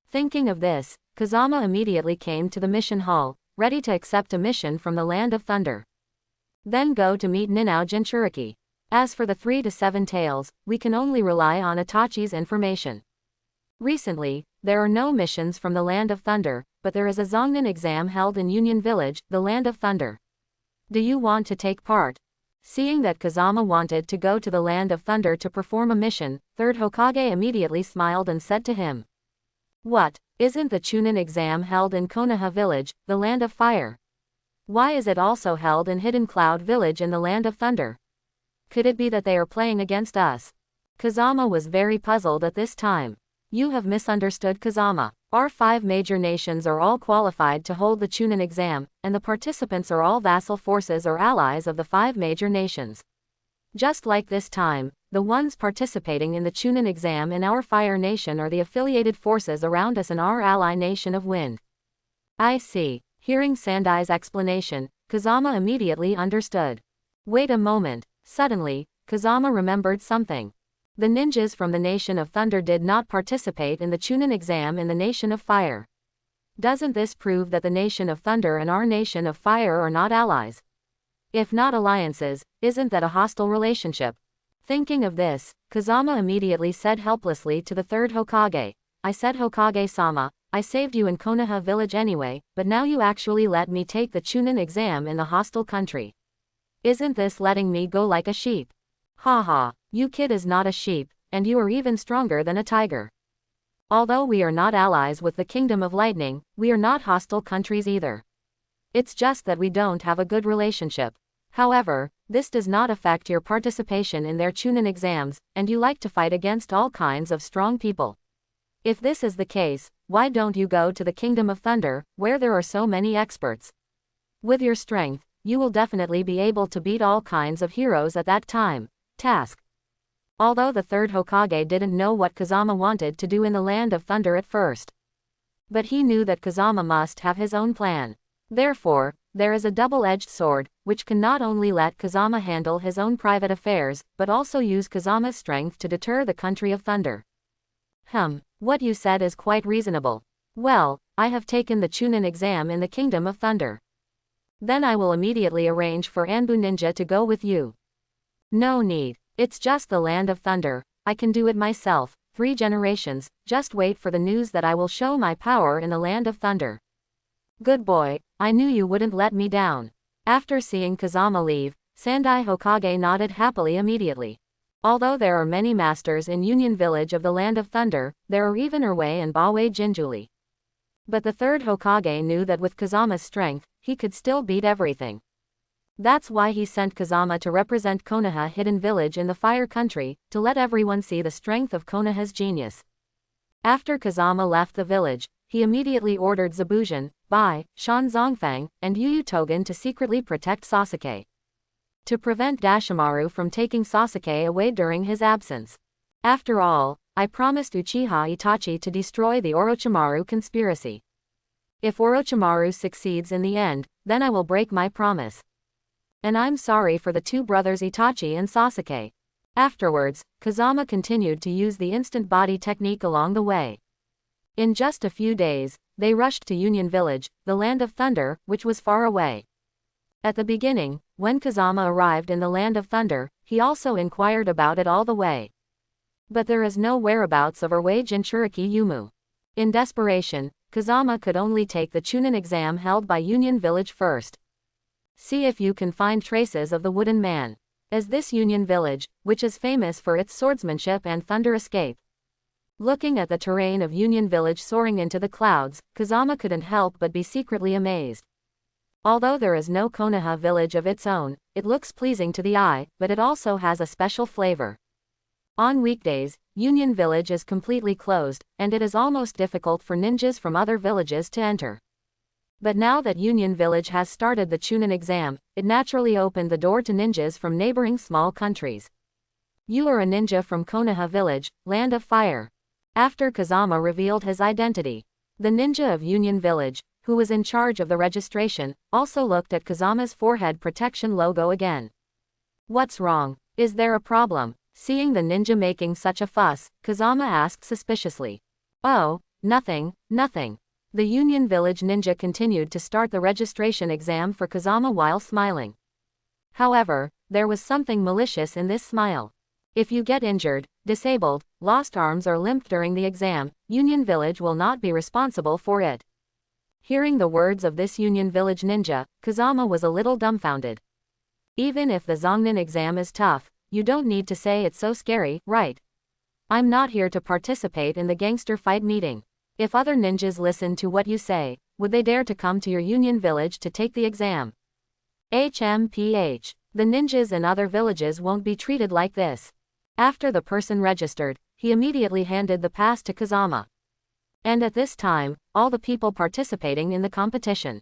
Thinking of this, Kazama immediately came to the mission hall, ready to accept a mission from the Land of Thunder. Then go to meet Ninao Jinchuriki. As for the 3 to 7 tails, we can only rely on Itachi's information. Recently, there are no missions from the Land of Thunder, but there is a Zongnin exam held in Union Village, the Land of Thunder. Do you want to take part? Seeing that Kazama wanted to go to the Land of Thunder to perform a mission, third Hokage immediately smiled and said to him. What, isn't the Chunin exam held in Konoha Village, the Land of Fire? Why is it also held in Hidden Cloud Village in the Land of Thunder? Could it be that they are playing against us? Kazama was very puzzled at this time. You have misunderstood Kazama. Our 5 major nations are all qualified to hold the Chunin exam, and the participants are all vassal forces or allies of the 5 major nations. Just like this time, the ones participating in the Chunin exam in our Fire Nation are the affiliated forces around us in our ally nation of Wind. I see. Hearing Sandai's explanation, Kazama immediately understood. Wait a moment. Suddenly, Kazama remembered something. The ninjas from the Nation of Thunder did not participate in the Chunin exam in the Nation of Fire. Doesn't this prove that the Nation of Thunder and our Nation of Fire are not allies? If not alliances, isn't that a hostile relationship? Thinking of this, Kazama immediately said helplessly to the third Hokage, I said Hokage-sama, I saved you in Konoha village anyway, but now you actually let me take the Chunin exam in the hostile country. Isn't this letting me go like a sheep? Haha, you kid is not a sheep, and you are even stronger than a tiger. Although we are not allies with the Kingdom of Lightning, we are not hostile countries either. It's just that we don't have a good relationship. However, this does not affect your participation in their Chunin exams, and you like to fight against all kinds of strong people. If this is the case, why don't you go to the Kingdom of Thunder, where there are so many experts? With your strength, you will definitely be able to beat all kinds of heroes at that time. Task. Although the third Hokage didn't know what Kazama wanted to do in the Land of Thunder at first. But he knew that Kazama must have his own plan. Therefore, there is a double-edged sword, which can not only let Kazama handle his own private affairs, but also use Kazama's strength to deter the Country of Thunder. What you said is quite reasonable. Well, I have taken the Chunin exam in the Kingdom of Thunder. Then I will immediately arrange for Anbu Ninja to go with you. No need. It's just the Land of Thunder. I can do it myself. 3 generations, just wait for the news that I will show my power in the Land of Thunder. Good boy, I knew you wouldn't let me down. After seeing Kazama leave, Sandai Hokage nodded happily immediately. Although there are many masters in Union Village of the Land of Thunder, there are even Erway and Bawe Jinjuli. But the third Hokage knew that with Kazama's strength, he could still beat everything. That's why he sent Kazama to represent Konoha Hidden Village in the Fire Country, to let everyone see the strength of Konoha's genius. After Kazama left the village, he immediately ordered Zabuzan, Bai, Shan Zongfang, and Yu Togen to secretly protect Sasuke. To prevent Dashimaru from taking Sasuke away during his absence. After all, I promised Uchiha Itachi to destroy the Orochimaru conspiracy. If Orochimaru succeeds in the end, then I will break my promise. And I'm sorry for the 2 brothers Itachi and Sasuke. Afterwards, Kazama continued to use the instant body technique along the way. In just a few days, they rushed to Union Village, the Land of Thunder, which was far away. At the beginning, when Kazama arrived in the Land of Thunder, he also inquired about it all the way. But there is no whereabouts of Erway Jinchuriki Yumu. In desperation, Kazama could only take the Chunin exam held by Union Village first. See if you can find traces of the Wooden Man. As this Union Village, which is famous for its swordsmanship and thunder escape. Looking at the terrain of Union Village soaring into the clouds, Kazama couldn't help but be secretly amazed. Although there is no Konoha village of its own, it looks pleasing to the eye, but it also has a special flavor. On weekdays, Union Village is completely closed, and it is almost difficult for ninjas from other villages to enter. But now that Union Village has started the Chunin exam, it naturally opened the door to ninjas from neighboring small countries. You are a ninja from Konoha Village, Land of Fire. After Kazama revealed his identity, the ninja of Union Village, who was in charge of the registration, also looked at Kazama's forehead protection logo again. What's wrong? Is there a problem? Seeing the ninja making such a fuss, Kazama asked suspiciously. Oh, nothing, nothing. The Union Village ninja continued to start the registration exam for Kazama while smiling. However, there was something malicious in this smile. If you get injured, disabled, lost arms or limped during the exam, Union Village will not be responsible for it. Hearing the words of this Union Village ninja, Kazama was a little dumbfounded. Even if the Zongnin exam is tough, you don't need to say it's so scary, right? I'm not here to participate in the gangster fight meeting. If other ninjas listen to what you say, would they dare to come to your Union Village to take the exam? HMPH. The ninjas in other villages won't be treated like this. After the person registered, he immediately handed the pass to Kazama. And at this time, all the people participating in the competition.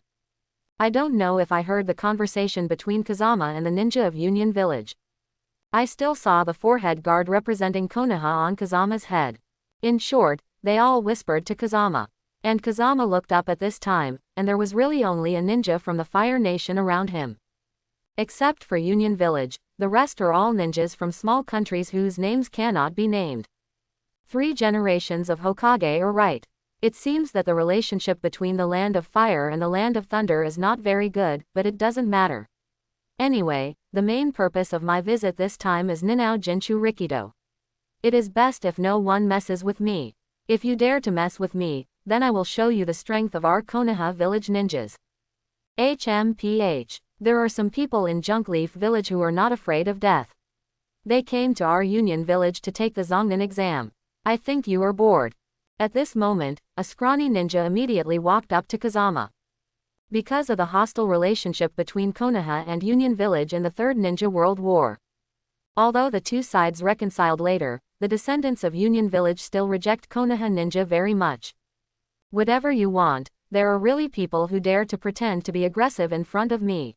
I don't know if I heard the conversation between Kazama and the ninja of Union Village. I still saw the forehead guard representing Konoha on Kazama's head. In short, they all whispered to Kazama. And Kazama looked up at this time, and there was really only a ninja from the Fire Nation around him. Except for Union Village, the rest are all ninjas from small countries whose names cannot be named. 3 generations of Hokage are right. It seems that the relationship between the Land of Fire and the Land of Thunder is not very good, but it doesn't matter. Anyway, the main purpose of my visit this time is Ninao Jinchu Rikido. It is best if no one messes with me. If you dare to mess with me, then I will show you the strength of our Konoha village ninjas. HMPH. There are some people in Junkleaf village who are not afraid of death. They came to our Union Village to take the Zongnin exam. I think you are bored. At this moment, a scrawny ninja immediately walked up to Kazama. Because of the hostile relationship between Konoha and Union Village in the Third Ninja World War. Although the 2 sides reconciled later, the descendants of Union Village still reject Konoha ninja very much. Whatever you want, there are really people who dare to pretend to be aggressive in front of me.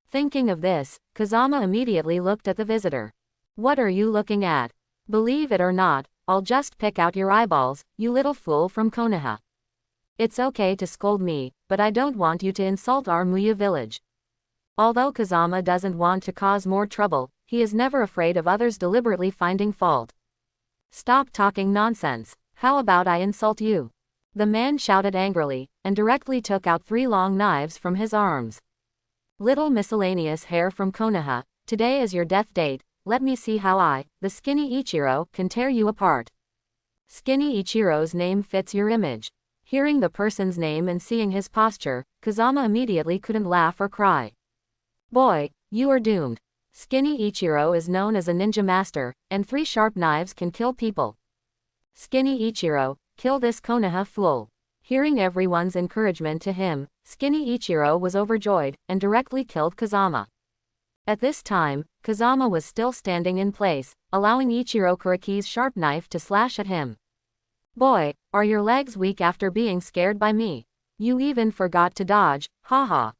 Thinking of this, Kazama immediately looked at the visitor. What are you looking at? Believe it or not, I'll just pick out your eyeballs, you little fool from Konoha. It's okay to scold me, but I don't want you to insult our Muya village. Although Kazama doesn't want to cause more trouble, he is never afraid of others deliberately finding fault. Stop talking nonsense. How about I insult you? The man shouted angrily, and directly took out 3 long knives from his arms. Little miscellaneous hair from Konoha, today is your death date, let me see how I, the skinny Ichiro, can tear you apart. Skinny Ichiro's name fits your image. Hearing the person's name and seeing his posture, Kazama immediately couldn't laugh or cry. Boy, you are doomed. Skinny Ichiro is known as a ninja master, and 3 sharp knives can kill people. Skinny Ichiro, kill this Konoha fool. Hearing everyone's encouragement to him, Skinny Ichiro was overjoyed, and directly killed Kazama. At this time, Kazama was still standing in place, allowing Ichiro Kuriki's sharp knife to slash at him. Boy, are your legs weak after being scared by me? You even forgot to dodge, haha.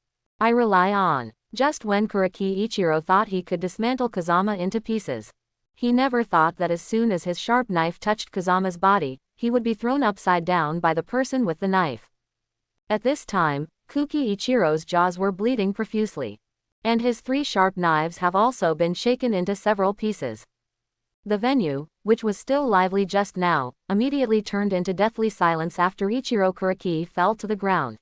I rely on. Just when Kuriki Ichiro thought he could dismantle Kazama into pieces. He never thought that as soon as his sharp knife touched Kazama's body, he would be thrown upside down by the person with the knife. At this time, Kuki Ichiro's jaws were bleeding profusely. And his 3 sharp knives have also been shaken into several pieces. The venue, which was still lively just now, immediately turned into deathly silence after Ichiro Kuriki fell to the ground.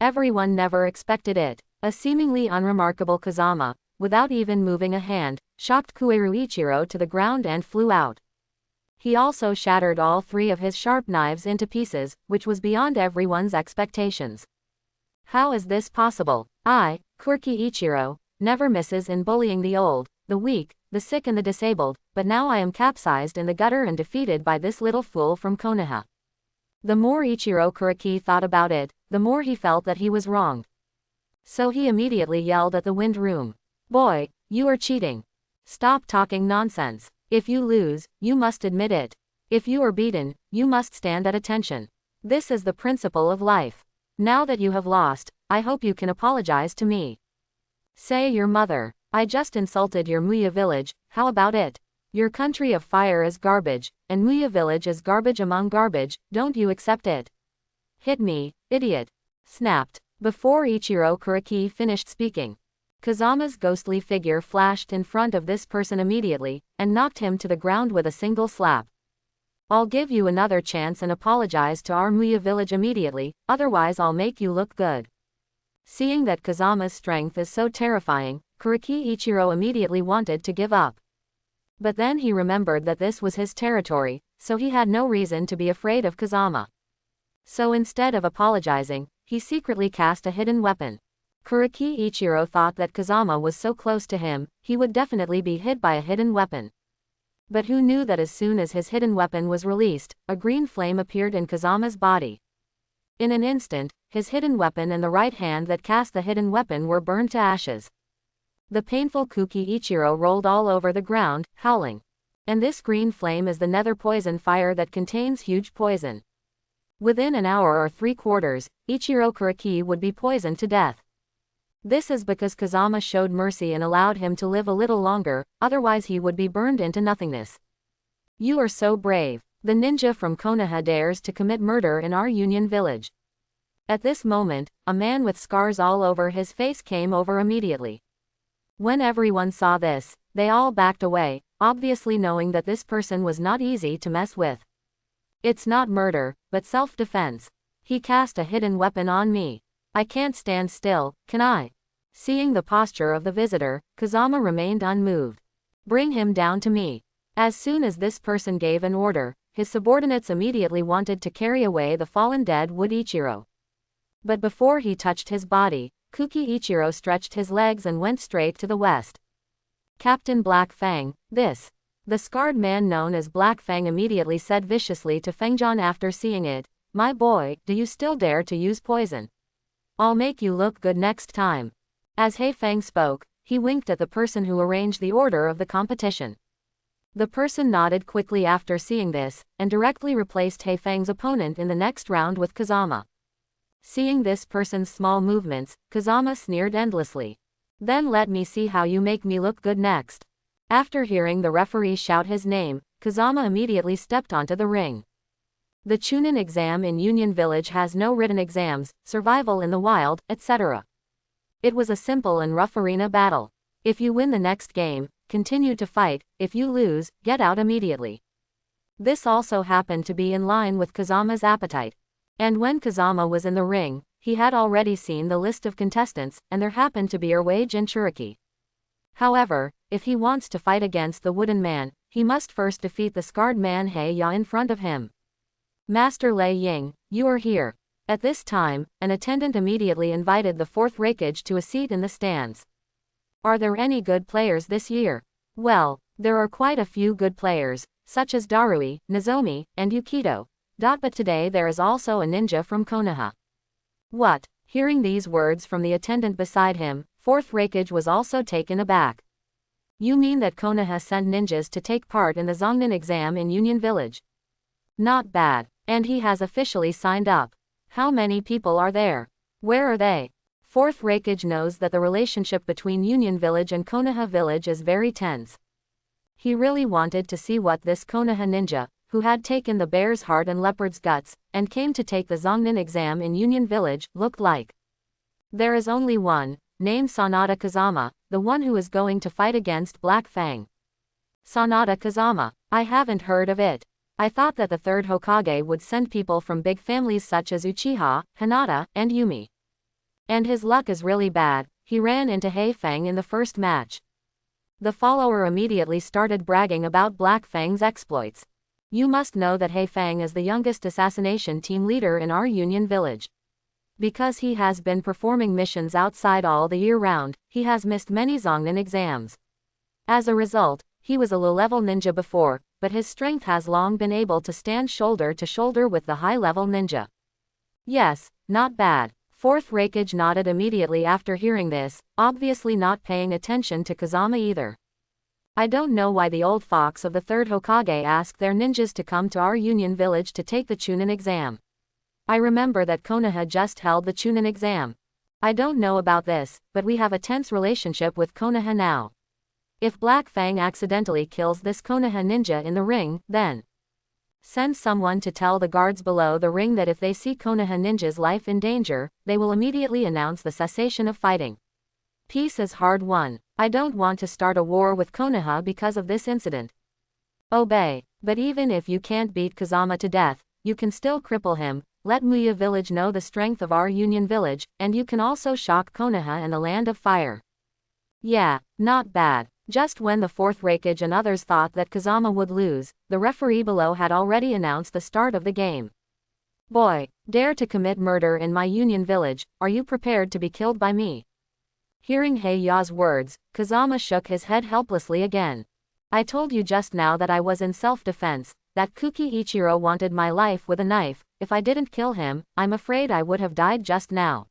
Everyone never expected it. A seemingly unremarkable Kazama, without even moving a hand, shocked Kueru Ichiro to the ground and flew out. He also shattered all 3 of his sharp knives into pieces, which was beyond everyone's expectations. How is this possible? I, Kuriki Ichiro, never misses in bullying the old, the weak, the sick and the disabled, but now I am capsized in the gutter and defeated by this little fool from Konoha. The more Ichiro Kuriki thought about it, the more he felt that he was wronged. So he immediately yelled at the wind room. Boy, you are cheating. Stop talking nonsense. If you lose, you must admit it. If you are beaten, you must stand at attention. This is the principle of life. Now that you have lost, I hope you can apologize to me. Say your mother, I just insulted your Muya village, how about it? Your country of fire is garbage, and Muya village is garbage among garbage, don't you accept it? Hit me, idiot. Snapped. Before Ichiro Kuriki finished speaking, Kazama's ghostly figure flashed in front of this person immediately, and knocked him to the ground with a single slap. I'll give you another chance and apologize to our Muya village immediately, otherwise I'll make you look good. Seeing that Kazama's strength is so terrifying, Kuriki Ichiro immediately wanted to give up. But then he remembered that this was his territory, so he had no reason to be afraid of Kazama. So instead of apologizing, he secretly cast a hidden weapon. Kuriki Ichiro thought that Kazama was so close to him, he would definitely be hit by a hidden weapon. But who knew that as soon as his hidden weapon was released, a green flame appeared in Kazama's body. In an instant, his hidden weapon and the right hand that cast the hidden weapon were burned to ashes. The painful Kuki Ichiro rolled all over the ground, howling. And this green flame is the nether poison fire that contains huge poison. Within an hour or 3/4, Ichiro Kuriki would be poisoned to death. This is because Kazama showed mercy and allowed him to live a little longer, otherwise he would be burned into nothingness. You are so brave. The ninja from Konoha dares to commit murder in our Union village. At this moment, a man with scars all over his face came over immediately. When everyone saw this, they all backed away, obviously knowing that this person was not easy to mess with. It's not murder, but self-defense. He cast a hidden weapon on me. I can't stand still, can I? Seeing the posture of the visitor, Kazama remained unmoved. Bring him down to me. As soon as this person gave an order, his subordinates immediately wanted to carry away the fallen dead Wood Ichiro. But before he touched his body, Kuki Ichiro stretched his legs and went straight to the west. Captain Black Fang, this. The scarred man known as Black Fang immediately said viciously to Fengjian after seeing it, my boy, do you still dare to use poison? I'll make you look good next time. As He Feng spoke, he winked at the person who arranged the order of the competition. The person nodded quickly after seeing this, and directly replaced Heifeng's opponent in the next round with Kazama. Seeing this person's small movements, Kazama sneered endlessly. Then let me see how you make me look good next. After hearing the referee shout his name, Kazama immediately stepped onto the ring. The Chunin exam in Union Village has no written exams, survival in the wild, etc. It was a simple and rough arena battle. If you win the next game, continue to fight. If you lose, get out immediately. This also happened to be in line with Kazama's appetite. And when Kazama was in the ring, he had already seen the list of contestants, and there happened to be Erwei Jinchuriki. However, if he wants to fight against the wooden man, he must first defeat the scarred man He Ya in front of him. Master Lei Ying, you are here. At this time, an attendant immediately invited the fourth Raikage to a seat in the stands. Are there any good players this year? Well, there are quite a few good players, such as Darui, Nozomi, and Yukito. But today there is also a ninja from Konoha. What? Hearing these words from the attendant beside him, fourth Raikage was also taken aback. You mean that Konoha sent ninjas to take part in the Zongnin exam in Union Village? Not bad. And he has officially signed up. How many people are there? Where are they? Fourth Raikage knows that the relationship between Union Village and Konoha Village is very tense. He really wanted to see what this Konoha ninja, who had taken the bear's heart and leopard's guts, and came to take the Zongnin exam in Union Village, looked like. There is only one, named Sanada Kazama, the one who is going to fight against Black Fang. Sanada Kazama. I haven't heard of it. I thought that the third Hokage would send people from big families such as Uchiha, Hinata, and Yumi. And his luck is really bad, he ran into Heifeng in the first match. The follower immediately started bragging about Black Fang's exploits. You must know that Heifeng is the youngest assassination team leader in our Union Village. Because he has been performing missions outside all the year round, he has missed many Zongnin exams. As a result, he was a low-level ninja before, but his strength has long been able to stand shoulder to shoulder with the high-level ninja. Yes, not bad. Fourth Raikage nodded immediately after hearing this, obviously not paying attention to Kazama either. I don't know why the old fox of the third Hokage asked their ninjas to come to our Union Village to take the Chunin exam. I remember that Konoha just held the Chunin exam. I don't know about this, but we have a tense relationship with Konoha now. If Black Fang accidentally kills this Konoha ninja in the ring, then send someone to tell the guards below the ring that if they see Konoha ninja's life in danger, they will immediately announce the cessation of fighting. Peace is hard won. I don't want to start a war with Konoha because of this incident. Obey. But even if you can't beat Kazama to death, you can still cripple him. Let Muya Village know the strength of our Union Village, and you can also shock Konoha and the Land of Fire. Yeah, not bad. Just when the fourth Raikage and others thought that Kazama would lose, the referee below had already announced the start of the game. Boy, dare to commit murder in my Union Village, are you prepared to be killed by me? Hearing Heiya's words, Kazama shook his head helplessly again. I told you just now that I was in self-defense, that Kuki Ichiro wanted my life with a knife. If I didn't kill him, I'm afraid I would have died just now.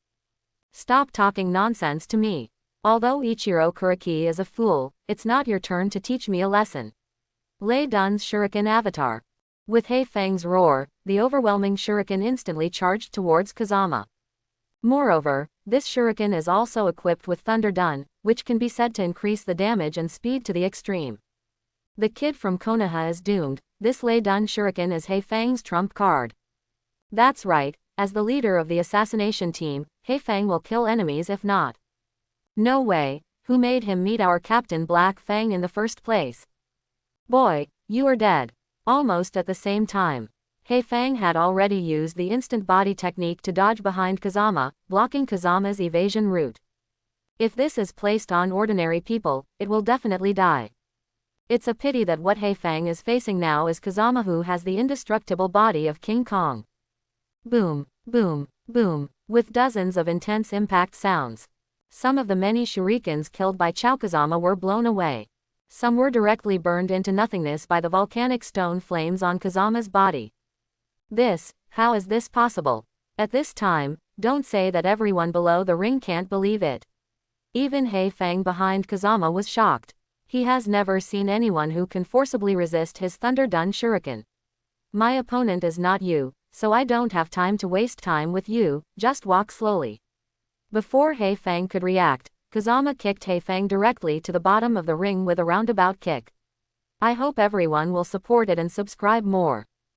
Stop talking nonsense to me. Although Ichiro Kuriki is a fool, it's not your turn to teach me a lesson. Lei Dun's shuriken avatar. With Heifeng's roar, the overwhelming shuriken instantly charged towards Kazama. Moreover, this shuriken is also equipped with Thunder Dun, which can be said to increase the damage and speed to the extreme. The kid from Konoha is doomed. This Lei Dun shuriken is Heifeng's trump card. That's right, as the leader of the assassination team, Heifeng will kill enemies if not. No way. Who made him meet our captain Black Fang in the first place? Boy, you are dead. Almost at the same time. Heifeng had already used the instant body technique to dodge behind Kazama, blocking Kazama's evasion route. If this is placed on ordinary people, it will definitely die. It's a pity that what Heifeng is facing now is Kazama, who has the indestructible body of King Kong. Boom, boom, boom, with dozens of intense impact sounds. Some of the many shurikens killed by Kazama were blown away. Some were directly burned into nothingness by the volcanic stone flames on Kazama's body. How is this possible? At this time, don't say that everyone below the ring can't believe it. Even Heifeng behind Kazama was shocked. He has never seen anyone who can forcibly resist his Thunder-Dun Shuriken. My opponent is not you, so I don't have time to waste time with you, just walk slowly. Before He Fang could react, Kazama kicked He Fang directly to the bottom of the ring with a roundabout kick. I hope everyone will support it and subscribe more.